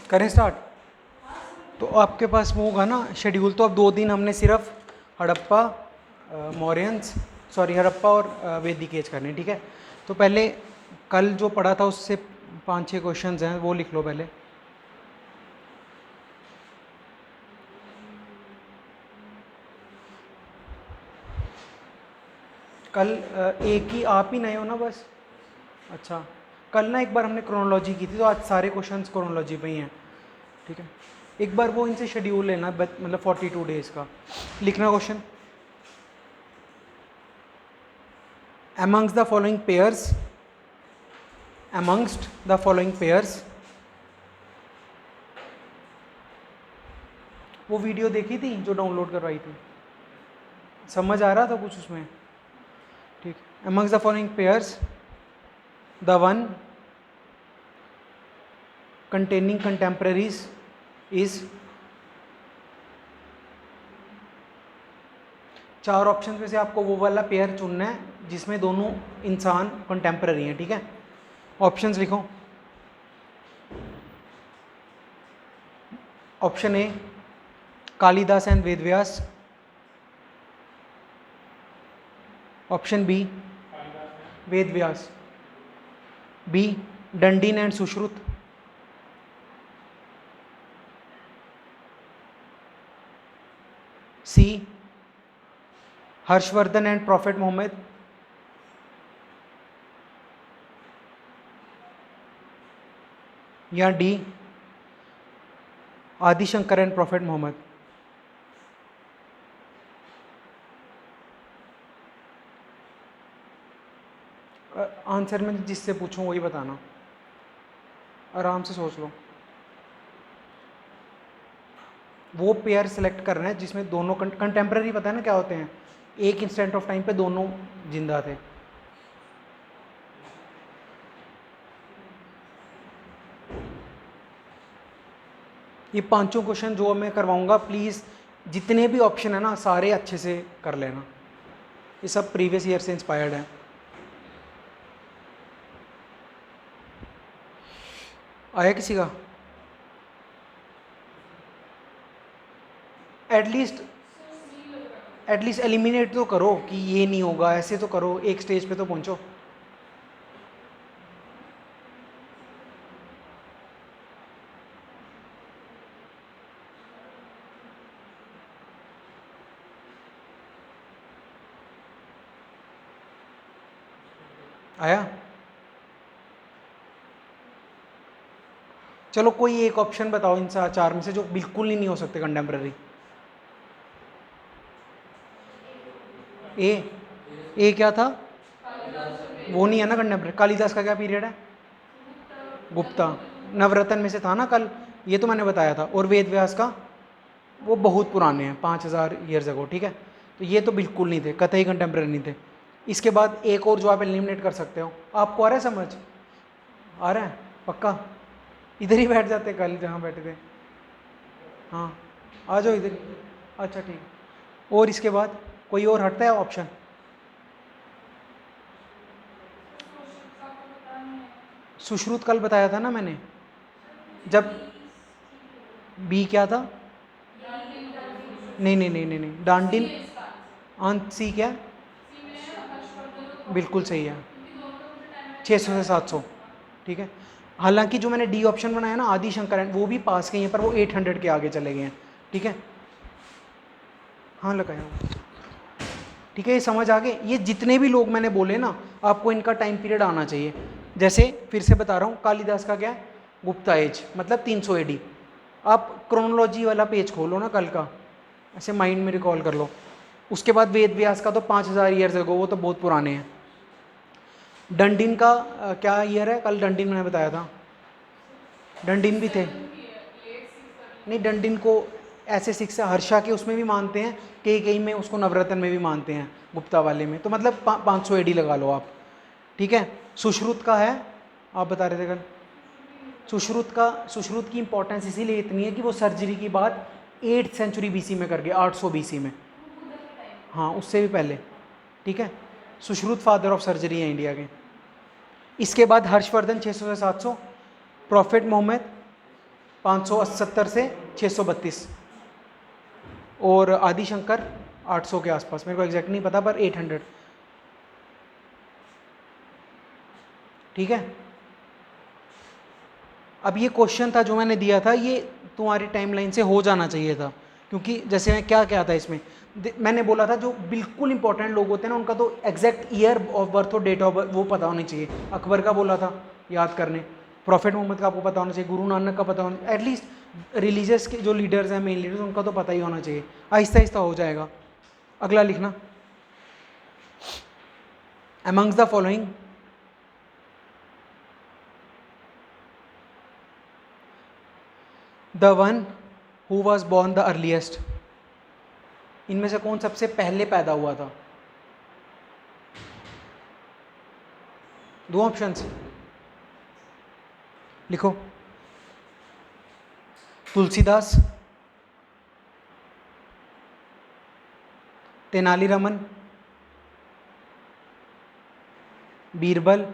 करें स्टार्ट। तो आपके पास वो होगा ना शेड्यूल। तो अब 2 दिन हमने सिर्फ हड़प्पा मौर्यंस हड़प्पा और वैदिक एज करने, ठीक है। तो पहले कल जो पढ़ा था उससे 5-6 क्वेश्चंस हैं, वो लिख लो पहले। कल एक ही आप ही नए हो ना बस? अच्छा, कल ना एक बार हमने क्रोनोलॉजी की थी, तो आज सारे क्वेश्चंस क्रोनोलॉजी पे ही हैं, ठीक है। एक बार वो इनसे शेड्यूल लेना, मतलब 42 डेज का लिखना question. amongst the following pairs वो वीडियो देखी थी जो डाउनलोड करवाई थी, समझ आ रहा था कुछ उसमें? ठीक। amongst the following pairs the one containing contemporaries is, 4 option में से आपको वो वाला पेयर चुनना है जिसमें दोनों इंसान कंटेम्पररी हैं, ठीक है। ऑप्शंस लिखो। Option A Kalidas and Vedvyas, option B Vedvyas, B Dandin and Sushruta, C Harshvardhan and prophet Mohammed, या D Adishankar and prophet Mohammed. Answer में जिससे पूछूं वही बताना, आराम से सोच लो। वो पेयर सेलेक्ट कर रहे हैं जिसमें दोनों कंटेम्प्रेरी, पता है ना क्या होते हैं, एक इंस्टेंट ऑफ टाइम पे दोनों जिंदा थे। ये 5 क्वेश्चन जो मैं करवाऊंगा, प्लीज़ जितने भी ऑप्शन है ना सारे अच्छे से कर लेना, ये सब प्रीवियस ईयर से इंस्पायर्ड है। आया किसी का? एटलीस्ट एलिमिनेट तो करो कि ये नहीं होगा, ऐसे तो करो, एक स्टेज पे तो पहुंचो। आया? चलो कोई एक ऑप्शन बताओ इन 4 में से जो बिल्कुल ही नहीं हो सकते कंटेम्प्रेरी। ए क्या था? वो नहीं है ना कंटेम्प्रेरी। कालिदास का क्या पीरियड है? गुप्ता। नवरत्न में से था ना कल, ये तो मैंने बताया था। और वेद व्यास का वो बहुत पुराने हैं, 5000 ईयर्स अगो, ठीक है। तो ये तो बिल्कुल नहीं थे, कतई कंटेम्प्रेरी नहीं थे। इसके बाद एक और जो आप एलिमिनेट कर सकते हो। आपको आ रहा है समझ? आ रहा है पक्का? इधर ही बैठ जाते कल जहाँ बैठे थे। हाँ आ जाओ इधर। अच्छा ठीक। और इसके बाद कोई और हटता है ऑप्शन? सुश्रुत कल बताया था ना मैंने, जब बी क्या था? नहीं, डांडिन। अंत सी क्या? बिल्कुल सही है, 600 से 700, ठीक है। हालांकि जो मैंने डी ऑप्शन बनाया ना आदि शंकर, वो भी पास के ही हैं, पर वो 800 के आगे चले गए हैं, ठीक है। हाँ लगाया, ठीक है। ये समझ आ गए? ये जितने भी लोग मैंने बोले ना, आपको इनका टाइम पीरियड आना चाहिए। जैसे फिर से बता रहा हूँ, कालिदास का क्या है? गुप्ता एज, मतलब 300 एडी। आप क्रोनोलॉजी वाला पेज खोलो ना कल का, ऐसे माइंड में रिकॉल कर लो। उसके बाद वेद व्यास का तो 5000 ईयर्स अगो, वो तो बहुत पुराने हैं। डंडिन का क्या ईयर है? कल डंडिन मैंने बताया था, डंडिन भी थे। नहीं, डंडिन को ऐसे 6 हर्षा के उसमें भी मानते हैं, कई में उसको नवरत्न में भी मानते हैं, गुप्ता वाले में। तो मतलब 500 एडी लगा लो आप, ठीक है। सुश्रुत का है, आप बता रहे थे कल। सुश्रुत की इंपॉर्टेंस इसीलिए इतनी है कि वो सर्जरी की बात 8th सेंचुरी बीसी में कर गए, 800 बीसी में। हाँ उससे भी पहले, ठीक है। सुश्रुत फादर ऑफ सर्जरी है इंडिया के। इसके बाद हर्षवर्धन 600 से 700, प्रॉफेट मोहम्मद 570 से 632, और आदि शंकर 800 के आसपास, मेरे को एग्जैक्ट नहीं पता पर 800। ठीक है, अब ये क्वेश्चन था जो मैंने दिया था, ये तुम्हारी टाइमलाइन से हो जाना चाहिए था, क्योंकि जैसे मैं क्या था इसमें, मैंने बोला था जो बिल्कुल इंपॉर्टेंट लोग होते हैं ना उनका तो एग्जैक्ट ईयर ऑफ बर्थ और डेट ऑफ बर्थ वो पता होनी चाहिए। अकबर का बोला था याद करने, प्रॉफिट मोहम्मद का आपको पता होना चाहिए, गुरु नानक का पता होना, एटलीस्ट रिलीजियस के जो लीडर्स हैं, मेन लीडर्स, उनका तो पता ही होना चाहिए। आहिस्ता आहिस्ता हो जाएगा। अगला लिखना, amongst the following the one who was born the earliest, इनमें से कौन सबसे पहले पैदा हुआ था? दो ऑप्शंस लिखो, तुलसीदास, तेनालीरामन, बीरबल,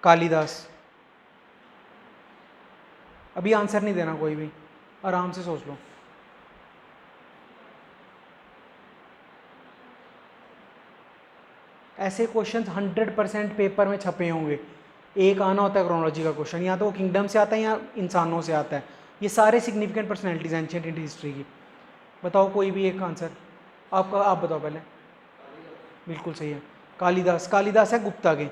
कालिदास। अभी आंसर नहीं देना कोई भी, आराम से सोच लो। ऐसे क्वेश्चंस 100% पेपर में छपे होंगे। एक आना होता है क्रोनोलॉजी का क्वेश्चन, या तो वो किंगडम से आता है या इंसानों से आता है। ये सारे सिग्निफिकेंट पर्सनैलिटीज हैं एंशिएंट हिस्ट्री की। बताओ कोई भी एक आंसर, आपका आप बताओ पहले। बिल्कुल सही है, कालिदास। कालिदास है गुप्ता के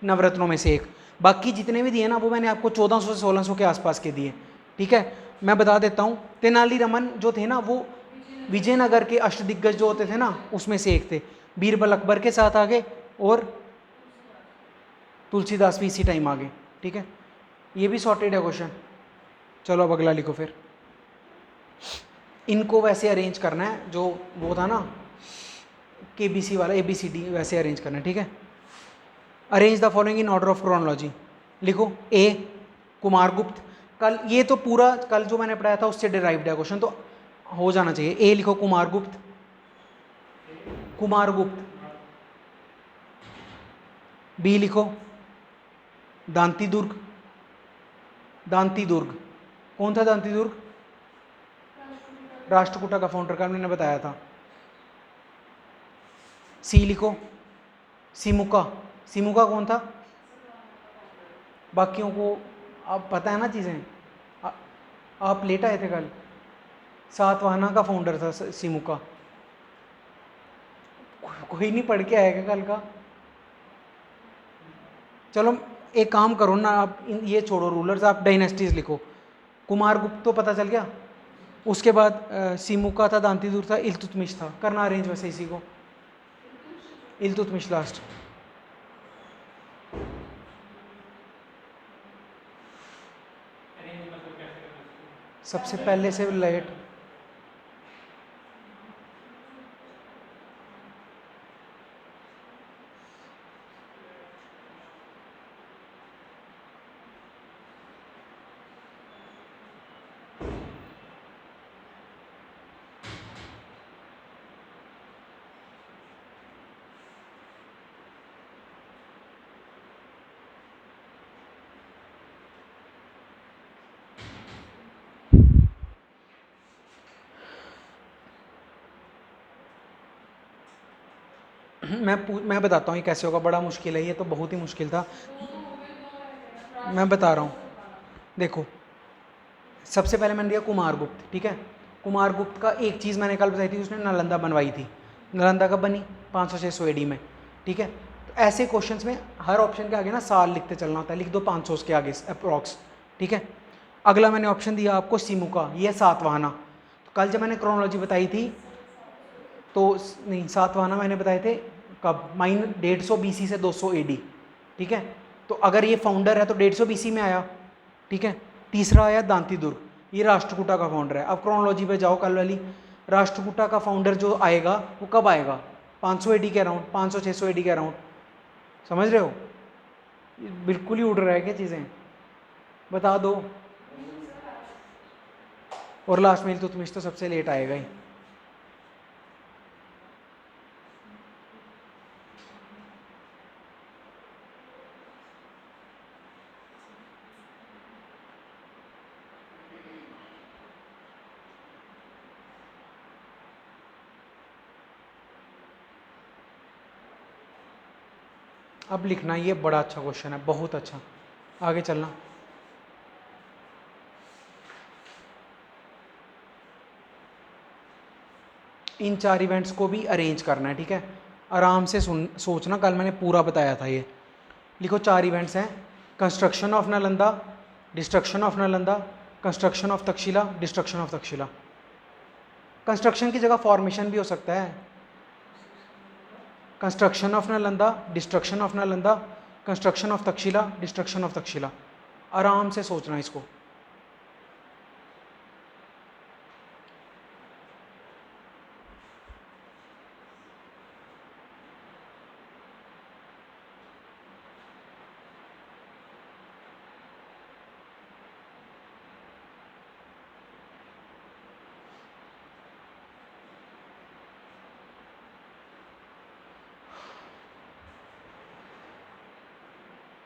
नवरत्नों में से एक। बाकी जितने भी दिए ना वो मैंने आपको 1400 से 1600 के आसपास के दिए। ठीक है, मैं बता देता हूँ, तेनालीरामन जो थे ना वो विजयनगर के अष्टदिग्गज जो होते थे ना उसमें से एक थे। बीरबल अकबर के साथ आगे, और तुलसीदास भी इसी टाइम आगे। ठीक है, ये भी सॉर्टेड है क्वेश्चन। चलो अब अगला लिखो फिर। इनको वैसे अरेंज करना है जो वो था ना KBC वाला, ABCD वैसे अरेंज करना है। ठीक है, arrange the following in order of chronology. लिखो, ए कुमारगुप्त। कल ये तो पूरा कल जो मैंने पढ़ाया था उससे डिराइव्ड है क्वेश्चन, तो हो जाना चाहिए। ए लिखो कुमारगुप्त, कुमारगुप्त। बी लिखो दांती दुर्ग, दांती दुर्ग। कौन था दांती दुर्ग? राष्ट्रकूटा का फाउंडर का मैंने बताया था। सी लिखो सिमुका, सिमुका कौन था? बाकियों को आप पता है ना चीज़ें, आप लेट आए थे कल। सातवाहना का फाउंडर था सिमुका। कोई नहीं पढ़ के आएगा कल का। चलो एक काम करो ना, आप ये छोड़ो रूलर्स, आप डायनेस्टीज लिखो। कुमारगुप्त तो पता चल गया, उसके बाद सिमुका था, दांतीदुर था, इल्तुतमिश था। करना अरेंज वैसे इसी को, इल्तुतमिश लास्ट। सबसे पहले से लेट। मैं बताता हूँ ये कैसे होगा, बड़ा मुश्किल है ये तो, बहुत ही मुश्किल था। मैं बता रहा हूँ, देखो सबसे पहले मैंने दिया कुमारगुप्त। ठीक है, कुमारगुप्त का एक चीज़ मैंने कल बताई थी, उसने नालंदा बनवाई थी। नालंदा कब बनी? 500-600 AD में। ठीक है, तो ऐसे क्वेश्चंस में हर ऑप्शन के आगे ना साल लिखते चलना होता है, लिख दो 500 के आगे अप्रॉक्स। ठीक है, अगला मैंने ऑप्शन दिया आपको सिमुका, ये सातवाहना। तो कल जब मैंने क्रोनोलॉजी बताई थी तो नहीं, सातवाहना मैंने बताए थे कब, -150 BC से 200 AD। ठीक है, तो अगर ये फाउंडर है तो 150 BC में आया। ठीक है, तीसरा आया दांती दुर्ग, ये राष्ट्रकूटा का फाउंडर है। अब क्रोनोलॉजी पे जाओ कल वाली, राष्ट्रकूटा का फाउंडर जो आएगा वो कब आएगा? 500 AD के अराउंड, 500-600 AD के अराउंड। समझ रहे हो? बिल्कुल ही उड़ रहा है क्या चीज़ें? बता दो। और लास्ट में इल्तुतमिश तो सबसे लेट आएगा ही। अब लिखना, ये बड़ा अच्छा क्वेश्चन है, बहुत अच्छा। आगे चलना। इन 4 इवेंट्स को भी अरेंज करना है, ठीक है। आराम से सोचना, कल मैंने पूरा बताया था ये। लिखो 4 इवेंट्स हैं, construction of Nalanda, destruction of Nalanda, construction of Takshashila, destruction of Takshashila. Construction की जगह फॉर्मेशन भी हो सकता है। Construction of Nalanda, destruction of Nalanda, construction of Takshashila, destruction of Takshashila. आराम से सोचना इसको।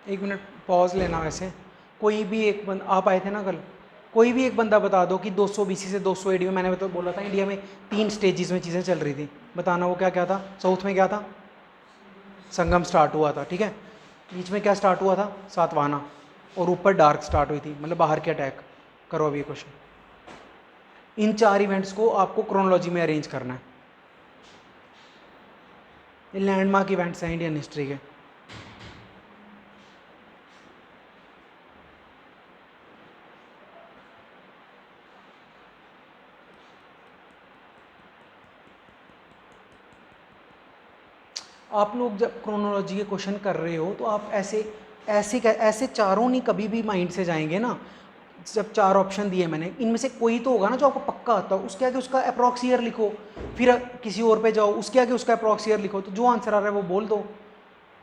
एक मिनट पॉज लेना। वैसे कोई भी एक बंदा, आप आए थे ना कल, कोई भी एक बंदा बता दो कि 200 BC से 200 AD में, मैंने तो बोला था इंडिया में 3 स्टेजेस में चीज़ें चल रही थी, बताना वो क्या क्या था। साउथ में क्या था, संगम स्टार्ट हुआ था, ठीक है। बीच में क्या स्टार्ट हुआ था, सातवाहना, और ऊपर डार्क स्टार्ट हुई थी, मतलब बाहर के अटैक। करो अभी ये क्वेश्चन। इन 4 इवेंट्स को आपको क्रोनोलॉजी में अरेंज करना है। ये लैंडमार्क इवेंट्स हैं इंडियन हिस्ट्री के। आप लोग जब क्रोनोलॉजी के क्वेश्चन कर रहे हो तो आप ऐसे ऐसे ऐसे चारों नहीं कभी भी माइंड से जाएंगे ना। जब 4 ऑप्शन दिए मैंने, इनमें से कोई तो होगा ना जो आपको पक्का आता हो, उसके आगे उसका अप्रॉक्स ईयर लिखो, फिर किसी और पे जाओ, उसके आगे उसका अप्रॉक्स ईयर लिखो, तो जो आंसर आ रहा है वो बोल दो,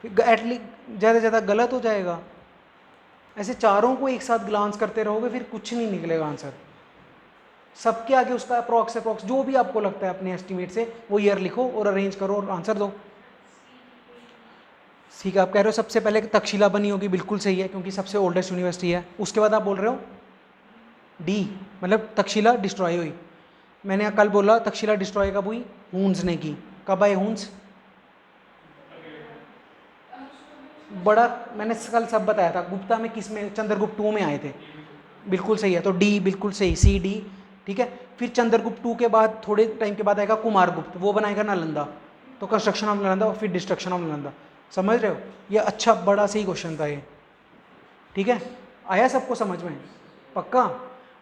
फिर एटलीस्ट ज़्यादा से ज़्यादा गलत हो जाएगा। ऐसे चारों को एक साथ ग्लांस करते रहोगे फिर कुछ नहीं निकलेगा आंसर। सबके आगे उसका अप्रॉक्स जो भी आपको लगता है अपने एस्टिमेट से वो ईयर लिखो और अरेंज करो और आंसर दो। ठीक है, आप कह रहे हो सबसे पहले तक्षशिला बनी होगी, बिल्कुल सही है क्योंकि सबसे ओल्डेस्ट यूनिवर्सिटी है। उसके बाद आप बोल रहे हो डी, मतलब तक्षशिला डिस्ट्रॉय हुई। मैंने कल बोला तक्षशिला डिस्ट्रॉय कब हुई, हून्स ने की। कब आए हून्स, बड़ा मैंने कल सब बताया था। गुप्ता में किस में, चंद्रगुप्त 2 में आए थे, बिल्कुल सही है। तो डी बिल्कुल सही, सी डी, ठीक है। फिर चंद्रगुप्त 2 के बाद थोड़े टाइम के बाद आएगा कुमारगुप्त, वो बनाएगा नालंदा, तो कंस्ट्रक्शन ऑफ नालंदा और फिर डिस्ट्रक्शन ऑफ नालंदा। समझ रहे हो, ये अच्छा बड़ा सही क्वेश्चन था ये, ठीक है। आया सबको समझ में, पक्का।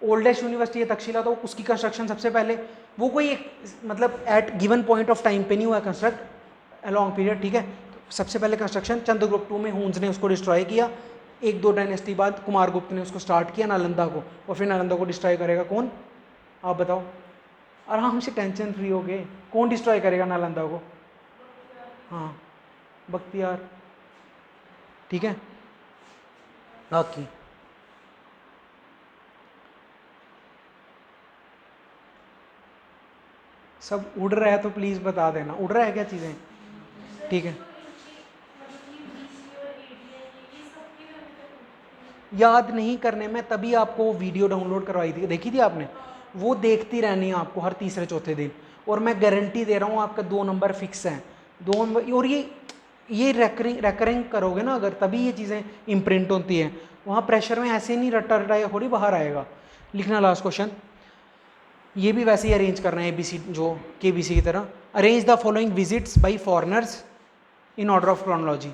ओल्डेस्ट यूनिवर्सिटी है तक्षशिला, तो उसकी कंस्ट्रक्शन सबसे पहले, वो कोई एक मतलब at given point of time पे नहीं हुआ कंस्ट्रक्ट, लॉन्ग पीरियड, ठीक है। तो सबसे पहले कंस्ट्रक्शन चंद्रगुप्त 2 में हून्स ने उसको डिस्ट्रॉय किया। 1-2 डायनेस्टी बाद कुमारगुप्त ने उसको स्टार्ट किया नालंदा को, और फिर नालंदा को डिस्ट्रॉय करेगा कौन, आप बताओ। आराम से टेंशन फ्री हो गए, कौन डिस्ट्रॉय करेगा नालंदा को, हाँ बख्तियार, ठीक है। बाकी सब उड़ रहा है तो प्लीज़ बता देना, उड़ रहा है क्या चीज़ें, ठीक है। याद नहीं करने में, तभी आपको वो वीडियो डाउनलोड करवाई थी, देखी थी आपने, वो देखती रहनी है आपको हर तीसरे चौथे दिन। और मैं गारंटी दे रहा हूँ आपका 2 नंबर फिक्स हैं, 2 नंबर। और ये रेकरिंग करोगे ना अगर, तभी ये चीज़ें इम्प्रिंट होती हैं। वहाँ प्रेशर में ऐसे नहीं रट्टा रटाया थोड़ी बाहर आएगा। लिखना लास्ट क्वेश्चन, ये भी वैसे ही अरेंज करना है ABC जो KBC की तरह। Arrange the following visits by foreigners in order of chronology.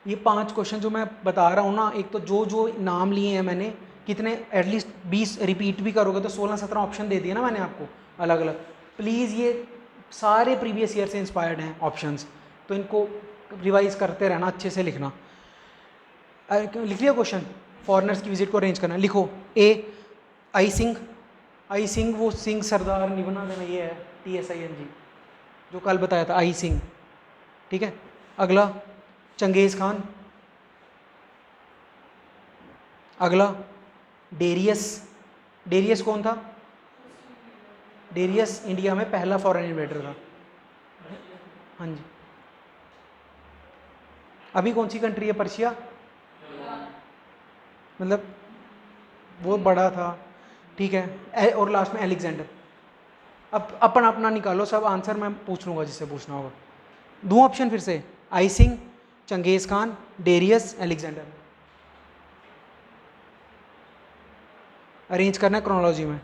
ये 5 क्वेश्चन जो मैं बता रहा हूँ ना, एक तो जो जो नाम लिए हैं मैंने, कितने एटलीस्ट 20 रिपीट भी करोगे तो 16-17 ऑप्शन दे दिए ना मैंने आपको अलग अलग। प्लीज़ ये सारे प्रीवियस ईयर से इंस्पायर्ड हैं ऑप्शंस, तो इनको रिवाइज करते रहना, अच्छे से लिखना। लिख लिया क्वेश्चन, फॉरनर्स की विजिट को अरेंज करना। लिखो ए आई सिंह, आई सिंह वो सिंह सरदार नहीं बना देना, ये है TSING जो कल बताया था, आई सिंह, ठीक है। अगला चंगेज़ खान, अगला डेरियस। डेरियस कौन था, डेरियस इंडिया में पहला फॉरेन इन्वेडर था, हाँ जी। अभी कौन सी कंट्री है, पर्शिया, मतलब वो बड़ा था, ठीक है। और लास्ट में अलेक्जेंडर, अब अपन अपना निकालो, सब आंसर मैं पूछ लूँगा जिससे पूछना होगा। दूँ ऑप्शन फिर से, आई Singh, Genghis Khan, Darius, Alexander. Arrange करना है क्रोनोलॉजी में।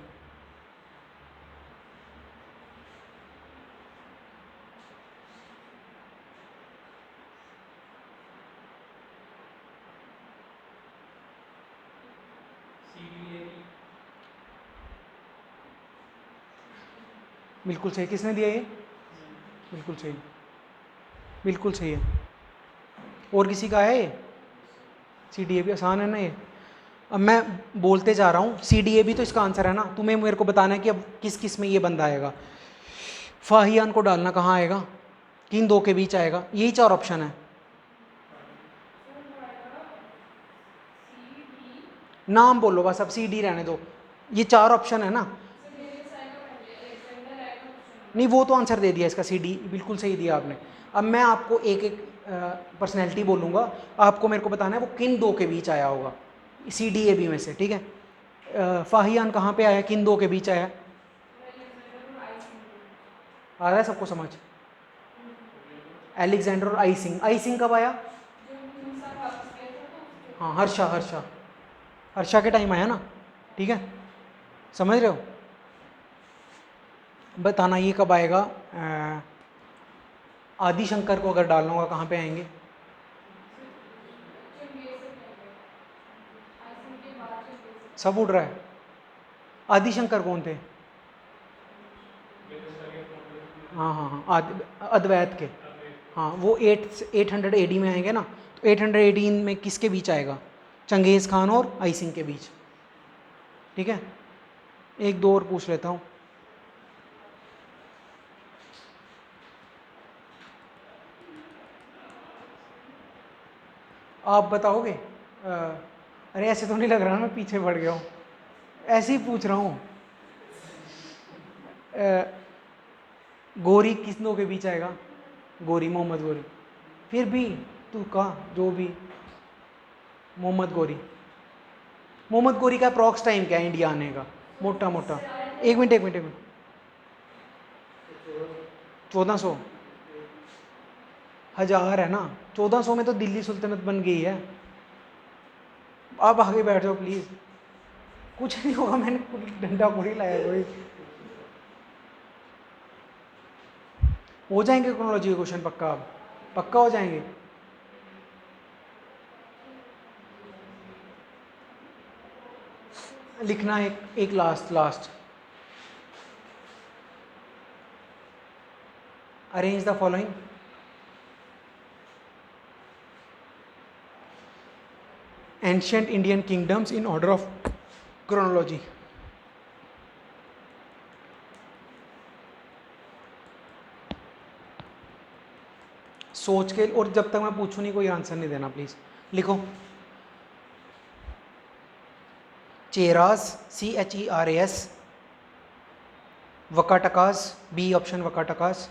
बिल्कुल सही, किसने दिया ये? बिल्कुल सही, बिल्कुल सही है। और किसी का है ये? सी डी ए भी आसान है ना ये। अब मैं बोलते जा रहा हूँ, सी डी ए भी तो इसका आंसर है ना, तुम्हें मेरे को बताना है कि अब किस किस में ये बंदा आएगा। फाहियान को डालना कहाँ आएगा, किन दो के बीच आएगा, यही 4 ऑप्शन है। नाम बोलो बस, अब सी डी रहने दो, ये 4 ऑप्शन है ना। नहीं वो तो आंसर दे दिया इसका, सी डी बिल्कुल सही दिया आपने। अब मैं आपको एक एक पर्सनैलिटी बोलूँगा, आपको मेरे को बताना है वो किन दो के बीच आया होगा, सी डी ए बी में से, ठीक है। फाहियान कहाँ पे आया, किन दो के बीच आया? आ रहा है सबको समझ? अलेक्जेंडर और आई सिंह। आई सिंह कब आया? हाँ, हर्षा, हर्षा, हर्षा के टाइम आया ना, ठीक है, समझ रहे हो? बताना ये कब आएगा। आदि शंकर को अगर डालना होगा कहाँ पे आएंगे? सब उड़ रहा है। आदि शंकर कौन थे? हाँ हाँ हाँ, अद्वैत के। हाँ, वो 800 AD में आएंगे ना, तो 800 AD में किसके बीच आएगा? चंगेज़ खान और आई सिंह के बीच, ठीक है। एक दो और पूछ लेता हूँ। आप बताओगे? अरे ऐसे तो नहीं लग रहा ना मैं पीछे बढ़ गया हूँ, ऐसे ही पूछ रहा हूँ। गोरी किस दो के बीच आएगा? गोरी, मोहम्मद गोरी। फिर भी तू का जो भी, मोहम्मद गोरी। मोहम्मद गोरी का अप्रॉक्स टाइम क्या है इंडिया आने का, मोटा मोटा? एक मिनट एक मिनट एक मिनट, 1400? 1000 है ना, 1400 में तो दिल्ली सुल्तनत बन गई है। आप आगे बैठ जाओ प्लीज़, कुछ नहीं होगा, मैंने डंडा पूरी लाया कोई। हो जाएंगे क्रोनोलॉजी के क्वेश्चन पक्का, आप पक्का हो जाएंगे। लिखना एक last last, arrange the following. Ancient Indian kingdoms in order of chronology. सोच के, और जब तक मैं पूछूं नहीं कोई आंसर नहीं देना प्लीज। लिखो, Cheras, CHERAS, Vakatakas, B option Vakatakas,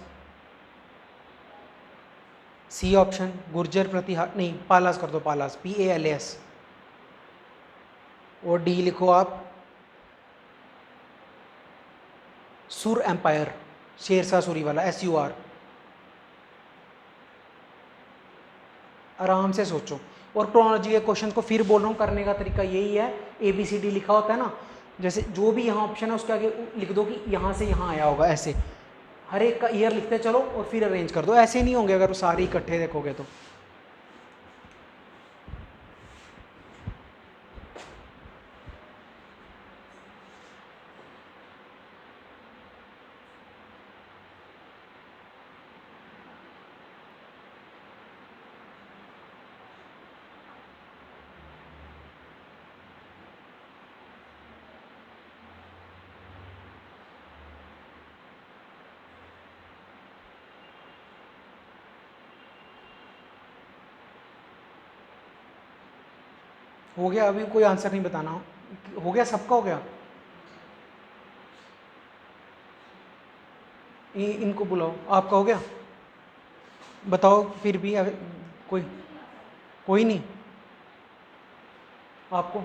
C option Gurjara Pratihara, नहीं पालास कर दो, पालास, PALAS, और डी लिखो आप सुर एम्पायर, शेरशाह सूरी वाला, SUR। आराम से सोचो, और क्रोनोलॉजी के क्वेश्चन को फिर बोल रहा हूँ, करने का तरीका यही है, ABCD लिखा होता है ना, जैसे जो भी यहाँ ऑप्शन है उसके आगे लिख दो कि यहाँ से यहाँ आया होगा, ऐसे हर एक का ईयर लिखते चलो और फिर अरेंज कर दो। ऐसे नहीं होंगे अगर वो सारे इकट्ठे देखोगे तो। हो गया, अभी कोई आंसर नहीं बताना, हो गया सबका, हो गया। इनको बुलाओ, आपका हो गया, बताओ फिर भी कोई कोई नहीं। आपको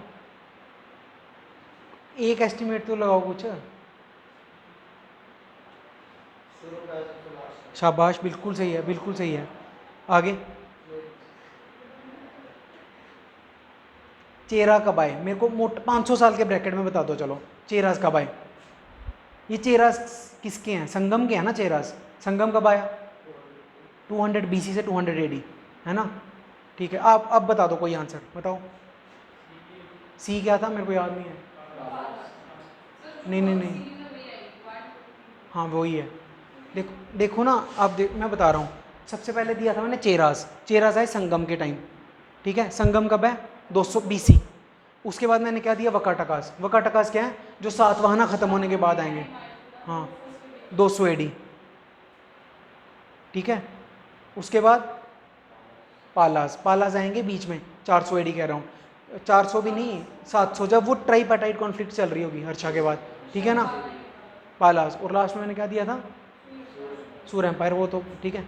एक एस्टिमेट तो लगाओ कुछ। शाबाश, बिल्कुल सही है, बिल्कुल सही है। आगे, चेहरा कब आए? मेरे को 500 साल के ब्रैकेट में बता दो, चलो चेहरास कब आए? ये चेहरास किसके हैं? संगम के हैं ना चेहरास। संगम कब आया? 200 BC से 200 AD, है ना? ठीक है, आप अब बता दो कोई आंसर, बताओ। सी क्या था? मेरे को याद नहीं है। नहीं नहीं नहीं, हाँ वही है। देखो देखो ना, आप मैं बता रहा हूँ। सबसे पहले दिया था मैंने चेरास। चेरास आए संगम के टाइम, ठीक है। संगम कब है? 200 BC। उसके बाद मैंने क्या दिया? वकाटकास। वकाटकास क्या है? जो सातवाहना खत्म होने के बाद आएंगे। हाँ, 200 AD, ठीक है। उसके बाद पालास। पालास आएंगे बीच में, 400 AD कह रहा हूँ, 400 भी नहीं, 700, जब वो ट्राईपार्टाइट कॉन्फ्लिक्ट चल रही होगी हर्षा के बाद, ठीक है ना। पालास। और लास्ट में मैंने क्या दिया था? सूर एम्पायर, वो तो ठीक है।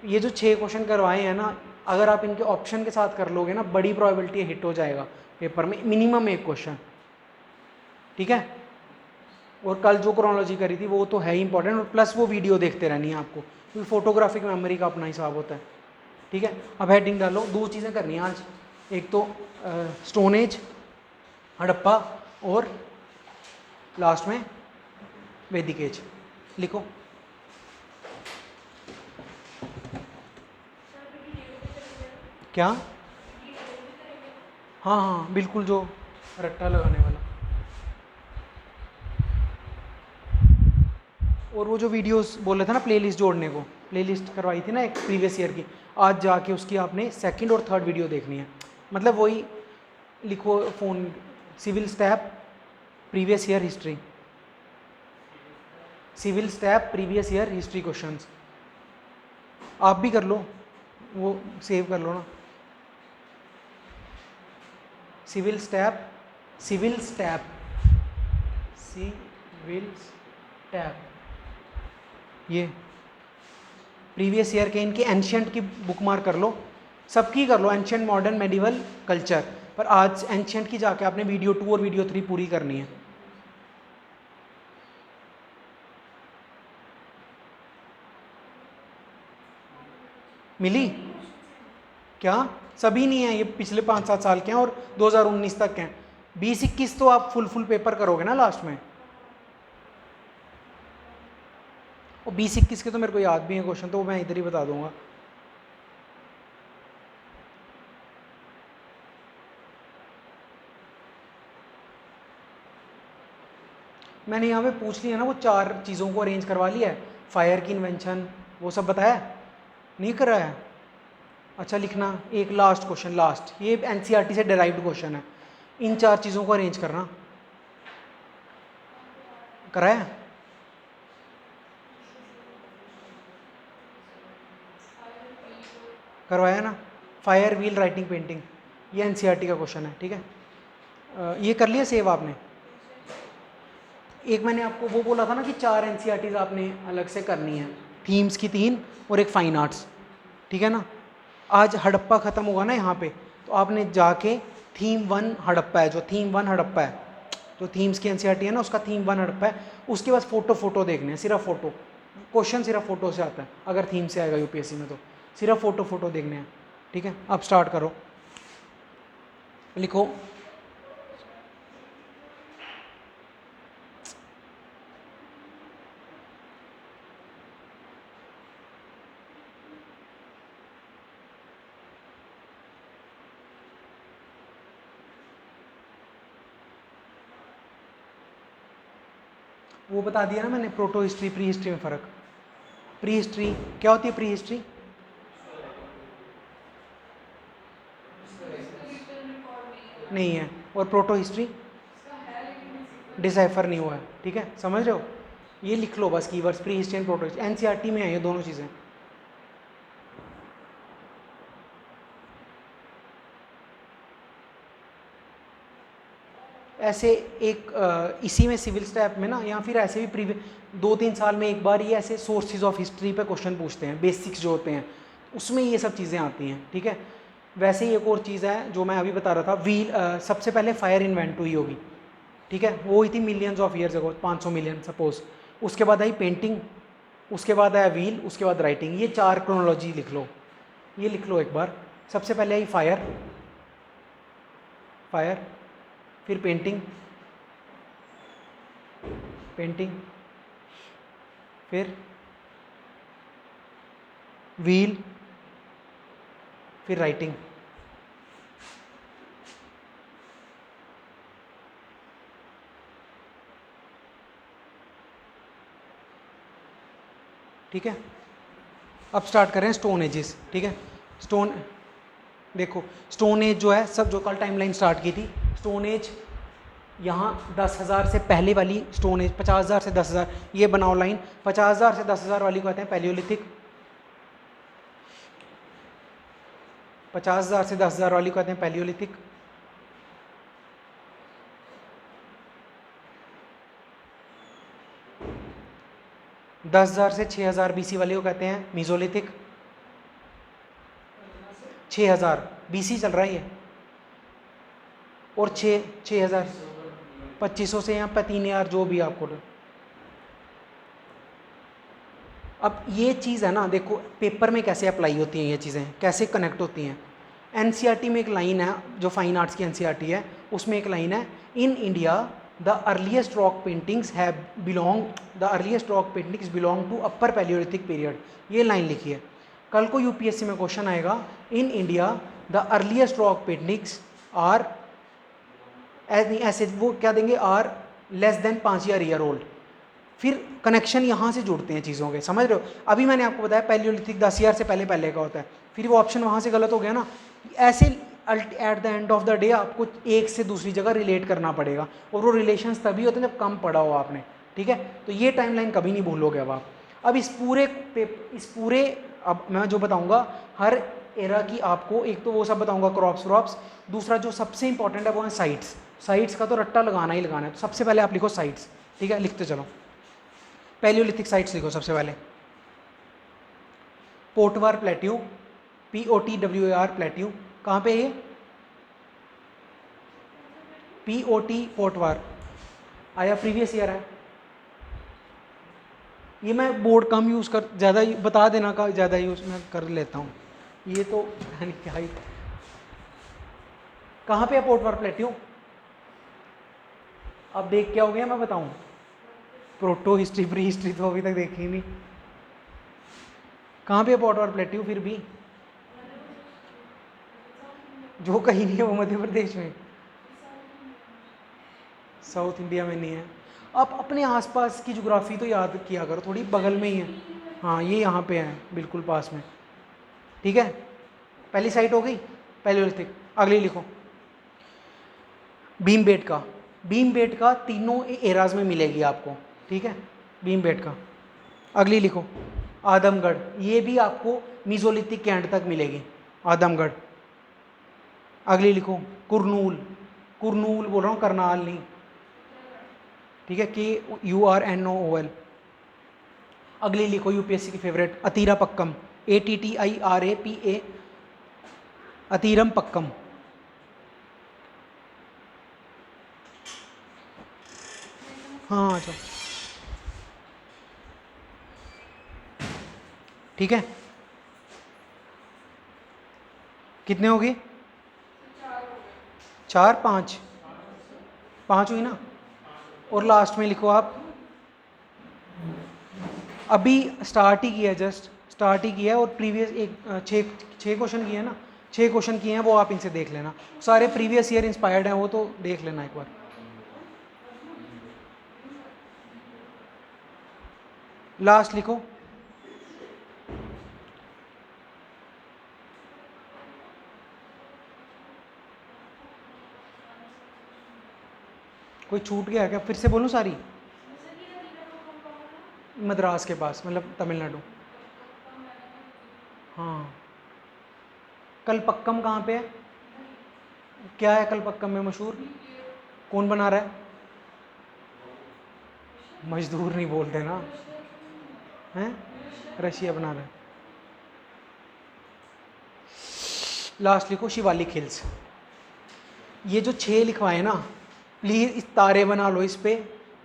ये जो 6 क्वेश्चन करवाए हैं ना, अगर आप इनके ऑप्शन के साथ कर लोगे ना, बड़ी प्रोबेबिलिटी हिट हो जाएगा पेपर में, मिनिमम 1 क्वेश्चन, ठीक है। और कल जो क्रोनोलॉजी करी थी वो तो है ही इंपॉर्टेंट, और प्लस वो वीडियो देखते रहनी है आपको, क्योंकि फोटोग्राफिक मेमोरी का अपना हिसाब होता है, ठीक है। अब हेडिंग डालो, 2 चीज़ें करनी है आज। एक तो स्टोन एज, हड़प्पा, और लास्ट में वैदिक एज। लिखो। क्या? हाँ हाँ बिल्कुल, जो रट्टा लगाने वाला। और वो जो वीडियोस बोल रहे थे ना प्लेलिस्ट जोड़ने को, प्लेलिस्ट करवाई थी ना एक प्रीवियस ईयर की, आज जाके उसकी आपने 2nd और 3rd वीडियो देखनी है। मतलब वही लिखो phone, civils tap previous year history, civils tap previous year history questions. आप भी कर लो, वो सेव कर लो ना। Civils tap, civils tap, civils tap, ये प्रीवियस ईयर के इनके एंशियंट की बुक मार्क कर लो, सबकी कर लो, एंशियंट, मॉडर्न, मेडिवल, कल्चर। पर आज एंशियंट की जाके आपने वीडियो 2 और वीडियो 3 पूरी करनी है। मिली क्या? सभी नहीं है, ये पिछले 5-7 साल के हैं और 2019 तक के हैं। 20-21 तो आप फुल पेपर करोगे ना लास्ट में। और 20-21 के तो मेरे को याद भी है क्वेश्चन, तो मैं इधर ही बता दूंगा। मैंने यहाँ पे पूछ लिया ना, वो 4 चीज़ों को अरेंज करवा लिया है। फायर की इन्वेंशन वो सब बताया नहीं कर रहा है? अच्छा, लिखना एक लास्ट क्वेश्चन, लास्ट, ये एनसीईआरटी से डिराइव्ड क्वेश्चन है। इन 4 चीज़ों को अरेंज करना। कराया? करवाया ना। फायर व्हील राइटिंग पेंटिंग, ये एनसीईआरटी का क्वेश्चन है, ठीक है। ये कर लिया सेव आपने? एक मैंने आपको वो बोला था ना कि 4 एनसीईआरटीज आपने अलग से करनी है, थीम्स की 3 और एक फाइन आर्ट्स, ठीक है ना। आज हड़प्पा ख़त्म होगा ना यहाँ पे, तो आपने जाके थीम 1 हड़प्पा है, जो थीम 1 हड़प्पा है, जो थीम्स की एनसीईआरटी है ना, उसका थीम 1 हड़प्पा है। उसके बाद फोटो देखने हैं, सिर्फ फोटो, क्वेश्चन सिर्फ फोटो से आता है। अगर थीम से आएगा यूपीएससी में तो सिर्फ फोटो देखने हैं, ठीक है। अब स्टार्ट करो, लिखो। वो बता दिया ना मैंने, प्रोटो हिस्ट्री प्री हिस्ट्री में फ़र्क। प्री हिस्ट्री क्या होती है? प्री हिस्ट्री नहीं है, और प्रोटो हिस्ट्री डिसाइफर नहीं हुआ है, ठीक है, समझ रहे हो। ये लिख लो बस keywords, pre history and proto history, NCERT में है ये दोनों चीज़ें। ऐसे एक इसी में सिविल स्टैप में ना, या फिर ऐसे भी प्रीवियस 2-3 साल में एक बार ये ऐसे सोर्सेज ऑफ हिस्ट्री पे क्वेश्चन पूछते हैं, बेसिक्स जो होते हैं उसमें ये सब चीज़ें आती हैं, ठीक है। वैसे ही एक और चीज़ है जो मैं अभी बता रहा था, व्हील, सबसे पहले फायर इन्वेंट हुई होगी, ठीक है, वो हुई थी millions of years ago, 500 million suppose. उसके बाद आई पेंटिंग, उसके बाद आया व्हील, उसके बाद राइटिंग। ये 4 क्रोनोलॉजी लिख लो, ये लिख लो एक बार। सबसे पहले आई फायर, फायर, फिर पेंटिंग, पेंटिंग, फिर व्हील, फिर राइटिंग। ठीक है, अब स्टार्ट करें स्टोन एजेस। ठीक है, स्टोन, देखो स्टोन एज जो है, सब जो कल टाइमलाइन स्टार्ट की थी, स्टोन एज यहाँ 10,000 से पहले वाली स्टोन एज, 50,000 से 10,000, ये बनाओ लाइन। 50,000 से 10,000 वाली को कहते हैं पैलियोलिथिक, 50,000 से 10,000 वाली को कहते हैं पैलियोलिथिक। दस 10,000 से 6,000 BC वाली को कहते हैं मीजोलिथिक। 6,000 BC चल रहा है ये, और 6,000 2500 से यहाँ पे 3,000, जो भी आपको। अब ये चीज़ है ना, देखो पेपर में कैसे अप्लाई होती हैं ये चीज़ें, कैसे कनेक्ट होती हैं। एनसीईआरटी में एक लाइन है, जो फाइन आर्ट्स की एनसीईआरटी है, उसमें एक लाइन है, in India the earliest rock paintings have belong, the earliest rock paintings belong to upper palaeolithic period. ये लाइन लिखी है। कल को यूपीएससी में क्वेश्चन आएगा, in India the earliest rock paintings are, ऐसे वो क्या देंगे, are less than 5 year old. फिर कनेक्शन यहाँ से जुड़ते हैं चीज़ों के, समझ रहे हो। अभी मैंने आपको बताया पैलियोलिथिक 10,000 से पहले पहले का होता है, फिर वो ऑप्शन वहाँ से गलत हो गया ना। ऐसे at the end of the day आपको एक से दूसरी जगह रिलेट करना पड़ेगा, और वो रिलेशंस तभी होते हैं जब कम पढ़ा हो आपने। ठीक है, तो ये टाइमलाइन कभी नहीं भूलोगे अब आप। अब इस पूरे अब मैं जो बताऊँगा हर एरा की आपको, एक तो वो सब बताऊँगा क्रॉप्स व्रॉप्स, दूसरा जो सबसे इंपॉर्टेंट है वो है साइट्स। साइट्स का तो रट्टा लगाना ही लगाना है, तो सबसे पहले आप लिखो साइट्स। ठीक है, लिखते चलो। पैलियोलिथिक साइट्स लिखो सबसे पहले। पोर्टवार प्लेट्यू, POTWAR प्लेट्यू, कहाँ पे है ये? POT पोर्टवार आया, प्रीवियस ईयर है ये। मैं बोर्ड कम यूज़ कर, ज़्यादा बता देना का ज़्यादा यूज़ मैं कर लेता हूँ। ये तो क्या ही, कहाँ पे है पोर्टवार प्लेट्यू? अब देख क्या हो गया मैं बताऊँ, प्रोटो हिस्ट्री प्री हिस्ट्री तो अभी तक देखी नहीं। कहाँ पे पोर्टवार प्लेट्यू? फिर भी जो कहीं नहीं है वो मध्य प्रदेश में, साउथ इंडिया में नहीं है। आप अपने आसपास की ज्योग्राफी तो याद किया करो, थोड़ी बगल में ही है। हाँ ये यहाँ पे है, बिल्कुल पास में। ठीक है, पहली साइट हो गई पैलियोलिथिक। अगली लिखो भीमबेटका। भीमबेटका तीनों एराज में मिलेगी आपको। ठीक है, भीमबेटका। अगली लिखो आदमगढ़, ये भी आपको मीजोलिथिक के एंड तक मिलेगी, आदमगढ़। अगली लिखो कुरनूल, कुरनूल बोल रहा हूँ, करनाल नहीं। ठीक है, KURNOOL। अगली लिखो यूपीएससी की फेवरेट अतीरा पक्कम, ATTIRAPA, अतीरम पक्कम। हाँ चलो, ठीक है। कितने हो गए? 4 5 5 हुई ना। और लास्ट में लिखो आप, अभी स्टार्ट ही किया है, जस्ट स्टार्ट ही किया है, और प्रीवियस एक 6 क्वेश्चन किए हैं ना, 6 क्वेश्चन किए हैं, वो आप इनसे देख लेना। सारे प्रीवियस ईयर इंस्पायर्ड हैं, वो तो देख लेना एक बार। लास्ट लिखो कोई छूट गया क्या? फिर से बोलूँ सारी? मद्रास के पास, मतलब तमिलनाडु। हाँ, कलपक्कम कहाँ पे है? क्या है कलपक्कम में मशहूर? कौन बना रहा है? मजदूर नहीं बोलते ना, हैं? रशिया बना रहा है। लास्ट लिखो शिवालिक हिल्स। ये जो 6 लिखवाए ना, प्लीज़ इस तारे बना लो इस पे।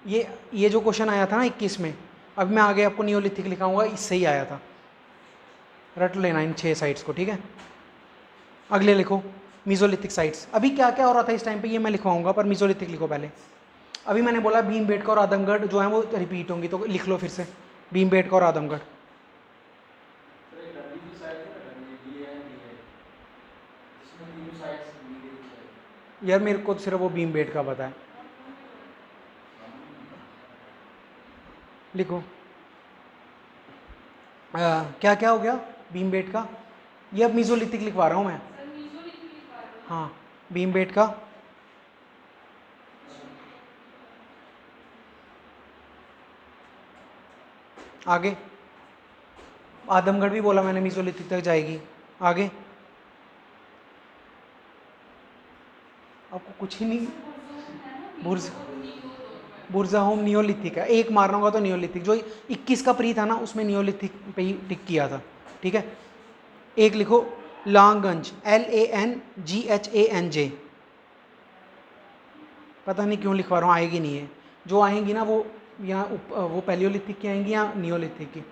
ये जो क्वेश्चन आया था ना 21 में, अब मैं आगे आपको नियोलिथिक लिखाऊंगा, इससे ही आया था, रट लेना इन 6 साइट्स को, ठीक है। अगले लिखो मीजोलिथिक साइट्स। अभी क्या क्या हो रहा था इस टाइम पे ये मैं लिखवाऊंगा, पर मीजोलिथिक लिखो पहले। अभी मैंने बोला भीमबेटका और आदमगढ़ जो है वो रिपीट होंगी, तो लिख लो फिर से भीमबेटका और आदमगढ़। यार मेरे को सिर्फ वो भीमबेटका पता है, लिखो। क्या क्या हो गया भीमबेटका, ये अब मीजोलिथिक लिखवा रहा हूँ मैं। हाँ भीमबेटका, आगे आदमगढ़ भी बोला मैंने मीजोलिथिक तक जाएगी। आगे आपको कुछ ही नहीं, बुर्ज बुर्जा होम नियोलिथिक है, एक मारना होगा तो नियोलिथिक, जो 21 का प्री था ना उसमें नियोलिथिक पे ही टिक किया था, ठीक है। एक लिखो लांगंज, LANGHANJ, पता नहीं क्यों लिखवा रहा हूँ, आएगी नहीं है, जो आएंगी ना वो यहाँ वो पैलियोलिथिक की आएंगी या नियोलिथिक की,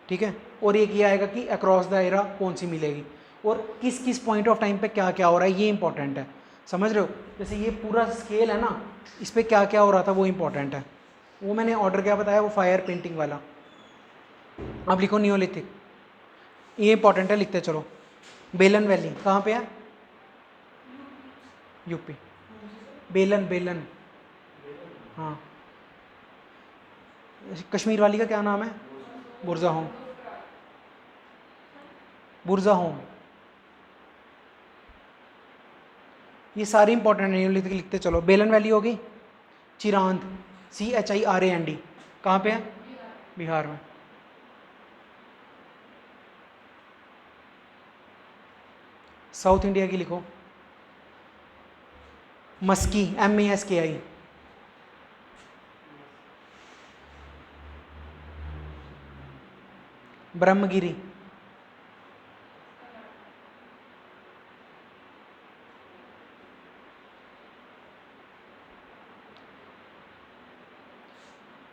ठीक है। और एक ये आएगा कि अक्रॉस द एरा कौन सी मिलेगी, और किस किस पॉइंट ऑफ टाइम पे क्या क्या हो रहा है, ये इंपॉर्टेंट है, समझ रहे हो। जैसे ये पूरा स्केल है ना, इस पर क्या क्या हो रहा था वो इंपॉर्टेंट है। वो मैंने ऑर्डर क्या बताया, वो फायर पेंटिंग वाला। अब लिखो नियोलिथिक, ये इंपॉर्टेंट है, लिखते चलो। बेलन वैली कहाँ पे है, यूपी। बेलन बेलन, हाँ। कश्मीर वाली का क्या नाम है, बुर्जा होम, बुर्जा होम। ये सारी इंपॉर्टेंट नियोलिथिक लिखते चलो। बेलन वैली होगी, चिरांद CHIRAND कहाँ पे है, बिहार में। साउथ इंडिया की लिखो मस्की, MASKI, ब्रह्मगिरी,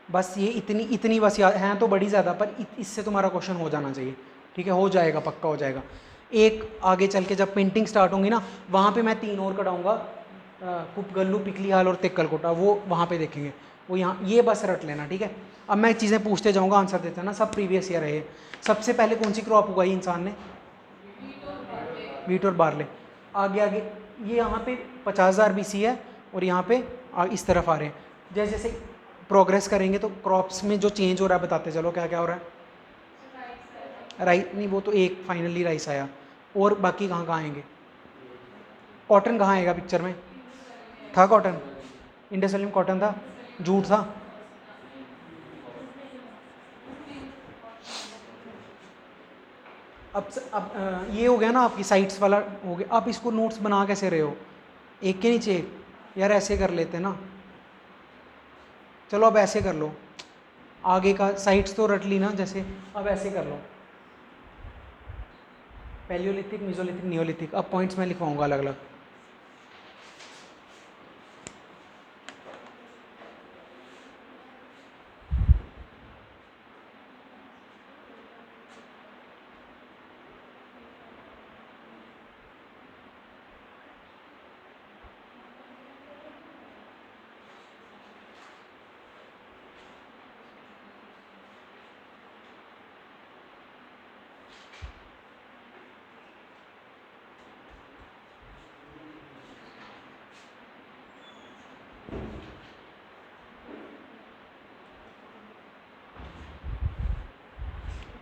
बस ये इतनी इतनी बस याद हैं, तो बड़ी ज़्यादा, पर इससे तुम्हारा क्वेश्चन हो जाना चाहिए, ठीक है, हो जाएगा, पक्का हो जाएगा। एक आगे चल के जब पेंटिंग स्टार्ट होंगी ना, वहाँ पे मैं 3 और कटाऊंगा, कुपगल्लू, पिकलीहाल और तेक्कलकोटा, वो वहाँ पे देखेंगे, वो यहाँ, ये बस रट लेना, ठीक है। अब मैं चीज़ें पूछते जाऊँगा, आंसर देते ना, सब प्रीवियस ईयर है। सबसे पहले कौन सी क्रॉप उगाई इंसान ने, वीट और बार्ले। आगे आगे ये यहाँ पे 50,000 BC है, और यहाँ पे इस तरफ आ रहे हैं। जैसे जैसे प्रोग्रेस करेंगे तो क्रॉप्स में जो चेंज हो रहा है बताते चलो, क्या क्या हो रहा है। राइस नहीं, वो तो एक फाइनली राइस आया, और बाकी कहाँ कहाँ आएंगे। कॉटन कहाँ आएगा पिक्चर में, था कॉटन, इंडस वैली में कॉटन था, जूट था। अब ये हो गया ना आपकी साइट्स वाला हो गया। आप इसको नोट्स बना कैसे रहे हो, एक के नीचे एक, यार ऐसे कर लेते ना। चलो अब ऐसे कर लो, आगे का साइट्स तो रट ली ना जैसे, अब ऐसे कर लो, पैलियोलिथिक, मीजोलिथिक, नियोलिथिक। अब पॉइंट्स मैं लिखवाऊंगा अलग अलग।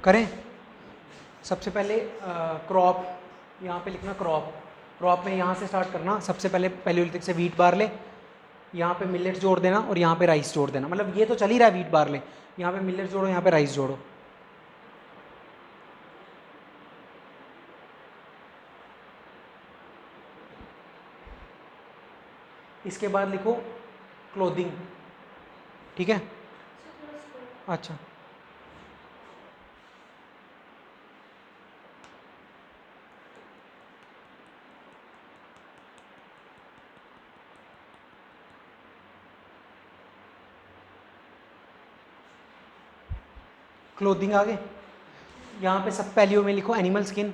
करें, सबसे पहले क्रॉप, यहाँ पे लिखना क्रॉप, क्रॉप में यहाँ से स्टार्ट करना। सबसे पहले पैलियोलिथिक से वीट बार्ले, यहाँ पे मिलेट्स जोड़ देना, और यहाँ पे राइस जोड़ देना। मतलब ये तो चल ही रहा है वीट बार्ले, यहाँ पे मिलेट्स जोड़ो, यहाँ पे राइस जोड़ो। इसके बाद लिखो क्लोथिंग, ठीक है। अच्छा, क्लोथिंग आगे, यहाँ पे सब पैलियो में लिखो एनिमल स्किन।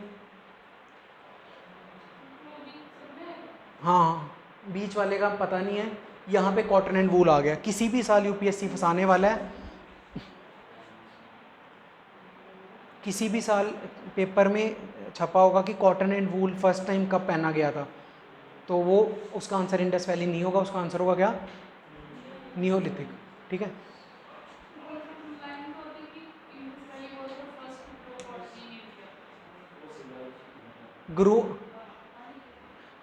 हाँ, बीच वाले का पता नहीं है। यहाँ पे कॉटन एंड वूल आ गया। किसी भी साल यूपीएससी फंसाने वाला है, किसी भी साल पेपर में छपा होगा कि cotton and wool first time कब पहना गया था, तो वो उसका आंसर इंडस वैली नहीं होगा, उसका आंसर होगा क्या, नियोलिथिक। ठीक है, ग्रो,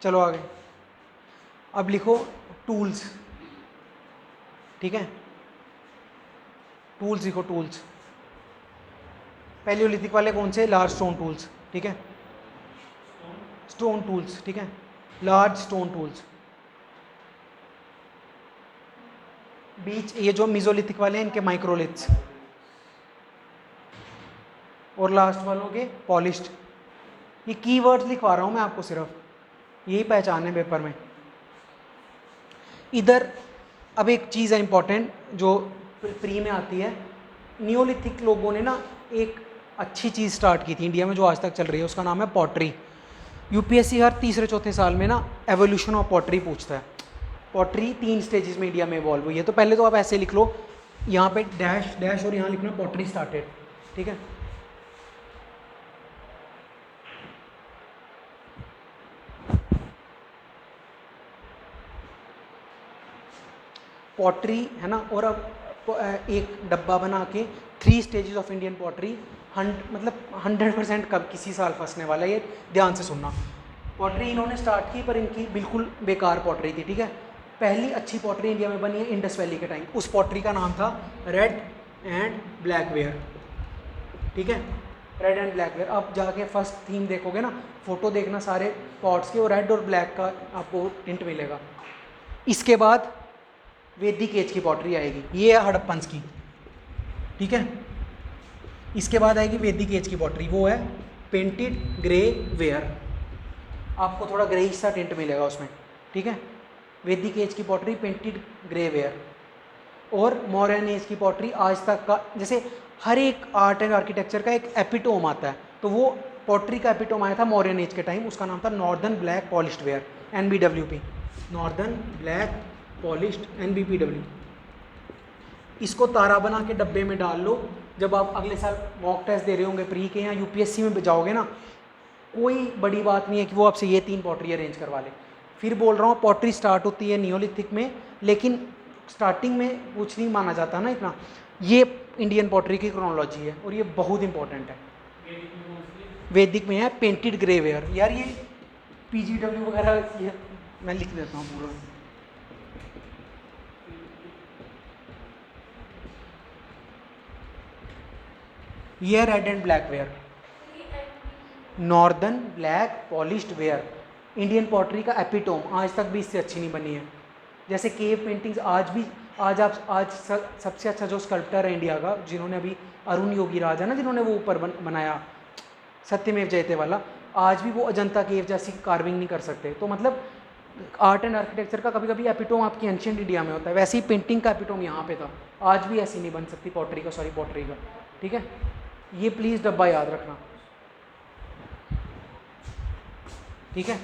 चलो आगे। अब लिखो टूल्स। ठीक है, टूल्स लिखो, टूल्स। पैलियोलिथिक वाले कौन से, लार्ज स्टोन टूल्स। ठीक है, स्टोन टूल्स। ठीक है, लार्ज स्टोन टूल्स। बीच ये जो मिजोलिथिक वाले हैं इनके माइक्रोलिथ्स, और लास्ट वालों के पॉलिश्ड। ये कीवर्ड्स लिखवा रहा हूँ मैं आपको, सिर्फ यही पहचान है पेपर में। इधर अब एक चीज़ है इंपॉर्टेंट जो प्री में आती है। नियोलिथिक लोगों ने ना एक अच्छी चीज़ स्टार्ट की थी इंडिया में जो आज तक चल रही है, उसका नाम है पॉटरी। यूपीएससी हर तीसरे चौथे साल में ना एवोल्यूशन ऑफ पॉटरी पूछता है। पॉटरी 3 स्टेजेस में इंडिया में इवॉल्व हुई है। तो पहले तो आप ऐसे लिख लो, यहाँ पे डैश डैश और यहाँ लिखना पॉटरी स्टार्टेड। ठीक है, पॉटरी है ना। और अब एक डब्बा बना के 3 स्टेजेस ऑफ इंडियन पॉटरी, मतलब 100% कब किसी साल फंसने वाला है, ये ध्यान से सुनना। पॉटरी इन्होंने स्टार्ट की पर इनकी बिल्कुल बेकार पॉटरी थी। ठीक है, पहली अच्छी पॉटरी इंडिया में बनी है इंडस वैली के टाइम। उस पॉटरी का नाम था रेड एंड ब्लैक वेयर। ठीक है, रेड एंड ब्लैक वेयर। अब जाके फर्स्ट थीम देखोगे ना, फोटो देखना सारे पॉट्स के, वो रेड और ब्लैक का आपको टिंट मिलेगा। इसके बाद वैदिक एज की पॉटरी आएगी, ये है हड़प्पन्स की। ठीक है, इसके बाद आएगी वैदिक एज की पॉटरी, वो है पेंटेड ग्रे वेयर, आपको थोड़ा ग्रेइश सा टिंट मिलेगा उसमें। ठीक है, वैदिक एज की पॉटरी पेंटेड ग्रे वेयर। और मॉडर्न एज की पॉटरी आज तक का, जैसे हर एक आर्ट एंड आर्किटेक्चर का एक एपिटोम आता है, तो वो पॉटरी का एपिटोम आया था मॉडर्न एज के टाइम, उसका नाम था northern black polished where, NBWP, northern black polished NBPW। इसको तारा बना के डब्बे में डाल लो, जब आप अगले साल मॉक टेस्ट दे रहे होंगे प्री के या यूपीएससी में जाओगे ना, कोई बड़ी बात नहीं है कि वो आपसे ये 3 पॉटरी अरेंज करवा ले। फिर बोल रहा हूँ, पॉटरी स्टार्ट होती है नियोलिथिक में, लेकिन स्टार्टिंग में कुछ नहीं माना जाता ना इतना। ये इंडियन पॉटरी की क्रोनोलॉजी है और ये बहुत इंपॉर्टेंट है। वैदिक में है पेंटेड ग्रे वेयर। यार ये PGW वगैरह ये मैं लिख देता हूँ पूरा। ये red and black ware, northern black polished ware, Indian pottery का एपिटोम, आज तक भी इससे अच्छी नहीं बनी है। जैसे केव पेंटिंग्स आज भी, आज सबसे अच्छा जो स्कल्प्टर है इंडिया का, जिन्होंने अभी अरुण योगी राज है ना, जिन्होंने वो ऊपर बनाया सत्यमेव जयते वाला, आज भी वो अजंता केव जैसी कार्विंग नहीं कर सकते। तो मतलब आर्ट एंड आर्किटेक्चर का कभी कभी एपिटोम आपकी एंशिएंट इंडिया में होता है, वैसे ही पेंटिंग का एपिटोम यहाँ पे था। आज भी ऐसी नहीं बन सकती पॉटरी का, पॉटरी का। ठीक है, ये प्लीज़ डब्बा याद रखना। ठीक है,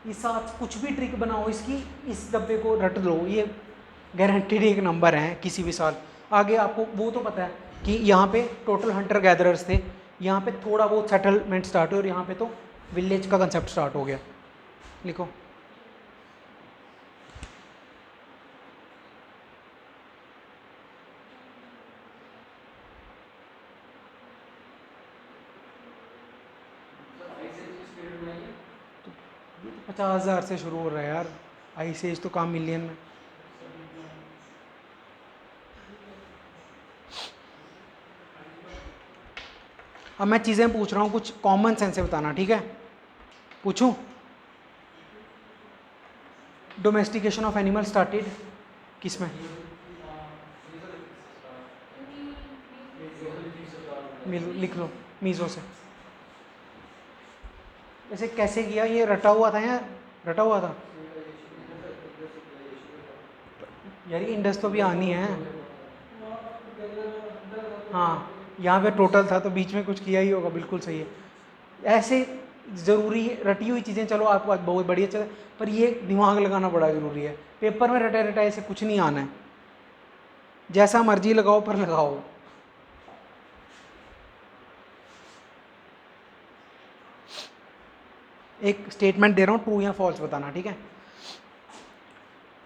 इस साथ कुछ भी ट्रिक बनाओ इसकी, इस डब्बे को रट दो, ये गारंटेड एक नंबर है किसी भी साल। आगे आपको वो तो पता है कि यहाँ पे टोटल हंटर गैदरर्स थे, यहाँ पे थोड़ा बहुत सेटलमेंट स्टार्ट हुआ और यहाँ पे तो विलेज का कंसेप्ट स्टार्ट हो गया। लिखो, तो 50,000 से शुरू हो रहा है यार, ICH तो काम मिलियन में। अब मैं चीज़ें पूछ रहा हूँ, कुछ कॉमन सेंस से बताना। ठीक है, पूछूं? डोमेस्टिकेशन ऑफ एनिमल स्टार्टेड किस में? लिख लो, मीज़ो से। वैसे कैसे किया, ये रटा हुआ था या रटा हुआ था? यार इंडस तो भी आनी है। हाँ यहाँ पे टोटल था तो बीच में कुछ किया ही होगा, बिल्कुल सही है। ऐसे ज़रूरी रटी हुई चीज़ें चलो आपको आज बहुत बढ़िया चल, पर ये दिमाग लगाना बड़ा ज़रूरी है। पेपर में रटे रटाए से कुछ नहीं आना है, जैसा मर्जी लगाओ पर लगाओ। एक स्टेटमेंट दे रहा हूँ, ट्रू या फॉल्स बताना, ठीक है।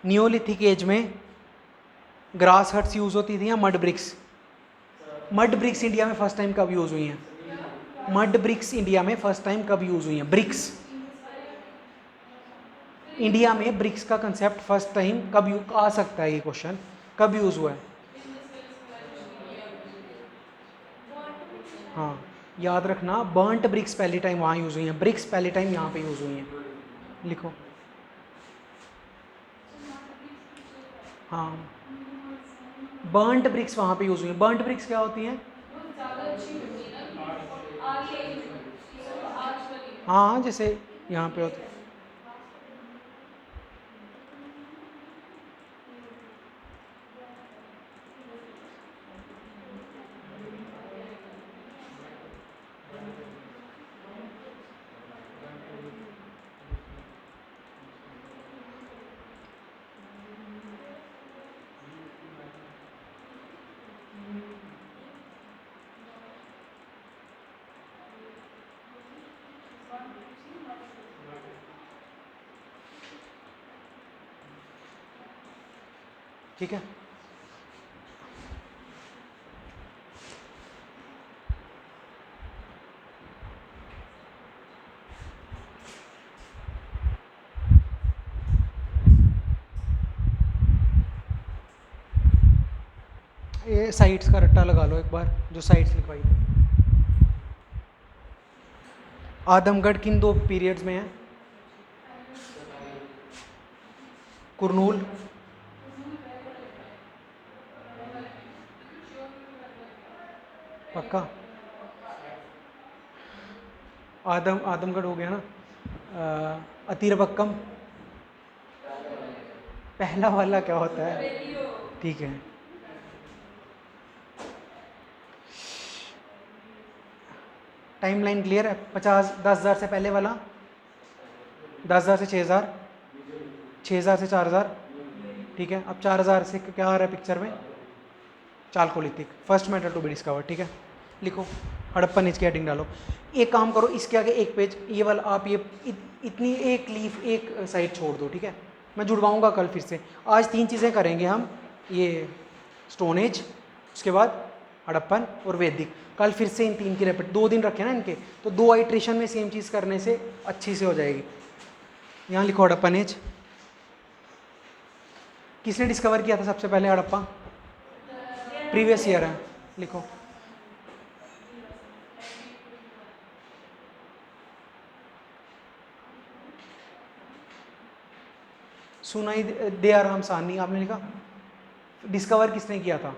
नियोलिथिक एज में ग्रास हट्स यूज़ होती थी या mud bricks? Mud bricks India में फर्स्ट टाइम कब यूज़ हुई हैं? मड ब्रिक्स इंडिया में फर्स्ट टाइम कब यूज़ हुई हैं? ब्रिक्स इंडिया में ब्रिक्स का कंसेप्ट फर्स्ट टाइम कब आ सकता है, ये क्वेश्चन कब यूज़ हुआ है? हाँ याद रखना, बर्ंट ब्रिक्स पहली टाइम वहाँ यूज़ हुई हैं, ब्रिक्स पहली टाइम यहाँ पे यूज़ हुई हैं। लिखो। हाँ बर्ंट ब्रिक्स वहाँ पे यूज़ हुई हैं। बर्ंट ब्रिक्स क्या होती हैं? हाँ जैसे यहाँ पे होते। ठीक है, ये साइट्स का रट्टा लगा लो एक बार, जो साइट्स लिखवाई थी। आदमगढ़ किन दो पीरियड्स में है? कुरनूल, पक्का? आदमगढ़ हो गया ना। अतीरबक्कम पहला वाला क्या होता है? ठीक है। टाइमलाइन क्लियर है? 10,000 से पहले वाला 10,000 से 6,000, 6,000 से 4,000, ठीक है। अब 4,000 से क्या आ रहा है पिक्चर में? Chalcolithic, first metal to be discover, ठीक है। लिखो, हड़प्पन एज की हेडिंग डालो। एक काम करो, इसके आगे एक पेज ये वाला आप ये इतनी एक लीफ एक साइड छोड़ दो, ठीक है। मैं जुड़वाऊंगा कल फिर से। आज 3 चीज़ें करेंगे हम, ये स्टोन एज, उसके बाद हड़प्पन और वैदिक। कल फिर से इन 3 की रिपीट, 2 दिन रखे ना इनके, तो 2 आइट्रेशन में सेम चीज़ करने से अच्छी से हो जाएगी। यहाँ लिखो हड़प्पन एज। किसने डिस्कवर किया था सबसे पहले हड़प्पा? प्रीवियस ईयर है, लिखो। सुनाई दयाराम साहनी, आपने लिखा। डिस्कवर किसने किया था?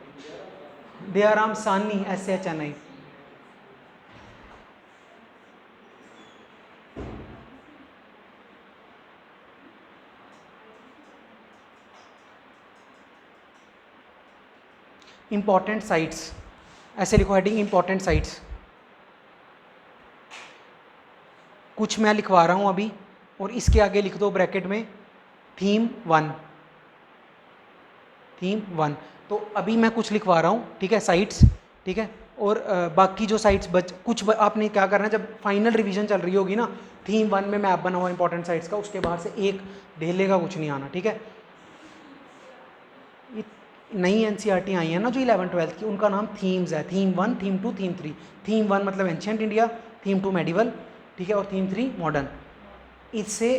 Dayaram Sahni, SHNI। Important sites, ऐसे लिखो हेडिंग, इंपॉर्टेंट साइट्स। कुछ मैं लिखवा रहा हूं अभी, और इसके आगे लिख दो ब्रैकेट में थीम 1, थीम 1। तो अभी मैं कुछ लिखवा रहा हूँ, ठीक है, साइट्स, ठीक है। और बाकी जो साइट्स आपने क्या करना है, जब फाइनल रिवीजन चल रही होगी ना, थीम 1 में मैप बना हुआ इंपॉर्टेंट साइट्स का, उसके बाहर से एक ढेले का कुछ नहीं आना, ठीक है। नई NCERT आई है ना जो 11th-12th की, उनका नाम थीम्स है, थीम 1, थीम 2, थीम 3। थीम 1 मतलब एंशिएंट इंडिया, थीम 2 मेडिवल, ठीक है, और थीम 3 मॉडर्न। इससे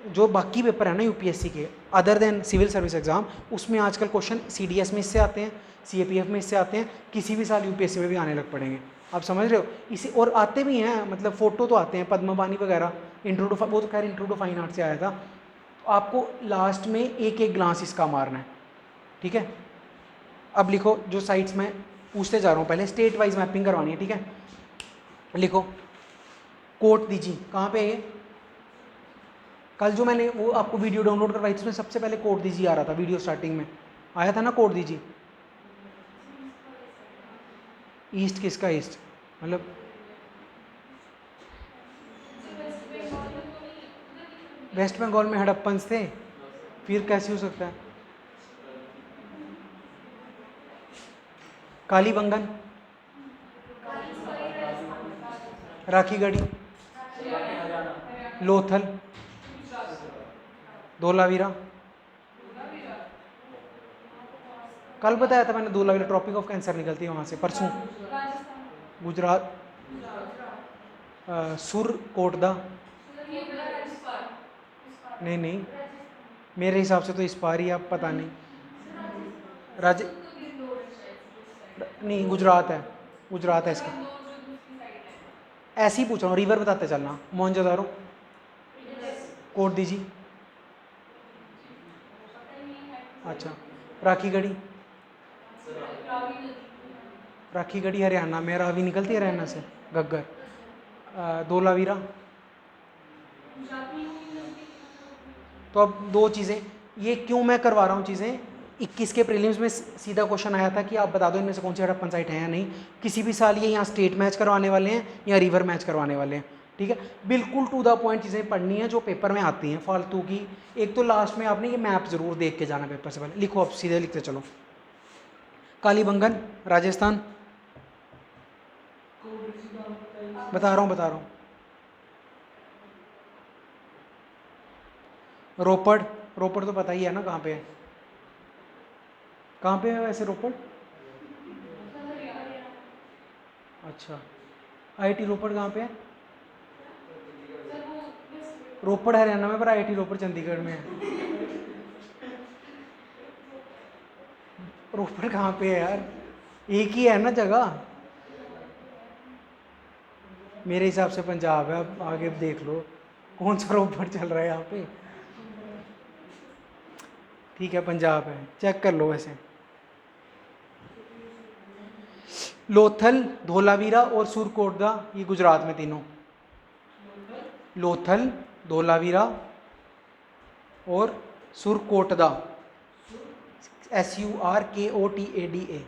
जो बाकी पेपर है ना UPSC के, other than civil service exam, उसमें आजकल क्वेश्चन CDS में इससे आते हैं, CAPF में इससे आते हैं, किसी भी साल UPSC में भी आने लग पड़ेंगे। आप समझ रहे हो? इसी और आते भी हैं, मतलब फ़ोटो तो आते हैं, पद्मपानी वगैरह, इंट्रो टू, वो तो खैर इंट्रो टू फाइन आर्ट से आया था। आपको लास्ट में एक एक ग्लांस इसका मारना है, ठीक है। अब लिखो जो साइट्स में पूछते जा रहा हूँ, पहले स्टेट वाइज मैपिंग करवानी है, ठीक है। लिखो कोट दीजिए, कहाँ पे है? कल जो मैंने वो आपको वीडियो डाउनलोड करवाई थी उसमें सबसे पहले कोड दीजिए आ रहा था, वीडियो स्टार्टिंग में आया था ना कोड दीजिए। ईस्ट किसका ईस्ट, मतलब वेस्ट बंगाल में हड़प्पन्स थे, फिर कैसे हो सकता है? कालीबंगन, राखीगढ़ी, लोथल, धोलावीरा। कल बताया था मैंने धोलावीरा, ट्रॉपिक ऑफ कैंसर निकलती है वहाँ से, परसों। गुजरात, सुर कोटदा, नहीं नहीं मेरे हिसाब से तो इस पार ही, आप पता नहीं। राज नहीं गुजरात है, गुजरात है इसका। ऐसे ही पूछ रहा हूँ, रिवर बताते चलना। मोहनजोदारो, कोड दीजिए। अच्छा, राखीगढ़ी, राखीगढ़ी हरियाणा में, रावी निकलती है हरियाणा से, घग्गर। धोलावीरा। तो अब दो चीज़ें, ये क्यों मैं करवा रहा हूँ चीज़ें, 21 के प्रीलिम्स में सीधा क्वेश्चन आया था कि आप बता दो इनमें से कौन सी हड़प्पन साइट है या नहीं। किसी भी साल ये यहाँ स्टेट मैच करवाने वाले हैं या रिवर मैच करवाने वाले हैं, ठीक है। बिल्कुल टू द पॉइंट चीज़ें पढ़नी है जो पेपर में आती हैं फालतू की। एक तो लास्ट में आपने ये मैप ज़रूर देख के जाना पेपर से पहले, लिखो आप सीधे लिखते चलो। कालीबंगन राजस्थान, बता रहा हूँ। रोपड़, रोपड़ तो पता ही है ना कहाँ पे है, कहाँ पे है वैसे रोपड़? अच्छा, आईआईटी रोपड़ कहाँ पे है? रोपड़ हरियाणा में, पर आईआईटी रोपड़ चंडीगढ़ में है। रोपड़ कहाँ पे है यार, एक ही है ना जगह। मेरे हिसाब से पंजाब है, अब आगे देख लो कौन सा रोपड़ चल रहा है यहाँ पे। ठीक है पंजाब है, चेक कर लो वैसे। लोथल, धोलावीरा और सुरकोटदा, ये गुजरात में तीनों। लोथल, धोलावीरा और सुरकोटदा, SURKOTADA,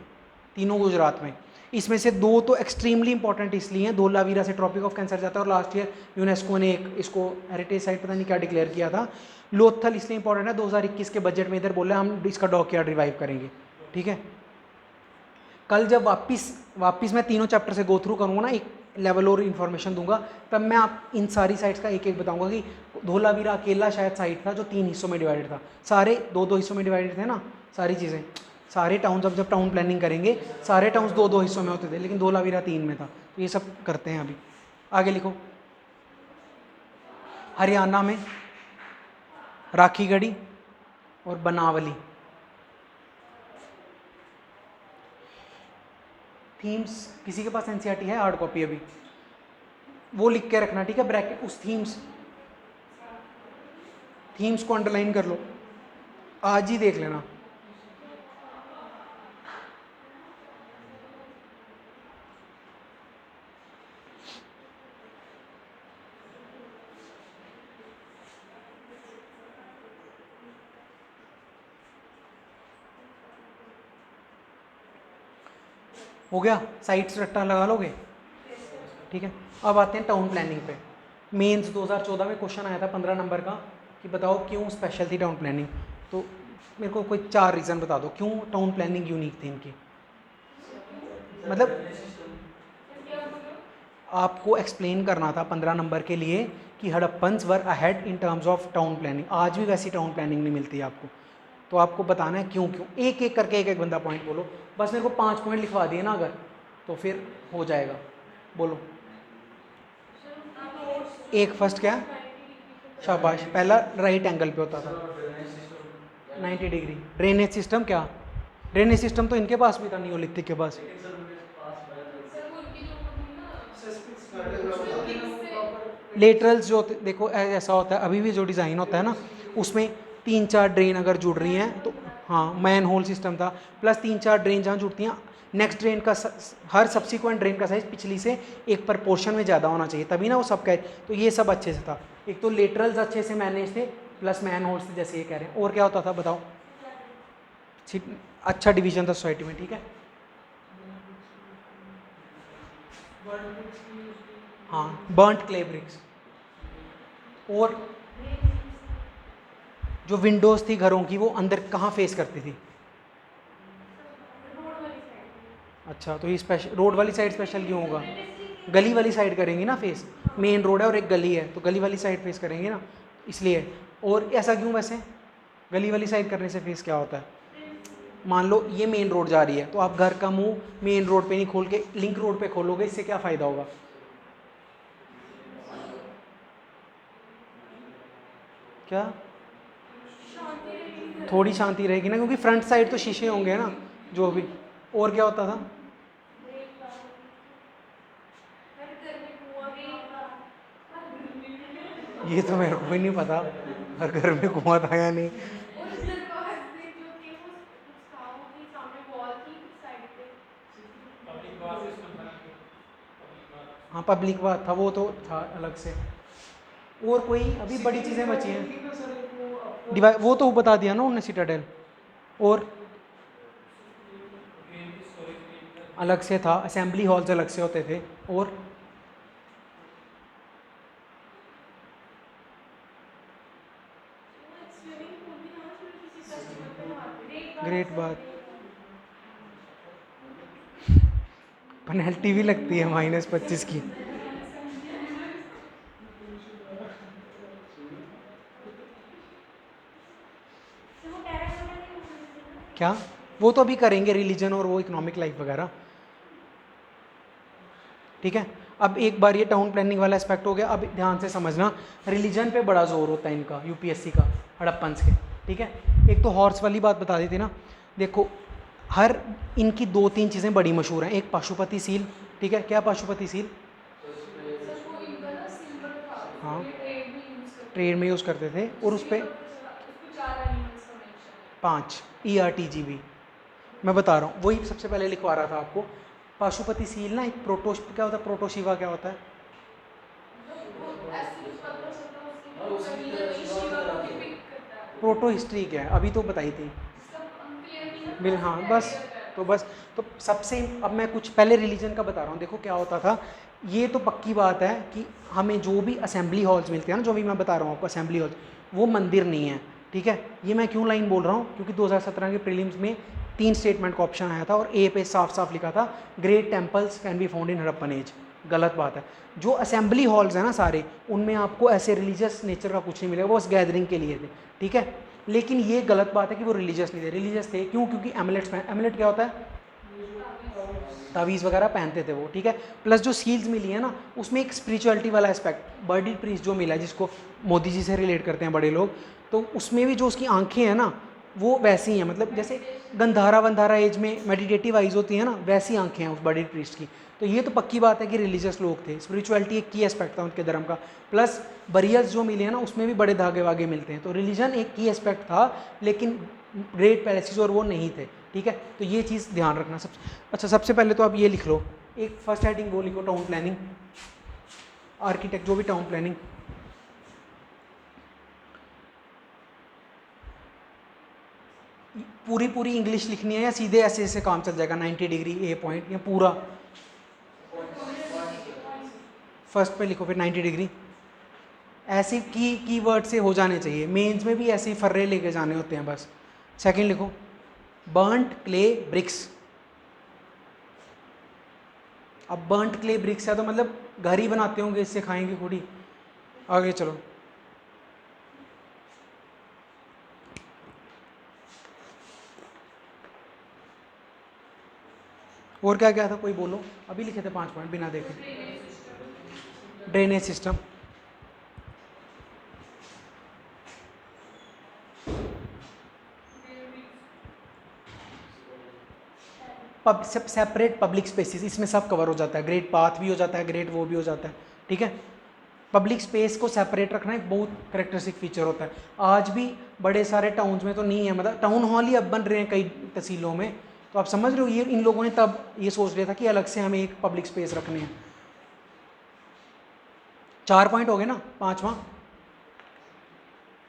तीनों गुजरात में। इसमें से दो तो एक्सट्रीमली इंपॉर्टेंट इसलिए हैं, धोलावीरा से ट्रॉपिक ऑफ कैंसर जाता है और लास्ट ईयर यूनेस्को ने एक इसको हेरिटेज साइट पता नहीं क्या डिक्लेयर किया था। लोथल इसलिए इंपॉर्टेंट है, 2021 के बजट में इधर बोले हम इसका डॉकयार्ड रिवाइव करेंगे, ठीक है। कल जब वापस मैं तीनों चैप्टर से गो थ्रू करूँगा ना, एक लेवल और इन्फॉर्मेशन दूंगा, तब मैं आप इन सारी साइट्स का एक एक बताऊंगा कि धोलावीरा अकेला शायद साइट था जो 3 हिस्सों में डिवाइडेड था, सारे 2-2 हिस्सों में डिवाइडेड थे ना सारी चीज़ें। सारे टाउन्स, अब जब टाउन प्लानिंग करेंगे सारे टाउन्स 2-2 हिस्सों में होते थे, लेकिन धोलावीरा 3 में था। तो ये सब करते हैं अभी। आगे लिखो। हरियाणा में राखीगढ़ी और बनावली। थीम्स, किसी के पास एनसीईआरटी है हार्ड कॉपी अभी? वो लिख के रखना, ठीक है, ब्रैकेट उस थीम्स को अंडरलाइन कर लो, आज ही देख लेना। हो गया, साइट्स रट्टा लगा लोगे, ठीक है। अब आते हैं टाउन प्लानिंग पे। मेंस 2014 में क्वेश्चन आया था 15 नंबर का कि बताओ क्यों स्पेशल थी टाउन प्लानिंग। तो मेरे को कोई 4 रीज़न बता दो क्यों टाउन प्लानिंग यूनिक थी इनकी। मतलब आपको एक्सप्लेन करना था 15 नंबर के लिए कि Harappans were ahead in terms of town planning. आज भी वैसी टाउन प्लानिंग नहीं मिलती है आपको, तो आपको बताना है क्यों क्यों, एक एक करके एक एक बंदा पॉइंट बोलो। बस मेरे को 5 पॉइंट लिखवा दिए ना अगर, तो फिर हो जाएगा। बोलो। एक फर्स्ट क्या, शाबाश, पहला राइट एंगल पे होता था 90 डिग्री। ड्रेनेज सिस्टम क्या, ड्रेनेज सिस्टम तो इनके पास भी था नियोलिथिक के पास। लेटरल्स जो देखो ऐसा होता है, अभी भी जो डिज़ाइन होता है ना उसमें 3-4 ड्रेन अगर जुड़ रही हैं तो, हाँ मैन होल सिस्टम था, प्लस 3-4 ड्रेन जहाँ जुड़ती हैं नेक्स्ट ड्रेन का हर सब्सिक्वेंट ड्रेन का साइज पिछली से एक प्रपोर्शन में ज़्यादा होना चाहिए, तभी ना वो सब कह। तो ये सब अच्छे से था। एक तो लेटरल्स अच्छे से मैनेज थे, प्लस मैन होल्स थे, जैसे ये कह रहे हैं। और क्या होता था बताओ? अच्छा डिवीजन था सोसाइटी में, ठीक है। हाँ, बर्न्ट क्ले ब्रिक्स। और जो विंडोज़ थी घरों की, वो अंदर कहाँ फेस करती थी? अच्छा, तो ये स्पेशल रोड वाली साइड स्पेशल क्यों होगा? गली वाली साइड करेंगे ना फेस। मेन रोड है और एक गली है, तो गली वाली साइड फेस करेंगे ना, इसलिए। और ऐसा क्यों वैसे? गली वाली साइड करने से फेस क्या होता है? मान लो ये मेन रोड जा रही है, तो आप घर का मुंह मेन रोड पे नहीं खोल के लिंक रोड पे खोलोगे, इससे क्या फ़ायदा होगा? क्या? थोड़ी शांति रहेगी ना, क्योंकि फ्रंट साइड तो शीशे होंगे ना जो भी। और क्या होता था? ये तो मेरे को भी नहीं पता, हर घर में कुआं था या नहीं। हाँ, पब्लिक बात था, वो तो था अलग से। और कोई अभी बड़ी चीज़ें बची हैं? डिवाइस वो तो बता दिया ना उन्होंने, सिटाडेल। और अलग से था, असेंबली हॉल्स अलग से होते थे। और ग्रेट बात, पेनल्टी भी लगती है -25 की। क्या? वो तो अभी करेंगे, रिलीजन और वो इकोनॉमिक लाइफ वगैरह, ठीक है। अब एक बार ये टाउन प्लानिंग वाला एस्पेक्ट हो गया। अब ध्यान से समझना, रिलीजन पे बड़ा जोर होता है इनका, यूपीएससी का, हड़प्पन्स के, ठीक है। एक तो हॉर्स वाली बात बता दी थी ना। देखो, हर इनकी 2-3 चीज़ें बड़ी मशहूर हैं। एक पाशुपति सील, ठीक है। क्या पाशुपति सील? हाँ, ट्रेड में यूज़ करते थे। और उस पर 5 ERTGB, मैं बता रहा हूँ, वही सबसे पहले लिखवा रहा था आपको। पाशुपति सील ना एक क्या होता है? प्रोटोशिवा क्या होता है? प्रोटो हिस्ट्री क्या है अभी तो बताई थी। बिल हाँ, बस। तो बस, तो सबसे अब मैं कुछ पहले रिलीजन का बता रहा हूँ। देखो क्या होता था, ये तो पक्की बात है कि हमें जो भी असेंबली हॉल्स मिलते हैं ना, जो भी मैं बता रहा हूँ आपको असेंबली हॉल्स, वो मंदिर नहीं है, ठीक है। ये मैं क्यों लाइन बोल रहा हूँ? क्योंकि 2017 के प्रीलिम्स में 3 स्टेटमेंट का ऑप्शन आया था और ए पे साफ साफ लिखा था great temples can be found in Harappan age. गलत बात है। जो असेंबली हॉल्स हैं ना सारे, उनमें आपको ऐसे रिलीजियस नेचर का कुछ नहीं मिलेगा, वो बस गैदरिंग के लिए थे, ठीक है। लेकिन ये गलत बात है कि वो रिलीजियस नहीं थे। रिलीजियस थे क्यों? क्योंकि एमुलेट क्या होता है? तावीज़ वगैरह पहनते थे वो, ठीक है। प्लस जो सील्स मिली है ना, उसमें एक स्पिरिचुअलिटी वाला एस्पेक्ट, बर्डी प्रीस्ट जो मिला है, जिसको मोदी जी से रिलेट करते हैं बड़े लोग, तो उसमें भी जो उसकी आंखें हैं ना, वो वैसी हैं, मतलब जैसे गंधारा वंधारा एज में मेडिटेटिव आइज होती हैं ना, वैसी आंखें हैं उस बर्डी प्रीस्ट की। तो ये तो पक्की बात है कि रिलीजियस लोग थे। स्पिरिचुअलिटी एक की एस्पेक्ट था उनके धर्म का। प्लस बरियल्स जो मिले हैं ना, उसमें भी बड़े धागे वागे मिलते हैं। तो रिलीजन एक की एस्पेक्ट था, लेकिन ग्रेट पैलेसेस और वो नहीं थे, ठीक है। तो ये चीज़ ध्यान रखना। अच्छा, सबसे पहले तो आप ये लिख लो, एक फर्स्ट हेडिंग वो लिखो, टाउन प्लानिंग, आर्किटेक्ट जो भी टाउन प्लानिंग। पूरी पूरी इंग्लिश लिखनी है या सीधे ऐसे ऐसे काम चल जाएगा 90 डिग्री ए पॉइंट, या पूरा? फर्स्ट पे लिखो, फिर 90 डिग्री। ऐसे कीवर्ड से हो जाने चाहिए, मेंस में भी ऐसे ही फर्रे लेके जाने होते हैं बस। सेकंड लिखो, बर्न्ट क्ले ब्रिक्स। अब बर्न्ट क्ले ब्रिक्स है तो मतलब घर ही बनाते होंगे, इससे खाएंगे थोड़ी। आगे चलो, और क्या क्या था? कोई बोलो, अभी लिखे थे 5 पॉइंट बिना देखे। Drainage system, separate public spaces, इसमें सब कवर हो जाता है। ग्रेट पाथ भी हो जाता है, ग्रेट वो भी हो जाता है, ठीक है। पब्लिक स्पेस को सेपरेट रखना एक बहुत करेक्टरिस्टिक फीचर होता है। आज भी बड़े सारे टाउन्स में तो नहीं है, मतलब टाउन हॉल ही अब बन रहे हैं कई तहसीलों में, तो आप समझ रहे हो, ये इन लोगों ने तब ये सोच लिया था कि अलग से हमें एक पब्लिक स्पेस रखनी है। 4 पॉइंट हो गए ना, 5वां।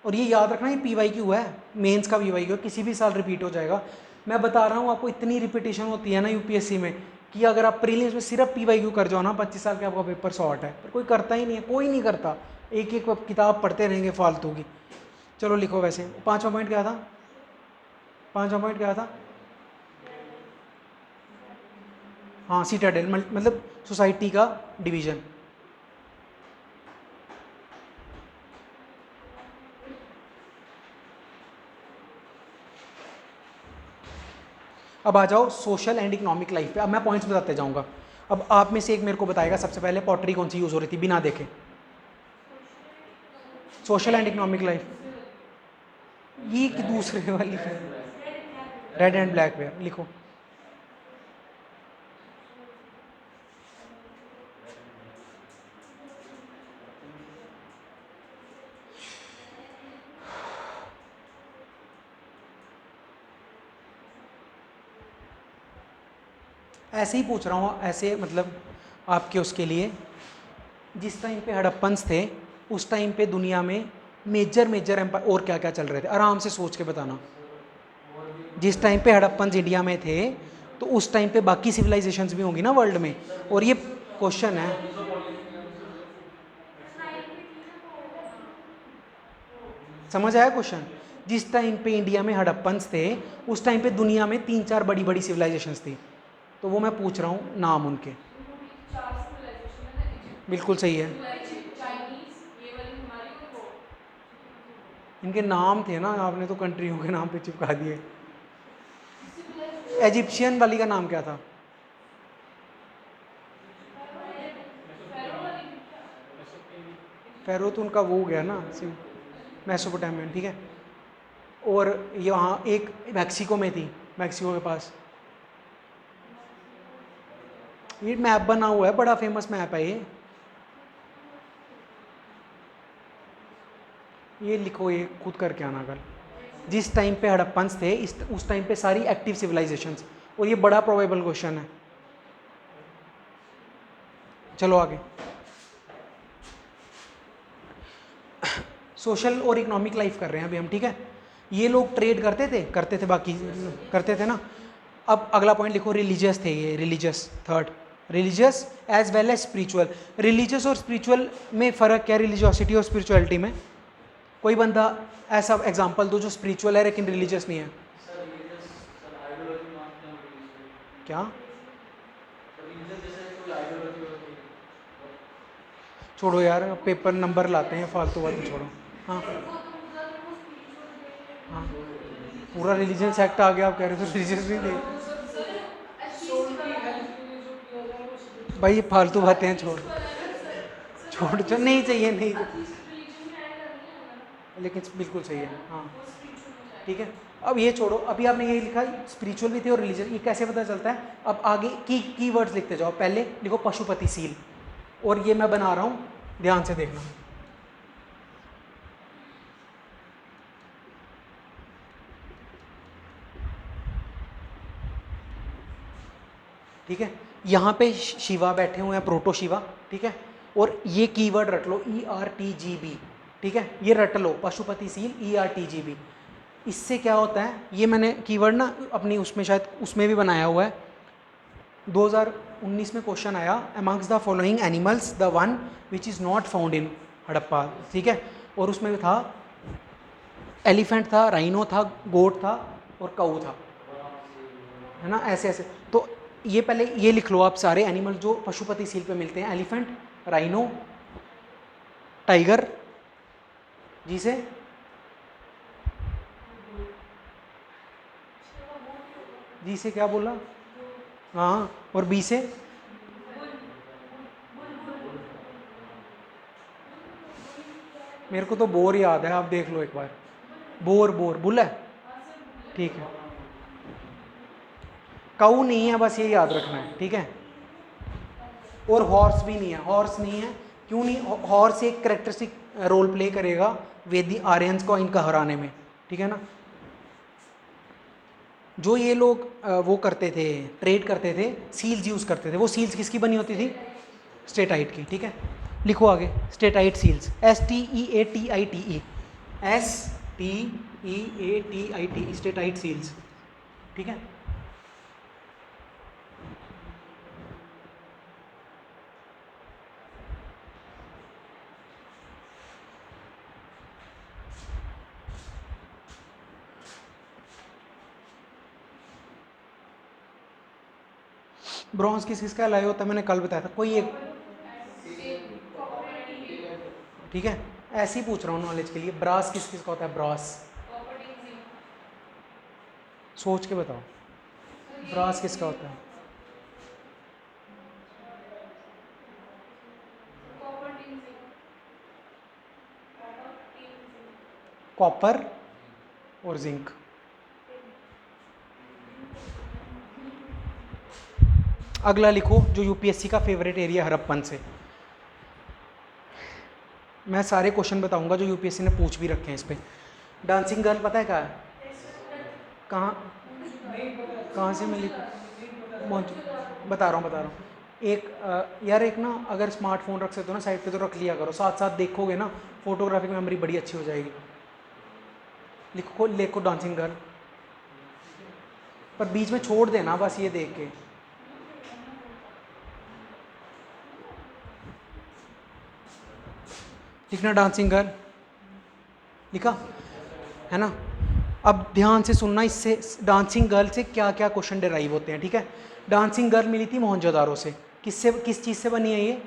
और ये याद रखना, ये PYQ है, मेंस का PYQ, किसी भी साल रिपीट हो जाएगा। मैं बता रहा हूँ आपको, इतनी रिपीटेशन होती है ना UPSC में कि अगर आप प्रीलिम्स में सिर्फ PYQ कर जाओ ना, 25 साल के आपका पेपर शॉर्ट है। पर कोई करता ही नहीं है, कोई नहीं करता, एक एक किताब पढ़ते रहेंगे फालतू की। चलो लिखो। वैसे 5वां पॉइंट क्या था? 5वां पॉइंट क्या था? हाँ, सिटाडेल, मतलब सोसाइटी का डिवीजन। अब आ जाओ सोशल एंड इकोनॉमिक लाइफ पे। अब मैं पॉइंट्स बताते जाऊंगा। अब आप में से एक मेरे को बताएगा सबसे पहले पॉटरी कौन सी यूज़ हो रही थी बिना देखे। सोशल एंड इकोनॉमिक लाइफ, ये कि दूसरे वाली रेड एंड ब्लैक वेयर लिखो। ऐसे ही पूछ रहा हूँ, ऐसे मतलब आपके उसके लिए। जिस टाइम पे हड़प्पन्स थे उस टाइम पे दुनिया में मेजर एम्पायर और क्या क्या चल रहे थे, आराम से सोच के बताना। जिस टाइम पे हड़प्पन्स इंडिया में थे तो उस टाइम पे बाकी सिविलाइजेशंस भी होंगी ना वर्ल्ड में। और ये क्वेश्चन है, समझ आया क्वेश्चन? जिस टाइम पे इंडिया में हड़प्पन्स थे उस टाइम पे दुनिया में 3-4 बड़ी बड़ी सिविलाइजेशंस थी, तो वो मैं पूछ रहा हूँ नाम उनके। बिल्कुल सही है, इनके नाम थे ना, आपने तो कंट्रियों के नाम पे चिपका दिए। इजिप्शियन वाली का नाम क्या था? फेरो तो उनका वो हो गया ना, मेसोपोटामियन, ठीक है। और यहाँ एक मैक्सिको में थी, मैक्सिको के पास। ये मैप बना हुआ है, बड़ा फेमस मैप है ये लिखो, ये खुद करके आना कल। जिस टाइम पे हड़प्पन्स थे उस टाइम पे सारी एक्टिव सिविलाइजेशंस, और ये बड़ा प्रोबेबल क्वेश्चन है। चलो आगे। सोशल और इकोनॉमिक लाइफ कर रहे हैं अभी हम, ठीक है। ये लोग ट्रेड करते थे बाकी करते थे ना। अब अगला पॉइंट लिखो, रिलीजियस थे ये, religious third, religious as well as spiritual. Religious और स्पिरिचुअल में फ़र्क क्या है, रिलीजियोसिटी और स्पिरिचुअलिटी में? कोई बंदा ऐसा एग्जांपल दो जो स्पिरिचुअल है लेकिन रिलीजियस नहीं है। क्या? छोड़ो यार, पेपर नंबर लाते हैं, फालतू बातें छोड़ो। हाँ हाँ, पूरा रिलीजन सेक्ट आ गया, आप कह रहे थे रिलीजियस नहीं थे। भाई ये फालतू बातें हैं, छोड़ छोड़ जो नहीं चाहिए, नहीं लेकिन बिल्कुल सही है, हाँ ठीक है। अब ये छोड़ो, अभी आपने ये लिखा स्पिरिचुअल भी थे और रिलीजन, ये कैसे पता चलता है? अब आगे की वर्ड्स लिखते जाओ। पहले लिखो पशुपति सील, और ये मैं बना रहा हूँ, ध्यान से देखना। ठीक है, यहाँ पे शिवा बैठे हुए हैं, प्रोटो शिवा, ठीक है। और ये कीवर्ड रट लो, ERTGB, ठीक है, ये रट लो, पशुपति सील ERTGB। इससे क्या होता है, ये मैंने कीवर्ड ना अपनी उसमें शायद उसमें भी बनाया हुआ है, 2019 में क्वेश्चन आया, amongst the following animals the one which is not found in Harappa, ठीक है। और उसमें था एलिफेंट था, राइनो था, गोट था और काऊ था, है ना, ऐसे ऐसे। तो ये पहले ये लिख लो आप सारे एनिमल जो पशुपति सील पे मिलते हैं, एलिफेंट, राइनो, टाइगर, जी से क्या बोला? हाँ, और बी से? मेरे को तो बोर याद है, आप देख लो एक बार। बोर बुल है, ठीक है। काऊ नहीं है, बस ये याद रखना है, ठीक है। और हॉर्स भी नहीं है, हॉर्स नहीं है, क्यों नहीं? हॉर्स एक करेक्टरिस्टिक रोल प्ले करेगा वेदी आर्यंस को इनका हराने में, ठीक है ना। जो ये लोग वो करते थे, ट्रेड करते थे, सील्स यूज़ करते थे, वो सील्स किसकी बनी होती थी? स्टेटाइट की। ठीक है, लिखो आगे, steatite seals, STEATITE, STEATITE, steatite seals. ठीक है, ब्रॉन्ज किस किसका एलॉय होता है मैंने कल बताया था, कोई एक। ठीक है, ऐसे ही पूछ रहा हूँ नॉलेज के लिए, ब्रास किस किस का होता है? ब्रास, सोच के बताओ, ब्रास किसका होता है? कॉपर और जिंक। अगला लिखो जो यूपीएससी का फेवरेट एरिया हड़प्पन से। मैं सारे क्वेश्चन बताऊंगा जो यूपीएससी ने पूछ भी रखे हैं इस पे। डांसिंग गर्ल पता है कहाँ कहाँ से मिली? बता रहा हूँ एक यार, एक ना अगर स्मार्टफोन रख सकते हो ना साइड पे तो रख लिया करो, साथ साथ देखोगे ना फोटोग्राफिक मेमोरी बड़ी अच्छी हो जाएगी। लिखो लिखो डांसिंग गर्ल, पर बीच में छोड़ देना बस ये देख के। लिखना डांसिंग गर्ल, लिखा है ना? अब ध्यान से सुनना, इससे डांसिंग गर्ल से क्या क्या क्वेश्चन डिराइव होते हैं। ठीक है, डांसिंग गर्ल मिली थी मोहनजोदारो से, किससे, किस चीज़ से बनी है ये?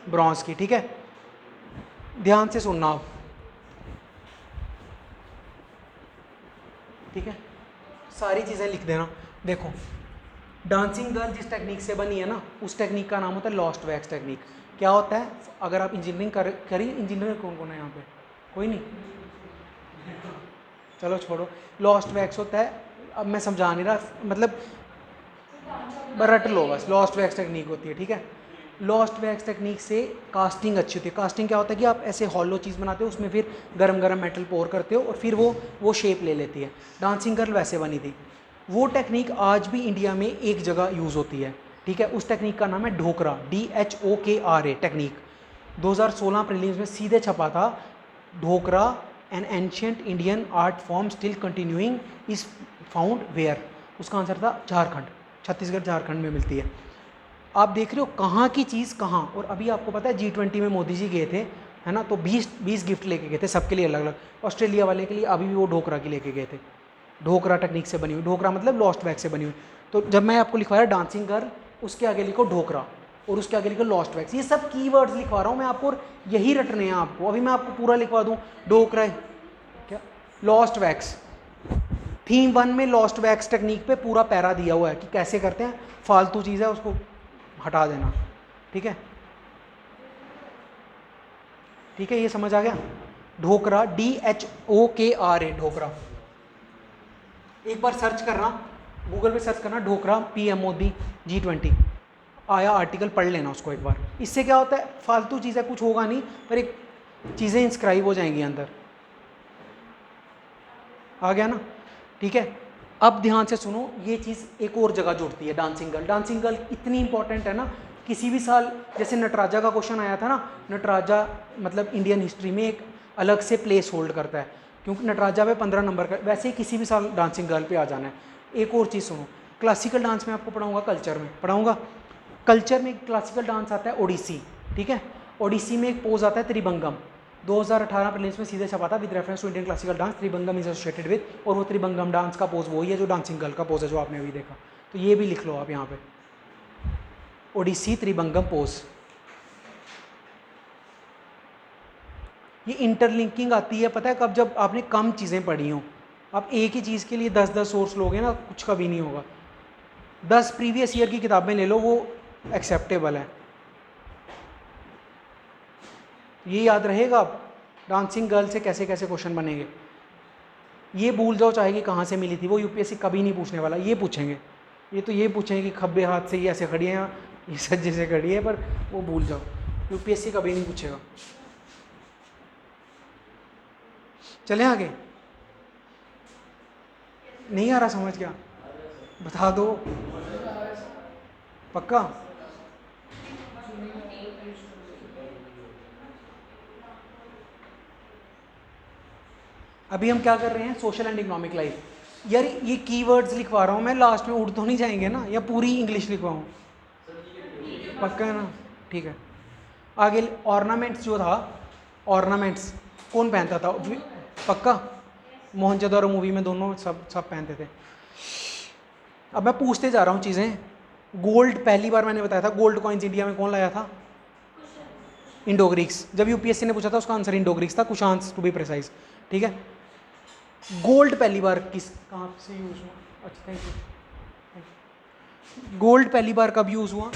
ब्रॉन्ज की। ठीक है, ध्यान से सुनना आप। ठीक है, सारी चीज़ें लिख देना। देखो, डांसिंग गर्ल जिस टेक्निक से बनी है ना, उस टेक्निक का नाम होता है लॉस्ट वैक्स टेक्निक। क्या होता है? अगर आप इंजीनियरिंग करी, इंजीनियर कौन कौन है यहाँ पे? कोई नहीं, चलो छोड़ो। लॉस्ट वैक्स होता है, अब मैं समझा नहीं रहा, मतलब रट लो बस, लॉस्ट वैक्स टेक्निक होती है। ठीक है, लॉस्ट वैक्स टेक्निक से कास्टिंग अच्छी होती है। कास्टिंग क्या होता है कि आप ऐसे हॉलो चीज़ बनाते हो, उसमें फिर गरम गरम मेटल पोर करते हो और फिर वो शेप ले लेती है। डांसिंग गर्ल वैसे बनी थी। वो टेक्निक आज भी इंडिया में एक जगह यूज़ होती है। ठीक है, उस टेक्निक का नाम है ढोकरा, DHOKRA टेक्निक। 2016 प्रीलिम्स में सीधे छपा था, Dhokra an ancient Indian art form still continuing is found where. उसका आंसर था झारखंड, छत्तीसगढ़ झारखंड में मिलती है। आप देख रहे हो कहाँ की चीज़ कहाँ। और अभी आपको पता है G20 में मोदी जी गए थे, है ना, तो 20 गिफ्ट लेके गए थे सबके लिए अलग अलग। ऑस्ट्रेलिया वाले के लिए अभी भी वो ढोकरा की लेके गए थे, ढोकरा टेक्निक से बनी हुई। ढोकरा मतलब लॉस्ट वैक्स से बनी हुई। तो जब मैं आपको लिखवाया डांसिंग गर्ल, उसके आगे लिखो ढोकरा और उसके आगे लिखो लॉस्ट वैक्स। ये सब कीवर्ड्स लिखवा रहा हूँ मैं आपको, और यही रटने हैं आपको। अभी मैं आपको पूरा लिखवा दूँ, ढोकरा क्या, लॉस्ट वैक्स। थीम 1 में लॉस्ट वैक्स टेक्निक पे पूरा पैरा दिया हुआ है कि कैसे करते हैं। फालतू चीज़ है, उसको हटा देना। ठीक है, ठीक है, ये समझ आ गया? ढोकरा, DHOKRA, ढोकरा। एक बार सर्च करना, गूगल पे सर्च करना ढोकरा PM मोदी G20, आया आर्टिकल, पढ़ लेना उसको एक बार। इससे क्या होता है, फालतू चीज़ें कुछ होगा नहीं, पर एक चीज़ें इंस्क्राइब हो जाएंगी अंदर। आ गया ना? ठीक है, अब ध्यान से सुनो, ये चीज़ एक और जगह जुड़ती है। डांसिंग गर्ल, डांसिंग गर्ल इतनी इंपॉर्टेंट है ना, किसी भी साल जैसे नटराजा का क्वेश्चन आया था ना, नटराजा मतलब इंडियन हिस्ट्री में एक अलग से प्लेस होल्ड करता है, क्योंकि नटराजा पे 15 नंबर का। वैसे ही किसी भी साल डांसिंग गर्ल पे आ जाना है। एक और चीज़ सुनो, क्लासिकल डांस में आपको पढ़ाऊंगा, कल्चर में पढ़ाऊंगा। कल्चर में क्लासिकल डांस आता है ओडिसी। ठीक है, ओडिसी में एक पोज आता है त्रिभंगम। 2018 प्रीलिम्स में सीधे छपा था, with reference to Indian classical dance Tribhangam is associated with. और वो त्रिभंगम डांस का पोज वही है जो डांसिंग गर्ल का पोज है जो आपने अभी देखा। तो ये भी लिख लो आप यहाँ पे, ओडिसी त्रिभंगम पोज। ये इंटरलिंकिंग आती है पता है कब? जब आपने कम चीज़ें पढ़ी हों। आप एक ही चीज़ के लिए 10-10 सोर्स लोगे ना, कुछ कभी नहीं होगा। 10 प्रीवियस ईयर की किताबें ले लो, वो एक्सेप्टेबल है। ये याद रहेगा आप, डांसिंग गर्ल से कैसे कैसे क्वेश्चन बनेंगे। ये भूल जाओ चाहे कि कहाँ से मिली थी, वो यूपीएससी कभी नहीं पूछने वाला। ये पूछेंगे, ये तो ये पूछेंगे कि खब्बे हाथ से ये ऐसे खड़ी है, ये सज्जे से खड़ी है, पर वो भूल जाओ, यूपीएससी कभी नहीं पूछेगा। चलें आगे, नहीं आ रहा समझ क्या, बता दो पक्का। अभी हम क्या कर रहे हैं, सोशल एंड इकोनॉमिक लाइफ। यार ये कीवर्ड्स लिखवा रहा हूँ मैं, लास्ट में उड़ तो नहीं जाएंगे ना, या पूरी इंग्लिश लिखवाऊँ? पक्का है ना, ठीक है। आगे ऑर्नामेंट्स जो था, ऑर्नामेंट्स कौन पहनता था? पक्का, मोहनजोदड़ो मूवी में दोनों सब सब पहनते थे। अब मैं पूछते जा रहा हूँ चीज़ें। गोल्ड पहली बार मैंने बताया था, गोल्ड कॉइन्स इंडिया में कौन लाया था? Indo Greeks. जब यूपीएससी ने पूछा था उसका आंसर इंडो ग्रीक्स था, कुशांस टू बी प्रिसाइज, ठीक है। गोल्ड पहली बार किस कहाँ से यूज हुआ? अच्छा थैंक यू। गोल्ड पहली बार कब यूज हुआ?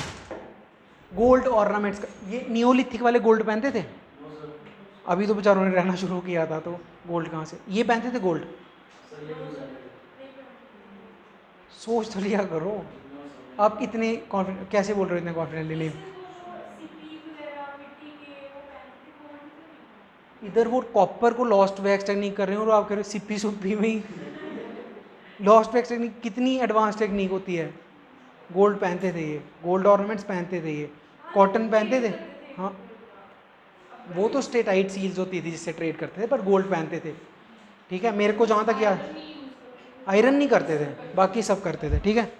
गोल्ड ऑर्नामेंट्स का, ये नियोलिथिक वाले गोल्ड पहनते थे? अभी तो बेचारों ने रहना शुरू किया था, तो गोल्ड कहाँ से? ये पहनते थे गोल्ड? सोच तो लिया करो। आप इतने कॉन्फिडेंट कैसे बोल रहे हो, इतने कॉन्फिडेंटली नहीं? इधर वो कॉपर को लॉस्ट वैक्स टेक्निक कर रहे हो और आप कह रहे हो सिप्पी सुप्पी में ही लॉस्ट वैक्स टेक्निक। कितनी एडवांस टेक्निक होती है। गोल्ड पहनते थे ये, गोल्ड ऑर्नामेंट्स पहनते थे ये, कॉटन पहनते थे। हाँ वो तो स्टेटाइट सील्स होती थी जिससे ट्रेड करते थे, पर गोल्ड पहनते थे, ठीक है। मेरे को जहाँ तक याद, आयरन नहीं करते थे, बाकी सब करते थे, ठीक है।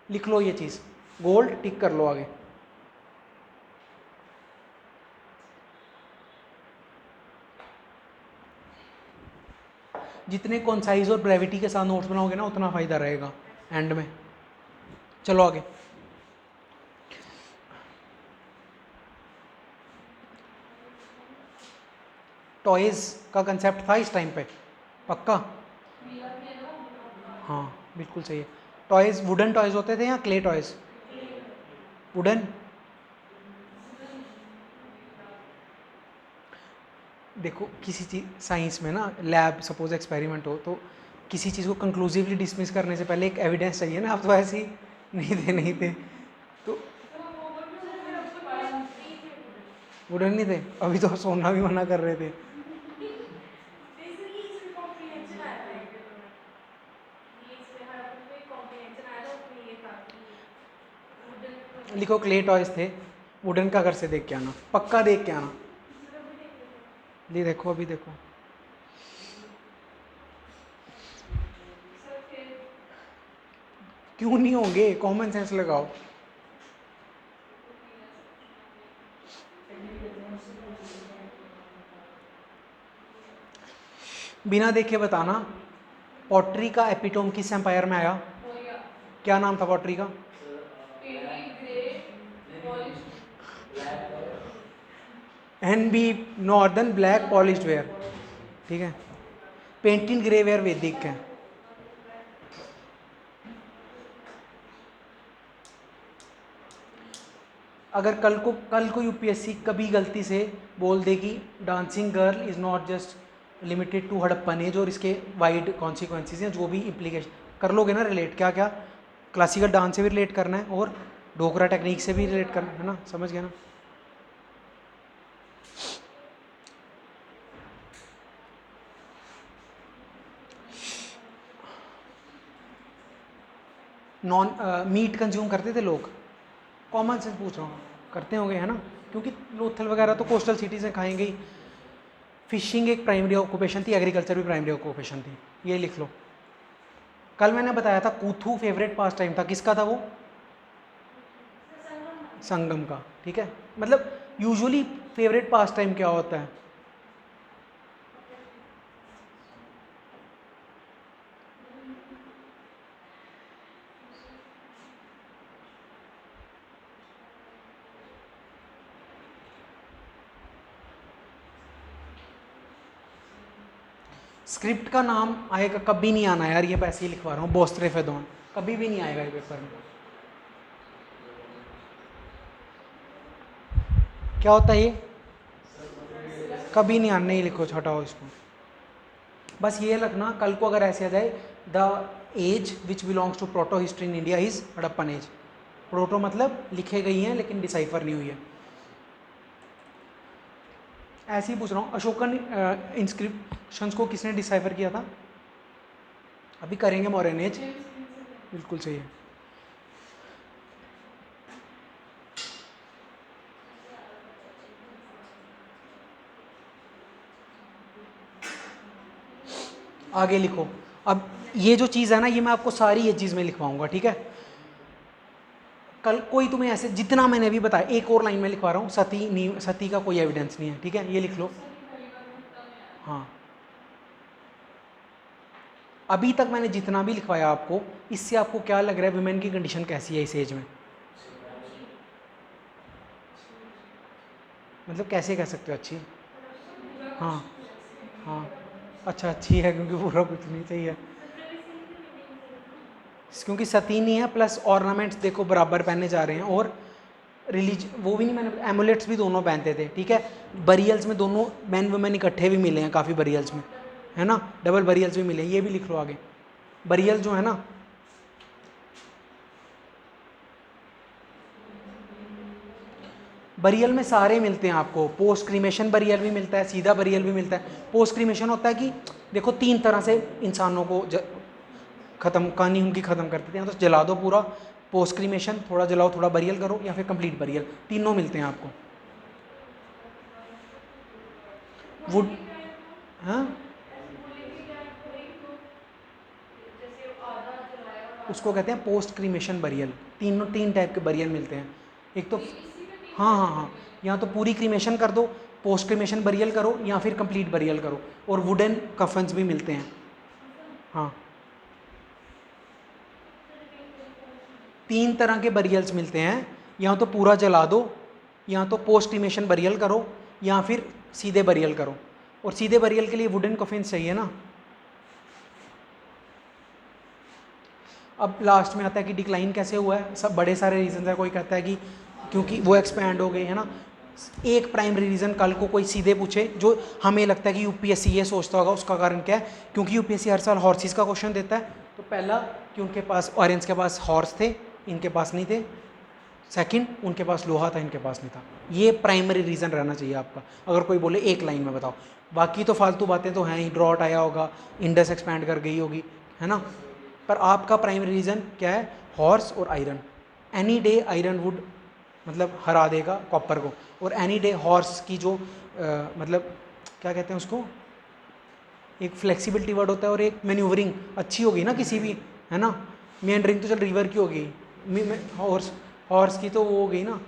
लिख लो ये चीज़, गोल्ड टिक कर लो आगे। जितने कॉन्साइज और ब्रेविटी के साथ नोट्स बनाओगे ना उतना फायदा रहेगा एंड में। चलो आगे। टॉयज का कंसेप्ट था इस टाइम पे? पक्का? हाँ बिल्कुल सही है। टॉयज वुडन टॉयज होते थे या क्ले टॉयज? वुडन। देखो किसी चीज़ साइंस में ना, लैब सपोज एक्सपेरिमेंट हो, तो किसी चीज़ को कंक्लूसिवली डिसमिस करने से पहले एक एविडेंस चाहिए ना। आप तो ऐसे ही नहीं थे तो वुडन नहीं थे। अभी तो सोना भी मना कर रहे थे। लिखो क्ले टॉयज थे, वुडन का घर से देख के आना, पक्का देख के आना। ये देखो अभी देखो, क्यों नहीं होंगे, कॉमन सेंस लगाओ। बिना देखे बताना, पॉटरी का एपिटोम किस एम्पायर में आया? क्या नाम था पॉटरी का? NB northern black polished where, ठीक है। पेंटिंग ग्रे वेयर वैदिक है। अगर कल को यूपीएससी कभी गलती से बोल दे कि dancing girl is not just limited to Harappan age और इसके वाइड कॉन्सिक्वेंसेज हैं, जो भी इम्प्लीकेशन कर लोगे ना रिलेट, क्या क्या क्लासिकल डांस से भी रिलेट करना है और ढोकरा टेक्निक से भी रिलेट करना है ना, समझ गया ना। नॉन मीट कंज्यूम करते थे लोग? कॉमन सेंस पूछ रहा हूँ, करते होंगे है ना, क्योंकि लोथल वगैरह तो कोस्टल सिटीज़ हैं, खाएंगे ही। फिशिंग एक प्राइमरी ऑक्यूपेशन थी, एग्रीकल्चर भी प्राइमरी ऑक्यूपेशन थी, ये लिख लो। कल मैंने बताया था कूथू फेवरेट पास टाइम था, किसका था वो? संगम का, ठीक है। मतलब यूजुअली फेवरेट पास टाइम क्या होता है? स्क्रिप्ट का नाम आएगा, कभी नहीं आना यार, ये पैसे ही लिखवा रहा हूँ, बोस्ट्रेफेदोन, कभी भी नहीं आएगा ये पेपर में। क्या होता है ये? कभी नहीं आना, नहीं लिखो, हटाओ इसको। बस ये लगना, कल को अगर ऐसे आ जाए the age which belongs to proto history in India is Harappan age. Proto मतलब लिखे गई हैं लेकिन डिसाइफर नहीं हुई है। ऐसे ही पूछ रहा हूँ, अशोकन इंस्क्रिप्शंस को किसने डिसाइफर किया था? अभी करेंगे मॉडर्न एज, बिल्कुल सही है। आगे लिखो। अब ये जो चीज़ है ना, ये मैं आपको सारी ये चीज़ में लिखवाऊंगा, ठीक है। कल कोई तुम्हें ऐसे, जितना मैंने अभी बताया, एक और लाइन में लिखवा रहा हूँ, सती नहीं, सती का कोई एविडेंस नहीं है, ठीक है, ये लिख लो। हाँ, अभी तक मैंने जितना भी लिखवाया आपको, इससे आपको क्या लग रहा है वुमेन की कंडीशन कैसी है इस एज में? मतलब कैसे कह सकते हो अच्छी? हाँ हाँ, अच्छा अच्छी है, क्योंकि पूरा कुछ नहीं चाहिए, क्योंकि सती नहीं है, प्लस ऑर्नामेंट्स देखो बराबर पहने जा रहे हैं, और वो भी नहीं, मैंने एमुलेट्स भी दोनों पहनते थे, ठीक है। बरियल्स में दोनों मैन वुमेन इकट्ठे भी मिले हैं काफ़ी बरियल्स में, है ना, डबल बरियल्स भी मिले, ये भी लिख लो आगे। बरियल जो है ना, बरियल में सारे मिलते हैं आपको, पोस्ट क्रीमेशन बरियल भी मिलता है, सीधा बरियल भी मिलता है। पोस्ट क्रीमेशन होता है कि देखो 3 तरह से इंसानों को ख़त्म, कहानी उनकी ख़त्म करते थे, तो जला दो पूरा, पोस्ट क्रीमेशन थोड़ा जलाओ, थोड़ा बरियल करो, या फिर कंप्लीट बरियल, तीनों मिलते हैं आपको। वुड, हाँ, उसको कहते हैं पोस्ट क्रीमेशन बरियल। 3 टाइप के बरियल मिलते हैं, एक तो, हाँ हाँ हाँ, या तो पूरी क्रीमेशन कर दो, पोस्ट क्रीमेशन बरियल करो, या फिर कंप्लीट बरियल करो, और वुडन कफन्स भी मिलते हैं। हाँ, 3 तरह के बरियल्स मिलते हैं, या तो पूरा जला दो, या तो पोस्ट क्रीमेशन बरियल करो, या फिर सीधे बरियल करो। और सीधे बरियल के लिए वुडन कफिन्स चाहिए ना। अब लास्ट में आता है कि डिक्लाइन कैसे हुआ है, सब बड़े सारे रीजन है। कोई कहता है कि क्योंकि वो एक्सपैंड हो गए, है ना। एक प्राइमरी रीज़न कल को कोई सीधे पूछे, जो हमें लगता है कि यूपीएससी ये सोचता होगा, उसका कारण क्या है? क्योंकि यूपीएससी हर साल हॉर्सेस का क्वेश्चन देता है। तो पहला कि उनके पास, ऑरेंज के पास हॉर्स थे, इनके पास नहीं थे। सेकंड, उनके पास लोहा था, इनके पास नहीं था। ये प्राइमरी रीज़न रहना चाहिए आपका, अगर कोई बोले एक लाइन में बताओ। बाकी तो फालतू बातें तो हैं ही, ड्रॉट आया होगा, इंडस एक्सपैंड कर गई होगी, है ना। पर आपका प्राइमरी रीज़न क्या है? हॉर्स और iron. Any day iron would मतलब हरा देगा कॉपर को, और एनी डे हॉर्स की जो मतलब क्या कहते हैं उसको, एक फ्लेक्सिबिलिटी वर्ड होता है, और एक मैन्यूवरिंग अच्छी होगी ना किसी भी, है ना। मेंढरिंग तो चल रिवर की होगी, हॉर्स, हॉर्स की तो वो हो गई ना,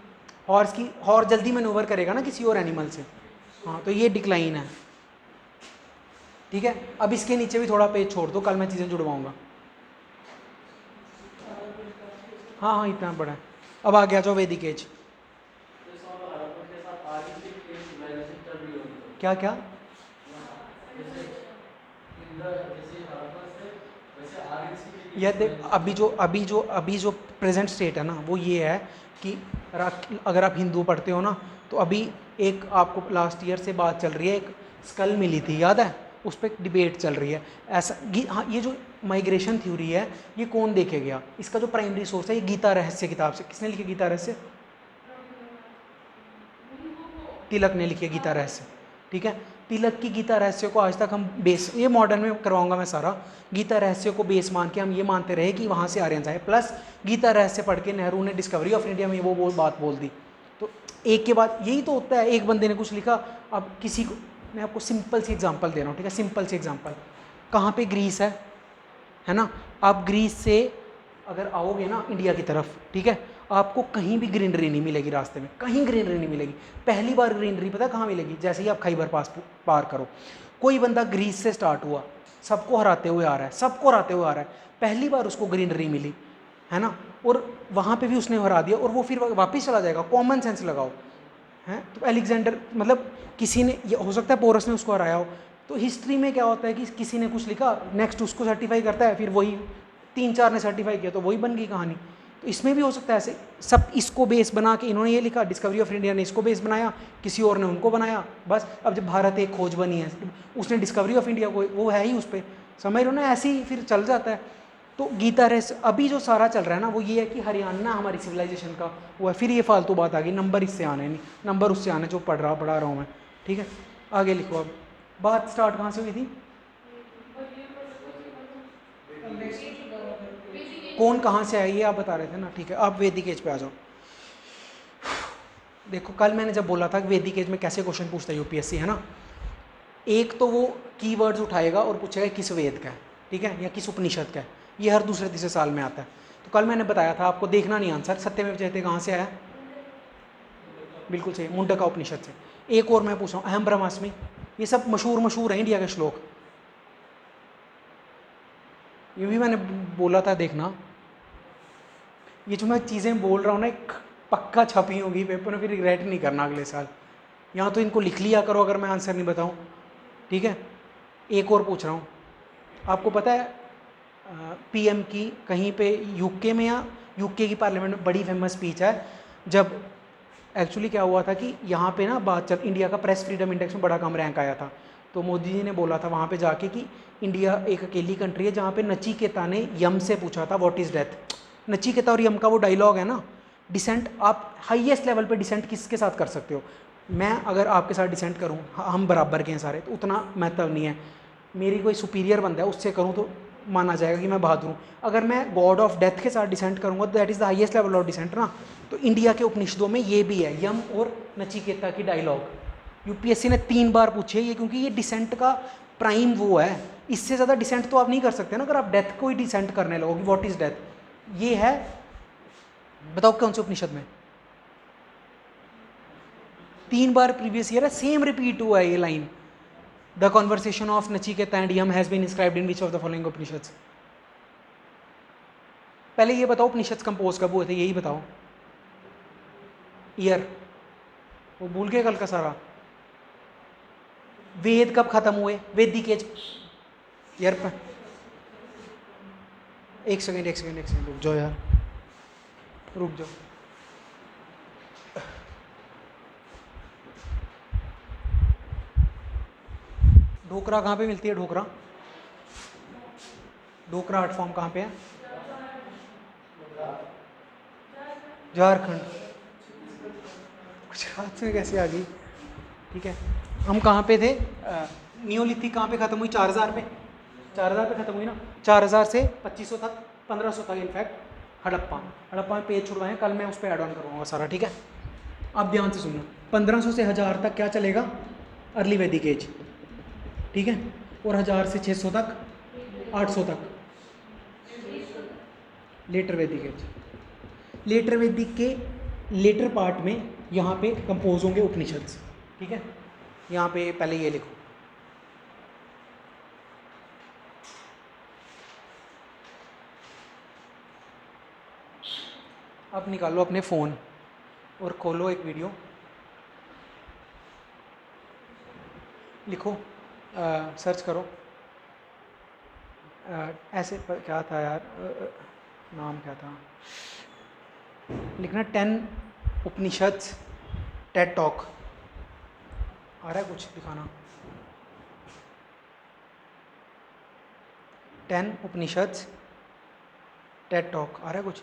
हॉर्स जल्दी मैन्यूवर करेगा ना किसी और एनिमल से। हाँ, तो ये डिक्लाइन है, ठीक है। अब इसके नीचे भी थोड़ा पेज छोड़ दो, कल मैं चीज़ें जुड़वाऊंगा। हाँ हाँ, इतना बड़ा है। अब आ गया जो वैदिक एज। क्या क्या? यह देख, अभी जो प्रेजेंट स्टेट है ना, वो ये है कि अगर आप हिंदू पढ़ते हो ना, तो अभी एक आपको लास्ट ईयर से बात चल रही है, एक स्कल मिली थी, याद है? उस पर डिबेट चल रही है। ऐसा हाँ, ये जो माइग्रेशन थ्योरी है, ये कौन देखे गया? इसका जो प्राइमरी सोर्स है, ये गीता रहस्य किताब से। किसने लिखी गीता रहस्य? तिलक ने लिखी है गीता रहस्य, ठीक है। तिलक की गीता रहस्य को आज तक हम बेस, ये मॉडर्न में करवाऊंगा मैं सारा। गीता रहस्य को बेस मान के हम ये मानते रहे कि वहाँ से आर्यन आए, प्लस गीता रहस्य पढ़ के नेहरू ने डिस्कवरी ऑफ इंडिया में वो बात बोल दी। तो एक के बाद यही तो होता है, एक बंदे ने कुछ लिखा, अब किसी को, मैं आपको सिंपल सी एग्जाम्पल दे रहा हूँ, ठीक है, सिंपल सी एग्जाम्पल। कहाँ पे ग्रीस है ना। आप ग्रीस से अगर आओगे ना इंडिया की तरफ, ठीक है, आपको कहीं भी ग्रीनरी नहीं मिलेगी, रास्ते में कहीं ग्रीनरी नहीं मिलेगी। पहली बार ग्रीनरी पता कहाँ मिलेगी? जैसे ही आप खैबर पास पार करो। कोई बंदा ग्रीस से स्टार्ट हुआ, सबको हराते हुए आ रहा है, सबको हराते हुए आ रहा है, पहली बार उसको ग्रीनरी मिली, है ना। और वहाँ पे भी उसने हरा दिया, और वो फिर वापस चला जाएगा। कॉमन सेंस लगाओ, हैं। तो अलेक्जेंडर, मतलब किसी ने, हो सकता है पोरस ने उसको हराया हो। तो हिस्ट्री में क्या होता है कि किसी ने कुछ लिखा, नेक्स्ट उसको सर्टिफाई करता है, फिर वही 3-4 ने सर्टिफाई किया, तो वही बन गई कहानी। तो इसमें भी हो सकता है ऐसे, सब इसको बेस बना के इन्होंने ये लिखा, डिस्कवरी ऑफ इंडिया ने इसको बेस बनाया, किसी और ने उनको बनाया, बस। अब जब भारत एक खोज बनी है, उसने डिस्कवरी ऑफ इंडिया को, वो है ही उस पर, समझ लो ना, ऐसे ही फिर चल जाता है। तो गीता रहस्य अभी जो सारा चल रहा है ना, वो ये है कि हरियाणा हमारी सिविलाइजेशन का वो है। फिर ये फालतू बात आ गई, नंबर इससे आने नहीं, नंबर उससे आने जो पढ़ा रहा हूँ मैं, ठीक है। आगे लिखो। अब बात स्टार्ट कहाँ से हुई थी? कौन कहाँ से आया ये आप बता रहे थे ना, ठीक है। आप वैदिक एज पे आ जाओ। देखो कल मैंने जब बोला था कि वैदिक एज में कैसे क्वेश्चन पूछता है यूपीएससी, है ना, एक तो वो कीवर्ड्स उठाएगा और पूछेगा किस वेद का है, ठीक है, या किस उपनिषद का है। ये हर दूसरे तीसरे साल में आता है। तो कल मैंने बताया था आपको, देखना नहीं आंसर, सत्यमेव जयते कहाँ से आया, बिल्कुल सही, मुंडका उपनिषद से। एक और मैं पूछ रहा हूँ, अहम ब्रह्मास्मि, ये सब मशहूर है इंडिया के श्लोक, ये भी मैंने बोला था देखना। ये जो मैं चीज़ें बोल रहा हूँ ना, एक पक्का छपी होगी पेपर में, फिर रिग्रेट नहीं करना अगले साल। यहाँ तो इनको लिख लिया करो अगर मैं आंसर नहीं बताऊँ, ठीक है। एक और पूछ रहा हूँ, आपको पता है पीएम की कहीं पे यूके में या यूके की पार्लियामेंट में बड़ी फेमस स्पीच है, जब एक्चुअली क्या हुआ था कि यहाँ पे ना बात चल, इंडिया का प्रेस फ्रीडम इंडेक्स में बड़ा कम रैंक आया था, तो मोदी जी ने बोला था वहाँ पे जाके कि इंडिया एक अकेली कंट्री है जहाँ पे नचिकेता ने यम से पूछा था व्हाट इज़ डेथ। नचिकेता और यम का वो डायलॉग है ना, डिसेंट, आप हाईएस्ट लेवल पे डिसेंट किसके साथ कर सकते हो। मैं अगर आपके साथ डिसेंट करूँ, हम बराबर के हैं सारे, तो उतना महत्व नहीं है। मेरी कोई सुपीरियर बंदा है उससे करूँ तो माना जाएगा कि मैं बहादुर हूँ। अगर मैं गॉड ऑफ डेथ के साथ डिसेंट करूँगा तो that is the highest level of descent ना। तो इंडिया के उपनिषदों में ये भी है, यम और नचिकेता की डायलॉग। यूपीएससी ने 3 बार पूछे ये, क्योंकि ये डिसेंट का प्राइम वो है। इससे ज़्यादा डिसेंट तो आप नहीं कर सकते ना, अगर आप डेथ को ही डिसेंट करने लगोगे, व्हाट इज़ डेथ, ये है, बताओ कौन से उपनिषद में। 3 बार प्रीवियस ईयर है, सेम रिपीट हुआ है ये line. The conversation of Nachiketa and Yama has been inscribed in which of the following Upanishads. पहले ये बताओ उपनिषद कंपोज कब हुए थे, यही बताओ ईयर, वो भूल गए कल का सारा। वेद कब खत्म हुए, वैदिक एज ईयर पर। एक सेकेंड रुक जाओ यार, रुक जाओ। ढोकरा कहाँ पे मिलती है, ढोकरा आर्ट फॉर्म कहाँ पे है, झारखंड। गुजरात में कैसे आ गई, ठीक है। हम कहाँ पे थे, नियोलिथिक कहाँ पे ख़त्म हुई, 4000 पे, 4000 पे ख़त्म हुई ना। 4000 से 2500 तक, 1500 तक इनफैक्ट हड़प्पा में पेज छुड़वाए हैं, कल मैं उस पर एड ऑन करूँगा सारा, ठीक है। अब ध्यान से सुनना, 1500 से 1000 तक क्या चलेगा, अर्ली वैदिक एज, ठीक है, और 1000 से 600 तक, 800 तक लेटर वैदिक एज। लेटर वैदिक के लेटर पार्ट में यहाँ पे कंपोज होंगे उपनिषद, ठीक है। यहाँ पे पहले ये लिखो, अब निकालो अपने फ़ोन और खोलो एक वीडियो, लिखो, सर्च करो, ऐसे पर क्या था यार, नाम क्या था, लिखना 10 उपनिषद टेड टॉक, आ रहा है कुछ दिखाना, 10 उपनिषद टेड टॉक, आ रहा है कुछ।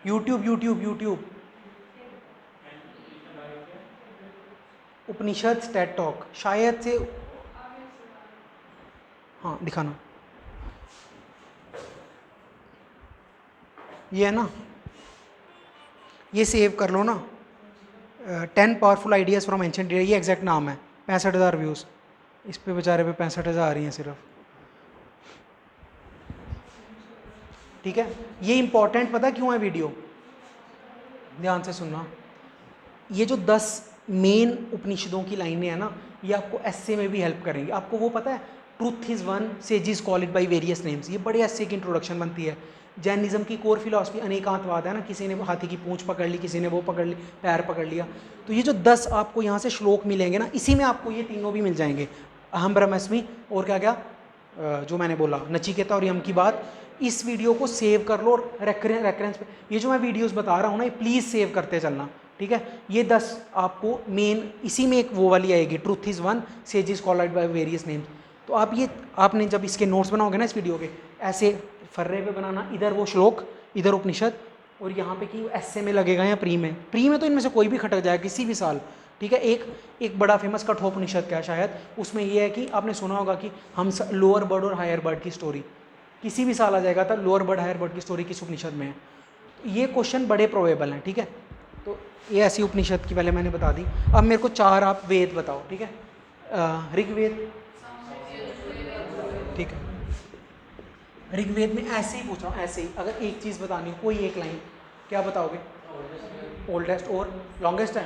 यूट्यूब उपनिषद टेड टॉक, शायद से, हाँ दिखाना, ये है ना, ये सेव कर लो ना, 10 powerful ideas from ancient India, ये एग्जैक्ट नाम है। 65,000 व्यूज़ इस पे, बेचारे पे 65,000 आ रही हैं सिर्फ, ठीक है। ये इंपॉर्टेंट पता क्यों है वीडियो, ध्यान से सुनना। ये जो 10 मेन उपनिषदों की लाइनें हैं ना, ये आपको एस्से में भी हेल्प करेंगी। आपको वो पता है, truth is one, sages call it by various names, ये बड़े एस्से की इंट्रोडक्शन बनती है। जैनिज्म की कोर फिलॉसफी अनेकांतवाद है ना, किसी ने हाथी की पूंछ पकड़ ली, किसी ने वो पकड़ ली, पैर पकड़ लिया। तो ये जो 10 आपको यहाँ से श्लोक मिलेंगे ना, इसी में आपको ये तीनों भी मिल जाएंगे, अहम ब्रह्मास्मि और क्या क्या जो मैंने बोला, नचिकेता और यम की बात। इस वीडियो को सेव कर लो और रेफरेंस पे, ये जो मैं वीडियोस बता रहा हूँ ना, ये प्लीज़ सेव करते चलना, ठीक है। ये 10 आपको मेन, इसी में एक वो वाली आएगी, truth is one, sages called by various names. तो आप ये, आपने जब इसके नोट्स बनाओगे ना इस वीडियो के, ऐसे फर्रे पे बनाना, इधर वो श्लोक, इधर उपनिषद, और यहाँ पे कि एस्से में लगेगा या प्री में, प्री में तो इनमें से कोई भी खटक जाएगा किसी भी साल, ठीक है। एक बड़ा फेमस कठोपनिषद का है शायद, उसमें ये है कि आपने सुना होगा कि हम लोअर बर्ड और हायर बर्ड की स्टोरी, किसी भी साल आ जाएगा था लोअर बर्ड हायर बर्ड की स्टोरी किस उपनिषद में है। तो ये क्वेश्चन बड़े प्रोबेबल हैं, ठीक है। तो ये ऐसी उपनिषद की पहले मैंने बता दी। अब मेरे को 4 आप वेद बताओ, ठीक है। ऋग्वेद, ठीक है। ऋग्वेद में ऐसे ही पूछ रहा हूँ, ऐसे ही, अगर एक चीज़ बतानी हो, कोई एक लाइन, क्या बताओगे? ओल्डेस्ट और लॉन्गेस्ट है।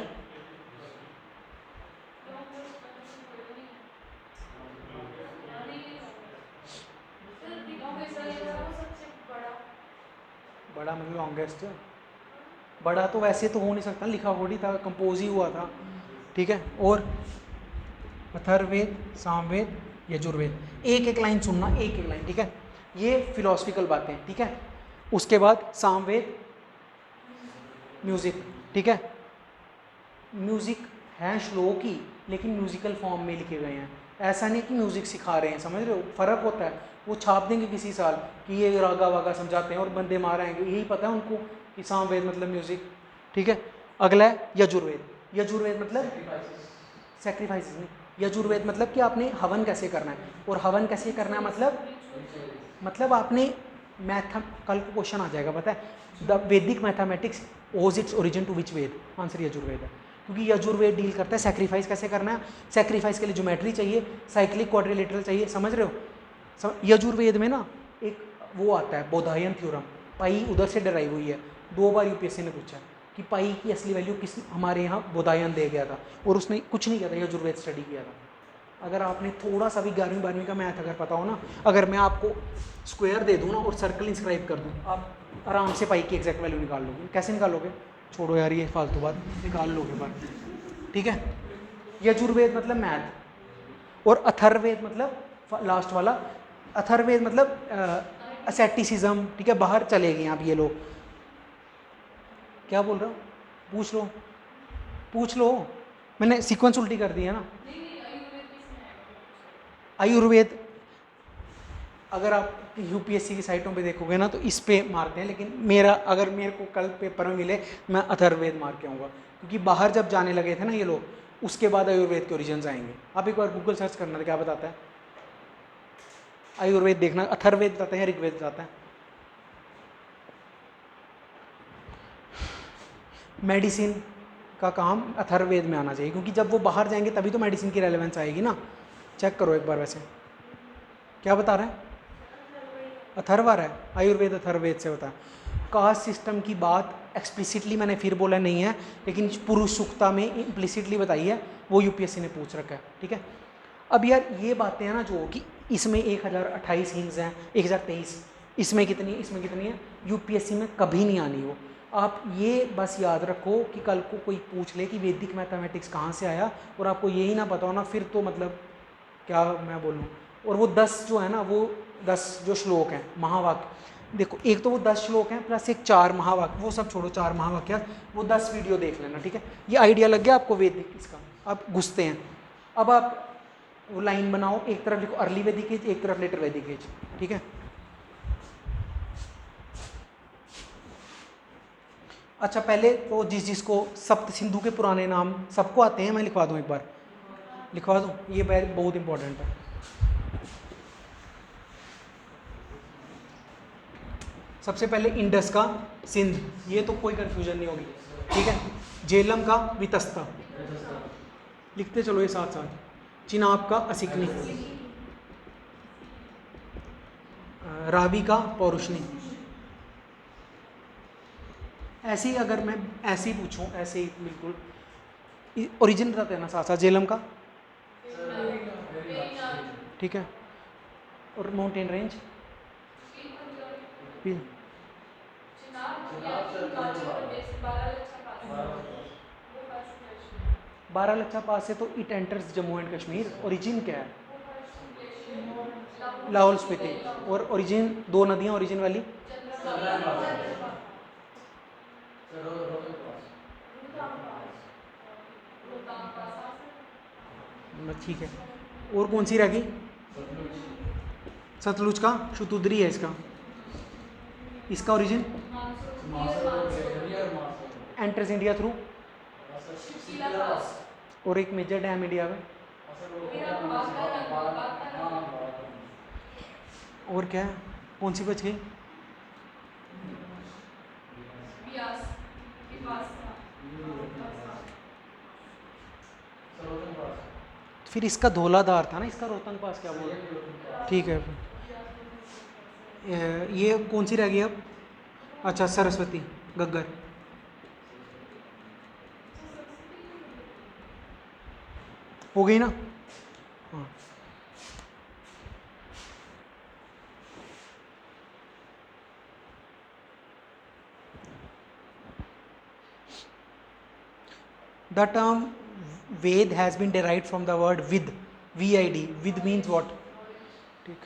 बड़ा मतलब लॉन्गेस्ट, बड़ा तो वैसे तो हो नहीं सकता, लिखा थोड़ी था, कंपोज ही हुआ था, ठीक है। और अथर्ववेद, सामवेद, यजुर्वेद, एक एक लाइन सुनना, एक एक लाइन, ठीक है। ये फिलोसफिकल बातें, ठीक है। उसके बाद सामवेद म्यूजिक, ठीक है। म्यूजिक है श्लोक ही, लेकिन म्यूजिकल फॉर्म में लिखे गए हैं, ऐसा नहीं कि म्यूजिक सिखा रहे हैं, समझ रहे हो, फर्क होता है। वो छाप देंगे किसी साल कि ये रागा वागा समझाते हैं और बंदे मार आएंगे, यही पता है उनको कि सामवेद मतलब म्यूजिक, ठीक है। अगला है यजुर्वेद, यजुर्वेद मतलब सेक्रीफाइस नहीं, यजुर्वेद मतलब कि आपने हवन कैसे करना है, और हवन कैसे करना है मतलब आपने कल को क्वेश्चन आ जाएगा, पता है, the Vedic mathematics owes its origin to which Veda, answer Yajurveda है, क्योंकि यजुर्वेद डील करता है सेक्रीफाइस कैसे करना है, सेक्रीफाइस के लिए ज्योमेट्री चाहिए, साइक्लिक क्वाड्रिलेटरल चाहिए, समझ रहे हो। यजुर्वेद में ना एक वो आता है बोधायन थ्योरम, पाई उधर से डराई हुई है, 2 बार यूपीएससी ने पूछा कि पाई की असली वैल्यू किस हमारे यहाँ बोधायन दे गया था, और उसने कुछ नहीं किया था, यजुर्वेद स्टडी किया था। अगर आपने थोड़ा सा भी 11वीं 12वीं का मैथ अगर पता हो ना, अगर मैं आपको स्क्वायर दे दूँ ना और सर्कल इंस्क्राइब कर दूँ, आप आराम से पाई की एग्जैक्ट वैल्यू निकाल लोगे। कैसे निकालोगे? छोड़ो यार ये फालतू बात, निकाल लोगे बात, ठीक है। यजुर्वेद मतलब मैथ, और अथर्ववेद मतलब लास्ट वाला, अथर्ववेद मतलब असेटिसिज्म, ठीक है। बाहर चले गए आप ये लोग, क्या बोल रहा हूँ, पूछ लो, मैंने सीक्वेंस उल्टी कर दी है ना। आयुर्वेद अगर आप यूपीएससी की साइटों पे देखोगे ना तो इस पे मारते हैं, लेकिन अगर मेरे को कल पेपर में मिले मैं अथर्ववेद मार के आऊँगा, क्योंकि बाहर जब जाने लगे थे ना ये लोग, उसके बाद आयुर्वेद के ओरिजिन्स आएंगे। आप एक बार गूगल सर्च करना, क्या बताता है आयुर्वेद, देखना अथर्ववेद बताता है या ऋग्वेद बताता है। मेडिसिन का काम अथर्ववेद में आना चाहिए, क्योंकि जब वो बाहर जाएंगे तभी तो मेडिसिन की रेलेवेंस आएगी ना। चेक करो एक बार, वैसे क्या बता रहे हैं, अथर्व आ रहा है, आयुर्वेद अथर्ववेद से होता है। कास्ट सिस्टम की बात एक्सप्लिसिटली मैंने फिर बोला नहीं है, लेकिन पुरुष सूक्ता में इम्प्लिसिटली बताई है, वो यूपीएससी ने पूछ रखा है, ठीक है। अब यार ये बातें हैं ना जो कि इसमें 1028 हिंट्स हैं, 1023, इसमें कितनी है, यूपीएससी में कभी नहीं आनी वो। आप ये बस याद रखो कि कल को कोई पूछ ले कि वैदिक मैथमेटिक्स कहाँ से आया, और आपको यही ना पता हो ना, फिर तो मतलब क्या मैं बोलूँ। और वो 10 जो है ना, वो 10 जो श्लोक हैं महावाक्य, देखो एक तो वो 10 श्लोक हैं प्लस एक 4 महावाक्य, वो सब छोड़ो, 4 महावाक्य, वो 10 वीडियो देख लेना, ठीक है। ये आइडिया लग गया आपको वैदिक इसका। अब घुसते हैं, अब आप वो लाइन बनाओ, एक तरफ लिखो अर्ली वैदिक एज, एक तरफ लेटर वैदिक एज, ठीक है। अच्छा पहले तो जिसको सप्त सिंधु के पुराने नाम सबको आते हैं, मैं लिखवा दूँ एक बार, लिखवा दूँ, ये बहुत इंपॉर्टेंट है। सबसे पहले इंडस का सिंध, ये तो कोई कंफ्यूजन नहीं होगी, ठीक है। झेलम का वितस्ता, लिखते चलो ये साथ साथ। चिनाब का असिकनी, रावी का पौरुषनी। ऐसे ही अगर मैं ऐसे ही पूछूं, ऐसे ही बिल्कुल ओरिजिन बताते हैं ना साथ साथ, झेलम का, ठीक है। और माउंटेन रेंज, बारालाचा पास से तो it enters Jammu and Kashmir. Origin क्या है? लाहौल स्पीति। और ओरिजिन 2 नदियां ओरिजिन वाली, ठीक है। और कौन सी रहेगी? सतलुज का शुतुद्री है इसका ओरिजिन, एंटर्स इंडिया थ्रू, और एक मेजर डैम इंडिया में, और क्या है, कौन सी बच गई? फिर इसका धौलाधार था ना, इसका रोहतंग पास क्या बोल? ठीक है, ये कौन सी रह गई अब? अच्छा, सरस्वती, गग्गर। हो गई ना? हाँ। The term Ved has been derived from the word vid, V-I-D. Vid means what? ठीक।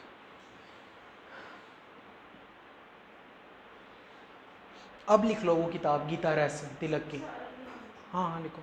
अब लिख लो वो किताब गीता रहस्य तिलक की। हाँ हाँ लिखो।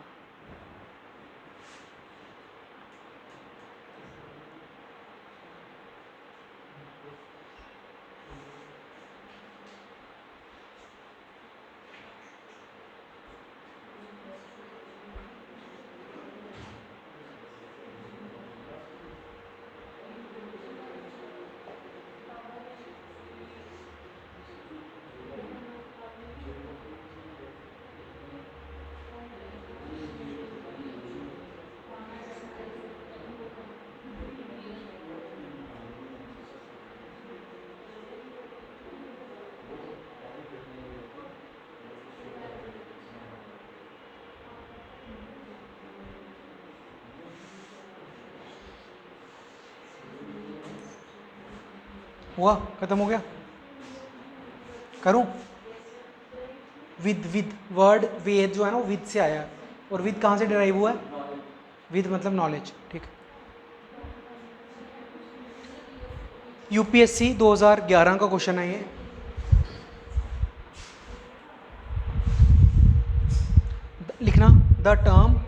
हुआ, खत्म हो गया? करूं? विद वर्ड वेद जो है ना, विद से आया, और विद कहाँ से डिराइव हुआ है? विद मतलब नॉलेज। ठीक। यूपीएससी 2011 का क्वेश्चन है ये। लिखना, the term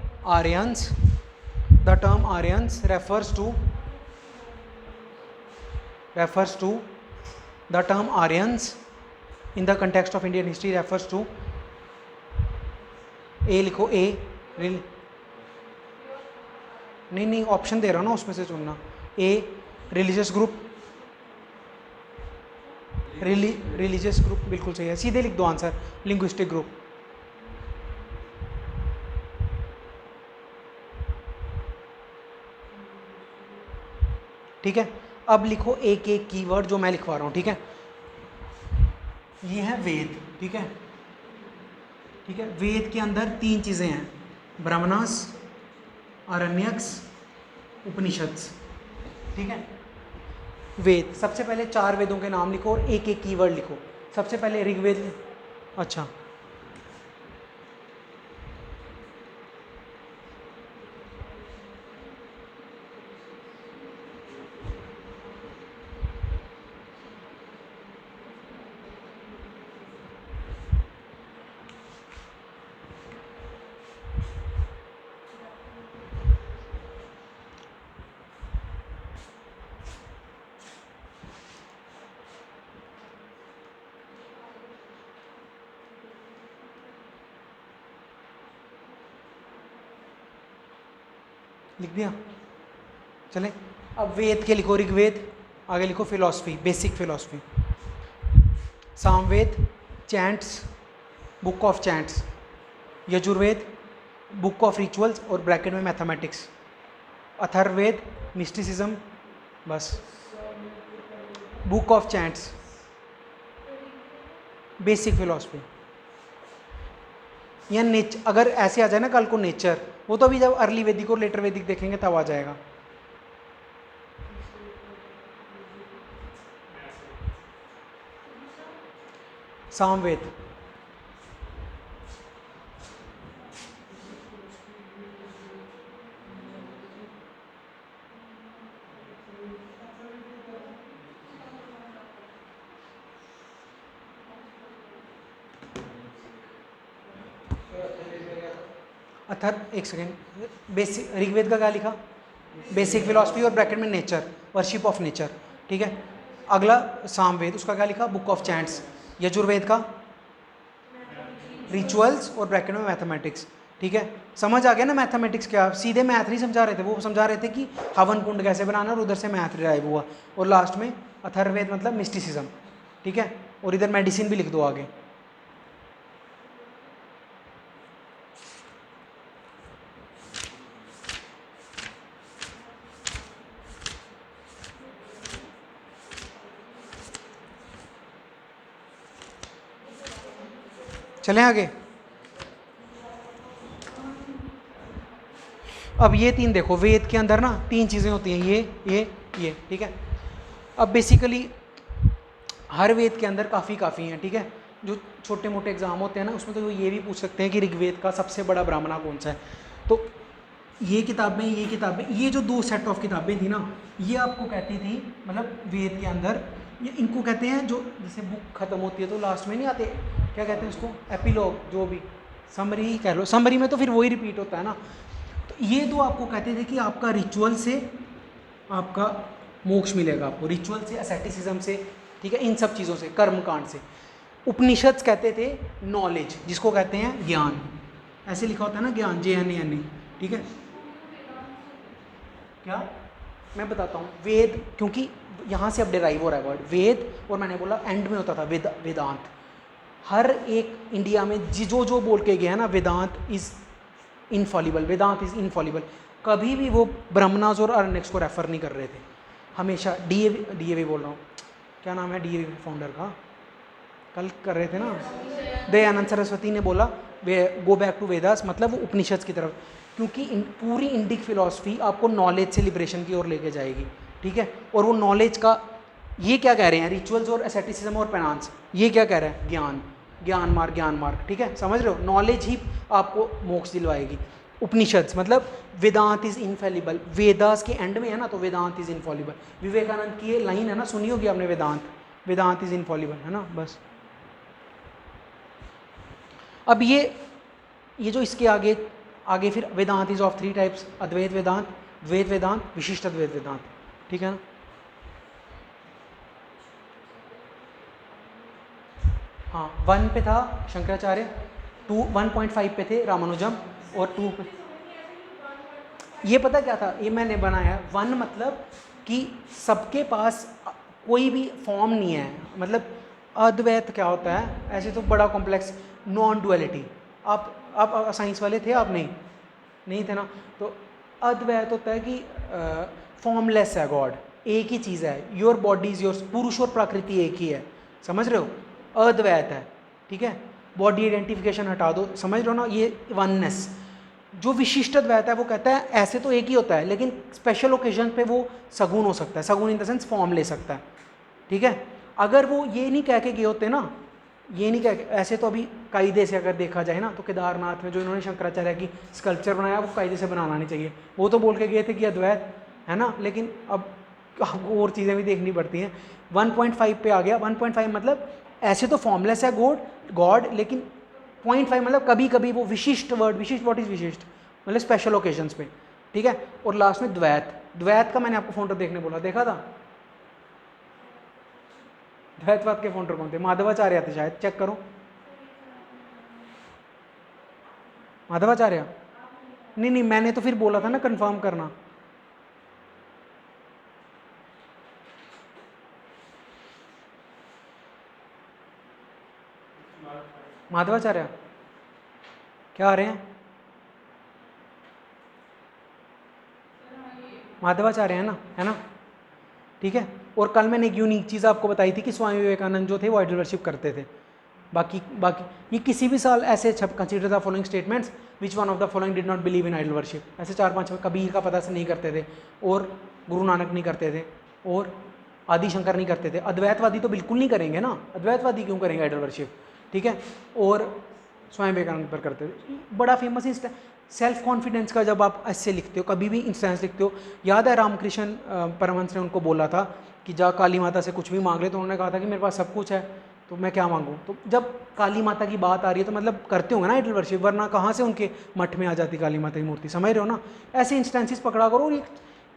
Aryans refers to the term Aryans in the context of Indian history refers to, ए लिखो, ए नहीं ऑप्शन दे रहा हूँ ना, उसमें से चुनना। A religious group, religious group बिल्कुल सही है, सीधे लिख दो आंसर, लिंग्विस्टिक ग्रुप। ठीक है, अब लिखो एक एक कीवर्ड जो मैं लिखवा रहा हूँ। ठीक है, ये है वेद। ठीक है, ठीक है, वेद के अंदर 3 चीज़ें हैं, ब्राह्मणास, आरण्यक्स, उपनिषद्स। ठीक है, वेद, सबसे पहले 4 वेदों के नाम लिखो और एक एक कीवर्ड लिखो। सबसे पहले ऋग्वेद। अच्छा, लिख दिया? चले, अब वेद के लिखो, ऋग्वेद, आगे लिखो philosophy, basic philosophy, Samaveda, chants, book of chants, Yajurveda, book of rituals और ब्रैकेट में मैथमेटिक्स, अथर्ववेद, मिस्टिसिज्म, बस, book of chants, basic philosophy. या अगर ऐसे आ जाए ना कल को नेचर, वो तो अभी जब अर्ली वैदिक और लेटर वैदिक देखेंगे तब आ जाएगा। सामवेद, एक सेकेंड, बेसिक ऋग्वेद का क्या लिखा? बेसिक फिलॉसफी और ब्रैकेट में नेचर, वर्शिप ऑफ नेचर। ठीक है, अगला सामवेद, उसका क्या लिखा? Book of chants. यजुर्वेद का रिचुअल्स और ब्रैकेट में मैथमेटिक्स, ठीक है। समझ आ गया ना मैथमेटिक्स क्या, सीधे मैथ नहीं समझा रहे थे, वो समझा रहे थे कि हवन कुंड कैसे बनाना, और उधर से मैथ डिराइव हुआ, और लास्ट में अथर्ववेद मतलब मिस्टिसिज्म, ठीक है। और इधर मेडिसिन भी लिख दो आगे। चलें आगे। अब ये तीन देखो, वेद के अंदर ना तीन चीज़ें होती हैं, ये, ठीक है। अब बेसिकली हर वेद के अंदर काफ़ी हैं, ठीक है। जो छोटे मोटे एग्जाम होते हैं ना, उसमें तो ये भी पूछ सकते हैं कि ऋग्वेद का सबसे बड़ा ब्राह्मणा कौन सा है। तो ये किताबें, ये जो दो सेट ऑफ किताबें थी ना, ये आपको कहती थी, मतलब वेद के अंदर ये इनको कहते हैं, जो जैसे बुक खत्म होती है तो लास्ट में नहीं आते, क्या कहते हैं उसको, एपिलॉग, जो भी समरी कह लो, समरी में तो फिर वही रिपीट होता है ना। तो ये दो आपको कहते थे कि आपका रिचुअल से आपका मोक्ष मिलेगा, आपको रिचुअल से, एसेटिसिज्म से, ठीक है, इन सब चीज़ों से, कर्मकांड से। उपनिषद कहते थे नॉलेज, जिसको कहते हैं ज्ञान, ऐसे लिखा होता है ना ज्ञान, JNAN, ठीक है। क्या मैं बताता हूँ, वेद, क्योंकि यहाँ से अब डिराइव हो रहा है वर्ड वेद, और मैंने बोला एंड में होता था वेदांत। हर एक इंडिया में जो बोल के गया है ना, Vedanta is infallible, Vedanta is infallible, कभी भी वो ब्रह्मणास और अरण्यक्स को रेफर नहीं कर रहे थे हमेशा। DAV बोल रहा हूँ, क्या नाम है DAV फाउंडर का, कल कर रहे थे ना, दयानंद सरस्वती ने बोला गो बैक टू वेदास, मतलब वो उपनिषद की तरफ, क्योंकि पूरी इंडिक फिलॉसफी आपको नॉलेज से लिबरेशन की ओर लेके जाएगी, ठीक है। और वो नॉलेज का, ये क्या कह रहे हैं, रिचुअल्स और एसेटिसिज्म और पेनांस, ये क्या कह रहे हैं, ज्ञान मार्ग, ठीक है, समझ रहे हो, नॉलेज ही आपको मोक्ष दिलवाएगी। उपनिषद मतलब वेदांत इज इनफेलिबल, वेदास के एंड में है ना, तो वेदांत इज इनफॉलिबल। विवेकानंद की ये लाइन है ना, सुनी होगी आपने, वेदांत इज इनफॉलिबल, है ना। बस अब ये जो इसके आगे फिर वेदांत इज ऑफ 3 टाइप्स, अद्वैत वेदांत, द्वैत वेदांत, विशिष्ट अद्वैत वेदांत, ठीक है ना। हाँ, 1 पे था शंकराचार्य, 1.5 पे थे रामानुजम, और 2 पे ये पता क्या था, ये मैंने बनाया 1 मतलब कि सबके पास कोई भी फॉर्म नहीं है, मतलब अद्वैत क्या होता है, ऐसे तो बड़ा कॉम्प्लेक्स, नॉन डुअलिटी। आप साइंस वाले थे, आप नहीं थे ना, तो अद्वैत होता है कि फॉर्मलेस है गॉड, एक ही चीज़ है, योर बॉडी इज योर, पुरुष और प्रकृति एक ही है, समझ रहे हो, अद्वैत है, ठीक है। बॉडी आइडेंटिफिकेशन हटा दो, समझ रहे हो ना, ये वननेस। जो विशिष्ट अद्वैत है वो कहता है ऐसे तो एक ही होता है, लेकिन स्पेशल ओकेजन पे वो सगुण हो सकता है, सगुण इन द सेंस फॉर्म ले सकता है, ठीक है। अगर वो ये नहीं कह के गए होते ना, ये नहीं कह के, ऐसे तो अभी कायदे से अगर देखा जाए ना, तो केदारनाथ में जो इन्होंने शंकराचार्य की स्कल्पचर बनाया, वो कायदे से बनाना नहीं चाहिए, वो तो बोल के गए थे कि अद्वैत है ना, लेकिन अब आपको और चीज़ें भी देखनी पड़ती हैं। 1.5 पे आ गया, 1.5 मतलब ऐसे तो फॉर्मलेस है गॉड, लेकिन 0.5 मतलब कभी कभी वो विशिष्ट वर्ड, विशिष्ट व्हाट इज विशिष्ट, मतलब स्पेशल ओकेजन्स पे, ठीक है। और लास्ट में द्वैत का मैंने आपको फाउंडर देखने बोला, देखा था, द्वैतवाद के फाउंडर कौन थे, माधवाचार्य थे शायद, चेक करो, माधवाचार्य, नहीं मैंने तो फिर बोला था ना कंफर्म करना, माधवाचार्य क्या आ रहे हैं, माधवाचार्य है ना, ठीक है। और कल मैंने एक यूनिक चीज़ आपको बताई थी कि स्वामी विवेकानंद जो थे वो आइडल वर्शिप करते थे। बाकी ये किसी भी साल ऐसे consider the following statements which one of the following did not believe in idol worship, ऐसे 4-5 कबीर का पता से नहीं करते थे, और गुरु नानक नहीं करते थे, और आदि शंकर नहीं करते थे। अद्वैतवादी तो बिल्कुल नहीं करेंगे ना, अद्वैतवादी क्यों करेंगे आइडल वर्शिप, ठीक है। और स्वामी विवेकानंद पर करते थे। बड़ा फेमस इंस्टेंस, सेल्फ कॉन्फिडेंस का जब आप ऐसे लिखते हो, कभी भी इंस्टेंस लिखते हो, याद है रामकृष्ण परमहंस ने उनको बोला था कि जा काली माता से कुछ भी मांग ले, तो उन्होंने कहा था कि मेरे पास सब कुछ है, तो मैं क्या मांगूँ। तो जब काली माता की बात आ रही है तो मतलब करते होंगे ना आइडल वर्शिप, वरना कहाँ से उनके मठ में आ जाती काली माता की मूर्ति, समझ रहे हो ना। ऐसे इंस्टेंसेस पकड़ा करो,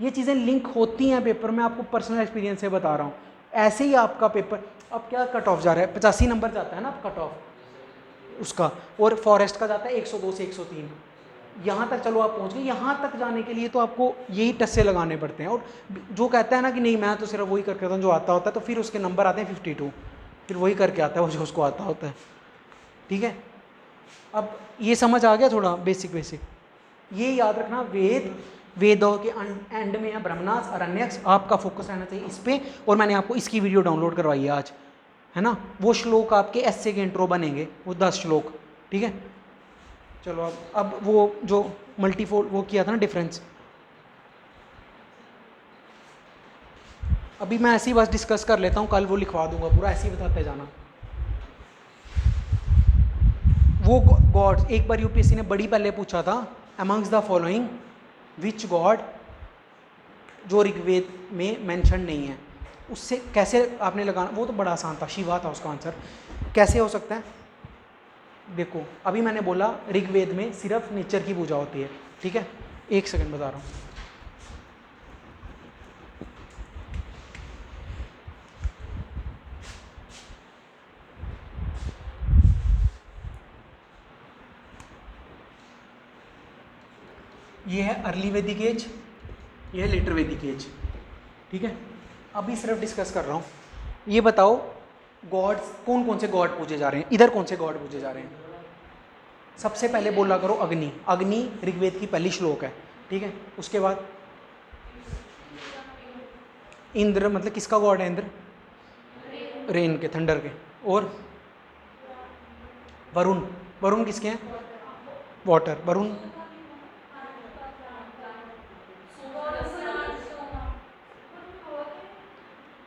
ये चीज़ें लिंक होती हैं पेपर में, आपको पर्सनल एक्सपीरियंस से बता रहा हूँ। ऐसे ही आपका पेपर, अब क्या कट ऑफ जा रहा है, 85 नंबर जाता है ना कट ऑफ, उसका, और फॉरेस्ट का जाता है 102 से 103। यहाँ तक चलो आप पहुँच गए। यहाँ तक जाने के लिए तो आपको यही टस्से लगाने पड़ते हैं। और जो कहता है ना कि नहीं मैं तो सिर्फ वही करके आता हूँ जो आता होता है, तो फिर उसके नंबर आते हैं 52, फिर वही करके आता है वो जो उसको आता होता है। ठीक है, अब ये समझ आ गया थोड़ा बेसिक बेसिक। ये याद रखना, वेदों के एंड में है ब्रह्मणास अरण्यक्ष, आपका फोकस रहना चाहिए इस पे। और मैंने आपको इसकी वीडियो डाउनलोड करवाई है आज, है ना, वो श्लोक आपके एस्से के इंट्रो बनेंगे, वो 10 श्लोक। ठीक है, चलो अब वो जो मल्टीफोल्ड वो किया था ना डिफरेंस, अभी मैं ऐसी बस डिस्कस कर लेता हूँ, कल वो लिखवा दूंगा पूरा, ऐसे ही बताते जाना। वो गॉड्स, एक बार यूपीएससी ने बड़ी पहले पूछा था, amongst the following which God, जो ऋग्वेद में मेंशन नहीं है, उससे कैसे आपने लगाना, वो तो बड़ा आसान था, शिवा था उसका आंसर। कैसे हो सकता है, देखो अभी मैंने बोला ऋग्वेद में सिर्फ नेचर की पूजा होती है। ठीक है, एक सेकंड बता रहा हूँ। ये है अर्ली वैदिक एज, ये है लेटर वैदिक एज। ठीक है, अभी सिर्फ डिस्कस कर रहा हूँ। ये बताओ गॉड्स, कौन कौन से गॉड पूजे जा रहे हैं, इधर कौन से गॉड पूजे जा रहे हैं। सबसे पहले बोला करो अग्नि, अग्नि ऋग्वेद की पहली श्लोक है। ठीक है, उसके बाद इंद्र, मतलब किसका गॉड है इंद्र, रेन के, थंडर के। और वरुण, वरुण किसके हैं, वाटर, वरुण।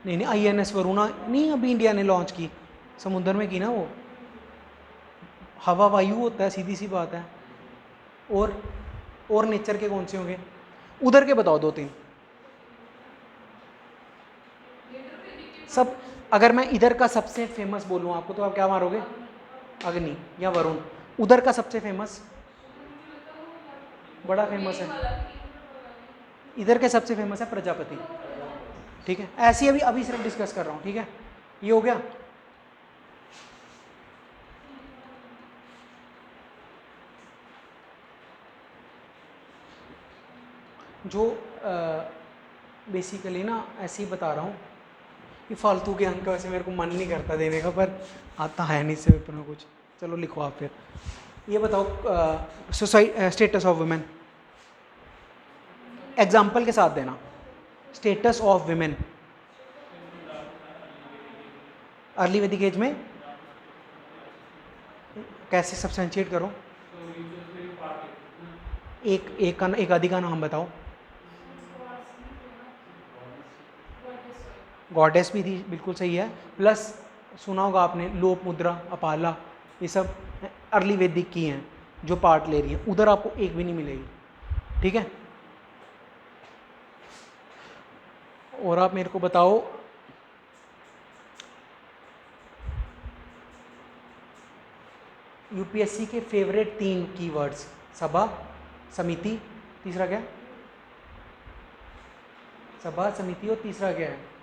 नहीं नहीं, INS वरुणा नहीं अभी इंडिया ने लॉन्च की, समुद्र में की ना वो, हवा वायु होता है, सीधी सी बात है। और नेचर के कौन से होंगे, उधर के बताओ 2-3 सब। अगर मैं इधर का सबसे फेमस बोलूँ आपको तो आप क्या मारोगे, अग्नि या वरुण। उधर का सबसे फेमस, बड़ा फेमस है, इधर के सबसे फेमस है प्रजापति। ठीक है, ऐसी अभी अभी सिर्फ डिस्कस कर रहा हूँ। ठीक है, ये हो गया। जो बेसिकली ना ऐसे ही बता रहा हूँ, ये फालतू के अंक वैसे मेरे को मन नहीं करता देने का, पर आता है नहीं से पेपर में कुछ। चलो लिखो आप फिर। ये बताओ स्टेटस ऑफ वुमेन, एग्जाम्पल के साथ देना। स्टेटस ऑफ वुमेन अर्ली वैदिक एज में कैसे सब्सटेंशिएट करो, एक आदि का नाम बताओ। गॉडेस भी थी, बिल्कुल सही है। प्लस सुना होगा आपने लोप मुद्रा, अपाला, ये सब अर्ली वैदिक की हैं जो पार्ट ले रही हैं, उधर आपको एक भी नहीं मिलेगी। ठीक है, और आप मेरे को बताओ यूपीएससी के फेवरेट 3 कीवर्ड्स, सभा, समिति, तीसरा क्या है, सभा समिति, और तीसरा क्या है,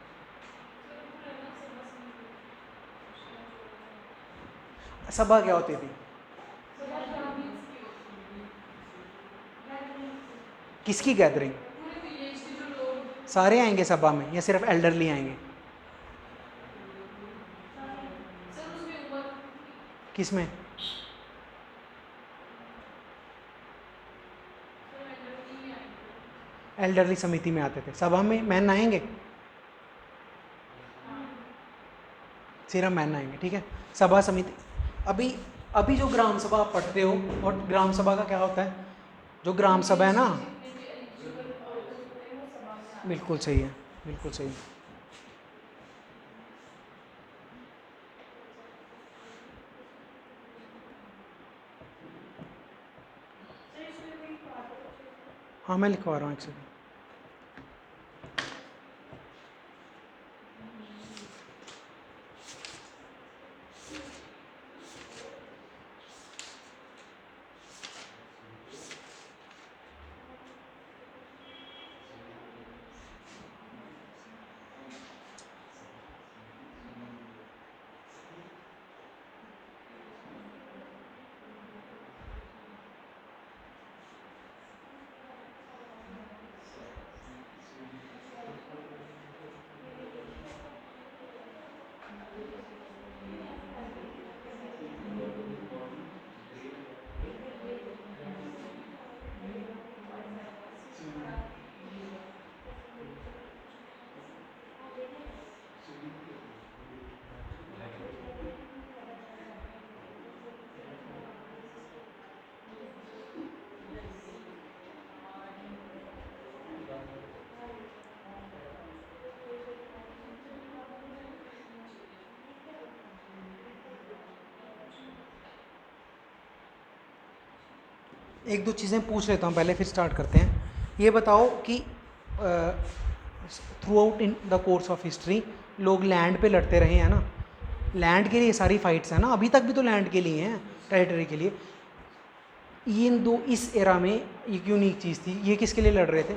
सभा क्या होती थी, किसकी गैदरिंग, सारे आएंगे सभा में या सिर्फ एल्डरली आएंगे, किस में, एल्डरली समिति में आते थे। सभा में मैन आएंगे, सिर्फ मैन आएंगे। ठीक है, सभा समिति। अभी अभी जो ग्राम सभा आप पढ़ते हो, और ग्राम सभा का क्या होता है, जो ग्राम सभा है ना, बिल्कुल सही है, बिल्कुल सही। हाँ मैं लिखवा रहा हूँ, एक सेकंड। एक दो चीज़ें पूछ लेता हूँ पहले, फिर स्टार्ट करते हैं। ये बताओ कि through out in the course of history लोग लैंड पे लड़ते रहे हैं ना, लैंड के लिए सारी फाइट्स हैं ना, अभी तक भी तो लैंड के लिए हैं, टेरिटरी के लिए। इन दो इस एरा में एक यूनिक चीज़ थी, ये किसके लिए लड़ रहे थे?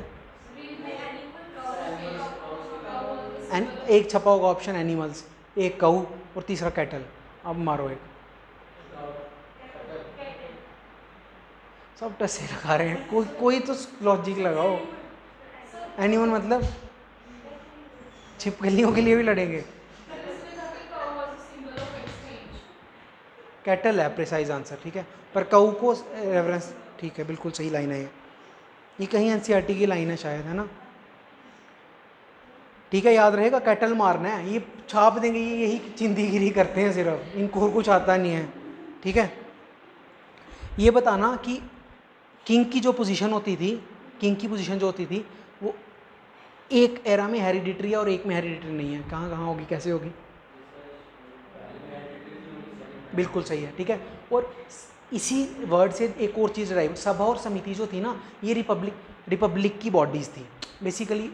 एक छपा होगा ऑप्शन एनिमल्स, एक काऊ और तीसरा कैटल। अब मारो एक। सब टसे लगा रहे हैं, कोई तो लॉजिक लगाओ। एनिमल मतलब छिपकलियों के लिए भी लड़ेंगे। कैटल है प्रिसाइज आंसर, ठीक है, पर काऊ को रेफरेंस, ठीक है, बिल्कुल सही लाइन है ये कहीं एनसीईआरटी की लाइन है शायद, है ना, ठीक है, याद रहेगा, कैटल मारना है, ये छाप देंगे, ये यही चिंदीगिरी करते हैं सिर्फ, इनको कुछ आता नहीं है, ठीक है। ये बताना कि किंग की जो पोजीशन होती थी, किंग की पोजीशन जो होती थी वो एक एरा में हेरिडिटरी है और एक में हेरिडिटरी नहीं है, कहाँ कहाँ होगी, कैसे होगी? बिल्कुल सही है, ठीक है। और इसी वर्ड से एक और चीज़ ड्राइव, सभा और समिति जो थी ना, ये रिपब्लिक की बॉडीज़ थी, बेसिकली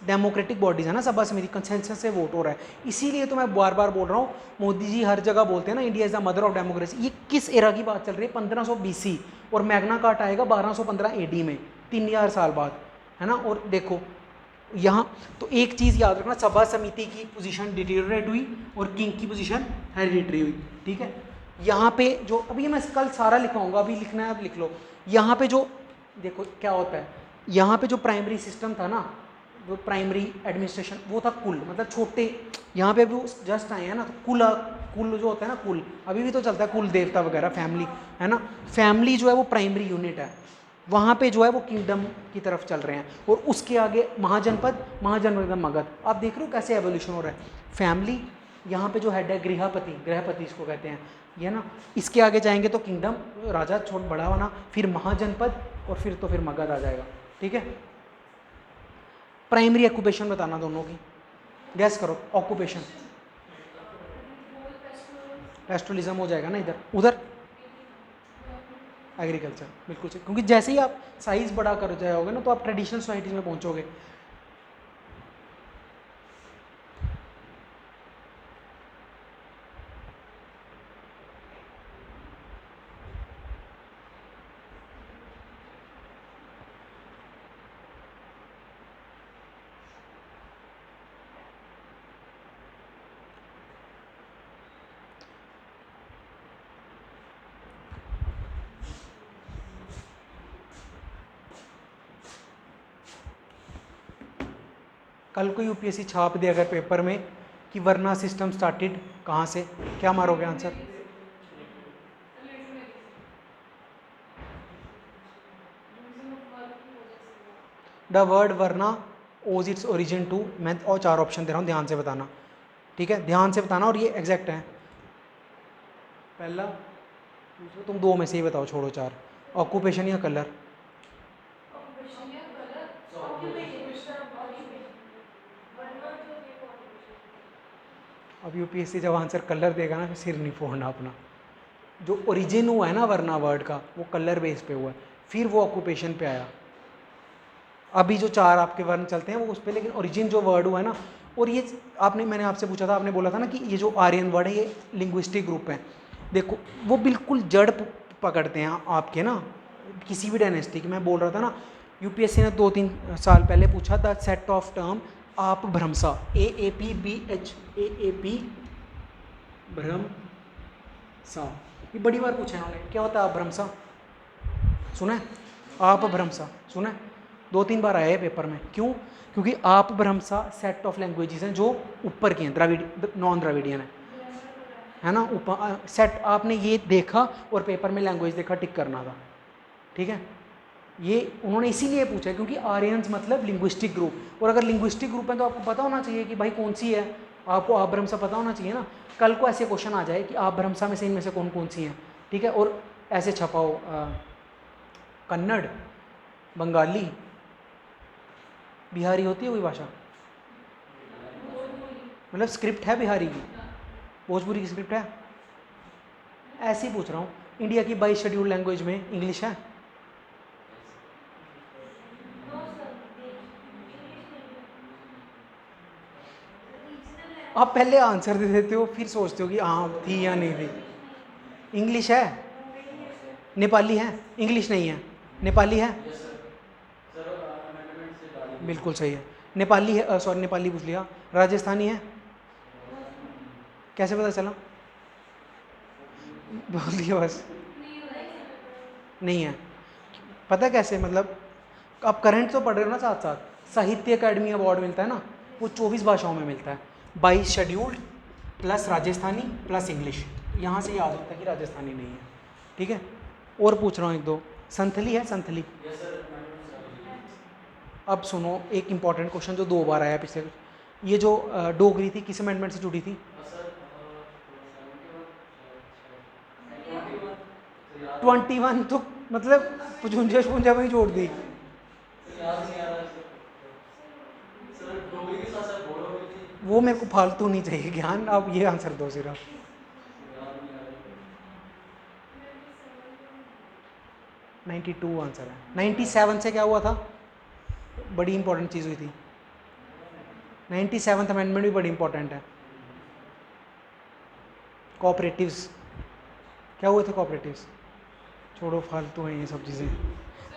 डेमोक्रेटिक बॉडीज़ है ना सभा समिति, कंसेंसस से वोट हो रहा है। इसीलिए तो मैं बार बार बोल रहा हूँ, मोदी जी हर जगह बोलते हैं ना India is the mother of democracy. ये किस एरा की बात चल रही है? 1500 BC, और मैग्ना कार्टा आएगा 1215 AD में, 3000 साल बाद, है ना। और देखो यहाँ तो एक चीज़ याद रखना, सभा समिति की पोजीशन डिटेरियोरेट हुई और किंग की पोजीशन हेरिडिटरी हुई, ठीक है। यहाँ पे जो अभी मैं कल सारा लिखाऊंगा, अभी लिखना है अब लिख लो। यहाँ पे जो देखो क्या होता है, यहाँ पे जो प्राइमरी सिस्टम था ना, जो प्राइमरी एडमिनिस्ट्रेशन, वो था कुल, मतलब छोटे, यहाँ पे भी जस्ट आए हैं ना, तो कुल जो होता है ना, कुल अभी भी तो चलता है, कुल देवता वगैरह, फैमिली, है ना। फैमिली जो है वो प्राइमरी यूनिट है, वहाँ पे जो है वो किंगडम की तरफ चल रहे हैं, और उसके आगे महाजनपद, महाजनपद मगध। आप देख रहे हो कैसे एवोल्यूशन हो रहा है। फैमिली यहाँ पे जो हेड है, गृहपति इसको कहते हैं, ये ना। इसके आगे जाएंगे तो किंगडम, राजा छोट बड़ा होना, फिर महाजनपद, और फिर मगध आ जाएगा, ठीक है। प्राइमरी ऑक्यूपेशन बताना दोनों की, गैस करो ऑक्यूपेशन। पेस्टोलिज्म हो जाएगा ना इधर, उधर एग्रीकल्चर, बिल्कुल सही, क्योंकि जैसे ही आप साइज बड़ा कर जाओगे ना तो आप ट्रेडिशनल सोसाइटीज में पहुंचोगे। कल को यूपीएससी छाप दे अगर पेपर में कि वर्ना सिस्टम स्टार्टेड कहाँ से, क्या मारोगे आंसर? द वर्ड वर्ना ओज इट्स ओरिजिन टू, मैं और 4 ऑप्शन दे रहा हूँ, ध्यान से बताना, ठीक है, ध्यान से बताना, और ये एग्जैक्ट है। पहला, तुम 2 में से ही बताओ, छोड़ो 4, ऑक्यूपेशन या कलर? अब यूपीएससी जब आंसर कलर देगा ना, सिर नहीं फोड़ना अपना। जो ओरिजिन हुआ है ना वरना वर्ड का, वो कलर बेस पे हुआ है, फिर वो ऑक्यूपेशन पे आया। अभी जो 4 आपके वर्ण चलते हैं वो उस पर, लेकिन ओरिजिन जो वर्ड हुआ है ना, और ये मैंने आपसे पूछा था, आपने बोला था ना कि ये जो आर्यन वर्ड है ये लिंग्विस्टिक ग्रुप है। देखो वो बिल्कुल जड़ पकड़ते हैं आपके ना, किसी भी डायनेस्टी की। मैं बोल रहा था ना, यूपीएससी ने 2-3 साल पहले पूछा द सेट ऑफ टर्म आप भ्रमसा, AAP भ्रमसा, ये बड़ी बार पूछा है उन्होंने, क्या होता है आप भ्रमसा? सुना है आप भ्रमसा? सुना है, 2-3 बार आया है पेपर में। क्यों? क्योंकि आप भ्रमसा सेट ऑफ लैंग्वेजेस हैं जो ऊपर की हैं, द्रविड़, नॉन द्रविडियन है ना, ऊपर सेट। आपने ये देखा और पेपर में लैंग्वेज देखा, टिक करना था, ठीक है। ये उन्होंने इसीलिए पूछा क्योंकि आर्यंस मतलब लिंग्विस्टिक ग्रुप, और अगर लिंग्विस्टिक ग्रुप है तो आपको पता होना चाहिए कि भाई कौन सी है, आपको आप भ्रमसा पता होना चाहिए ना। कल को ऐसे क्वेश्चन आ जाए कि आप भ्रमसा में से इनमें से कौन कौन सी हैं, ठीक है, और ऐसे छपाओ कन्नड़, बंगाली, बिहारी होती है कोई भाषा, मतलब स्क्रिप्ट है बिहारी की, भोजपुरी की स्क्रिप्ट है, ऐसे ही पूछ रहा हूँ। इंडिया की 22 शेड्यूल लैंग्वेज में इंग्लिश है, आप पहले आंसर दे देते हो फिर सोचते हो कि हाँ थी या नहीं थी। इंग्लिश है, नेपाली है, इंग्लिश नहीं है, नेपाली है, बिल्कुल सही है। नेपाली है, सॉरी नेपाली पूछ लिया। राजस्थानी है, कैसे पता चला? बोल दिया बस। नहीं है, पता कैसे? मतलब आप करंट तो पढ़ रहे हो ना साथ साथ। साहित्य अकादमी अवार्ड मिलता है ना, वो 24 भाषाओं में मिलता है। 22 scheduled plus Rajasthani plus English, यहाँ से याद होता है कि राजस्थानी नहीं है। ठीक है, और पूछ रहा हूँ एक दो। संथली है, संथली। अब सुनो एक इंपॉर्टेंट क्वेश्चन जो 2 बार आया पिछले। ये जो डोगरी थी किस अमेंडमेंट से जुड़ी थी? 21 तो मतलब पुंजा पुंजा में ही जोड़ दी। वो मेरे को फालतू नहीं चाहिए ज्ञान, आप ये आंसर दो सिर्फ। 92 आंसर है। 97 से क्या हुआ था? बड़ी इंपॉर्टेंट चीज़ हुई थी। 97th अमेंडमेंट भी बड़ी इंपॉर्टेंट है। कोऑपरेटिव्स, क्या हुए थे कोऑपरेटिव्स? छोड़ो फालतू हैं ये सब चीज़ें,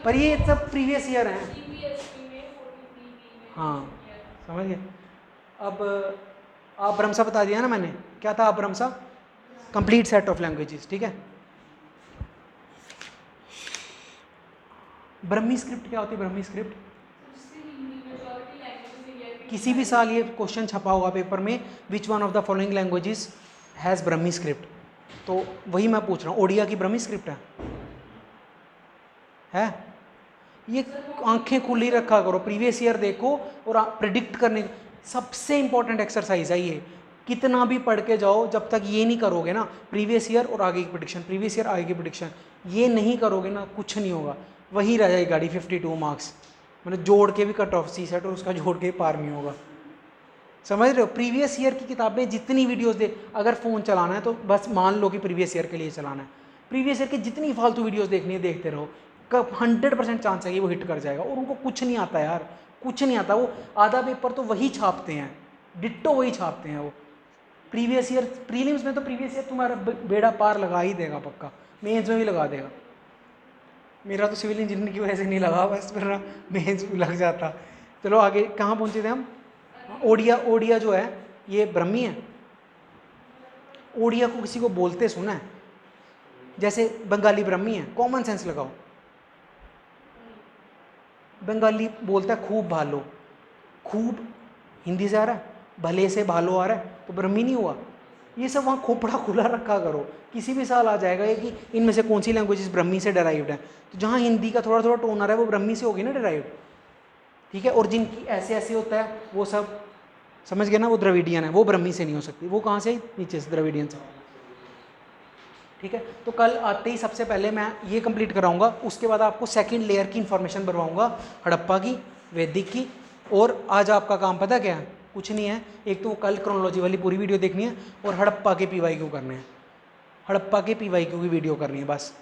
पर ये सब प्रीवियस ईयर हैं। हाँ समझ गए। अब अब्रमसा बता दिया ना मैंने, क्या था अब्रमसा? Complete set of languages. ठीक है, ब्रह्मी स्क्रिप्ट क्या होती है? ब्रह्मी स्क्रिप्ट किसी भी साल ये क्वेश्चन छपा हुआ पेपर में, which one of the following languages has Brahmi script. तो वही मैं पूछ रहा हूँ, ओडिया की ब्रह्मी स्क्रिप्ट है? ये आंखें खुली रखा करो, प्रीवियस ईयर देखो और प्रिडिक्ट करने। सबसे इंपॉर्टेंट एक्सरसाइज है ये। कितना भी पढ़ के जाओ, जब तक ये नहीं करोगे ना, प्रीवियस ईयर और आगे की प्रिडिक्शन, प्रीवियस ईयर आगे की प्रिडिक्शन, ये नहीं करोगे ना, कुछ नहीं होगा। वही रह जाएगी गाड़ी 52 मार्क्स, मतलब जोड़ के भी कट ऑफ सी सेट और उसका जोड़ के पार नहीं होगा। समझ रहे हो? प्रीवियस ईयर की किताबें जितनी वीडियोस दे, अगर फ़ोन चलाना है तो बस मान लो कि प्रीवियस ईयर के लिए चलाना है। प्रीवियस ईयर की जितनी फालतू वीडियोस देखनी है देखते रहो, कब 100% चांस है कि वो हिट कर जाएगा। और उनको कुछ नहीं आता यार, कुछ नहीं आता। वो आधा पेपर तो वही छापते हैं, डिट्टो वही छापते हैं वो। प्रीवियस ईयर प्रीलिम्स में तो प्रीवियस ईयर तुम्हारा बेड़ा पार लगा ही देगा पक्का, मेंस में भी लगा देगा। मेरा तो सिविल इंजीनियरिंग की वजह से नहीं लगा, बस मेरा मेंस में लग जाता। चलो आगे कहाँ पहुँचे थे हम? ओडिया, ओडिया जो है ये ब्रह्मी है। ओडिया को किसी को बोलते सुना है? जैसे बंगाली ब्रह्मी है, कॉमन सेंस लगाओ। बंगाली बोलता है खूब भालो, खूब हिंदी से आ रहा है, भले से भालो आ रहा है, तो ब्रह्मी नहीं हुआ। ये सब वहाँ खोपड़ा खुला रखा करो, किसी भी साल आ जाएगा ये कि इनमें से कौन सी लैंग्वेजेस ब्रह्मी से डराइव्ड है। तो जहाँ हिंदी का थोड़ा थोड़ा टोन आ रहा है वो ब्रह्मी से होगी ना डराइव्ड। ठीक है, और जिनकी ऐसे ऐसे होता है वो सब समझ गए ना, वो द्रविडियन है, वो ब्रह्मी से नहीं हो सकती। वो कहाँ से? नीचे से, द्रविडियन से। ठीक है, तो कल आते ही सबसे पहले मैं ये कंप्लीट कराऊंगा, उसके बाद आपको सेकंड लेयर की इन्फॉर्मेशन भरवाऊंगा, हड़प्पा की, वैदिक की। और आज आपका काम पता क्या है? कुछ नहीं है, एक तो कल क्रोनोलॉजी वाली पूरी वीडियो देखनी है और हड़प्पा के PYQ करने हैं। हड़प्पा के PYQ की वीडियो करनी है बस।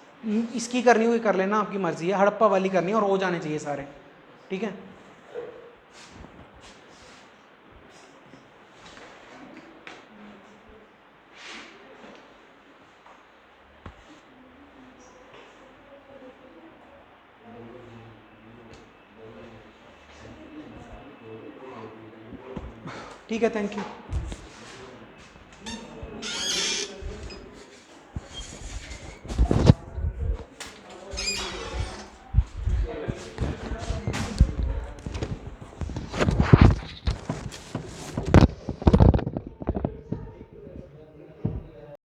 इसकी करनी हुई कर लेना, आपकी मर्जी है। हड़प्पा वाली करनी है और हो जाने चाहिए सारे। ठीक है, ठीक है, थैंक यू।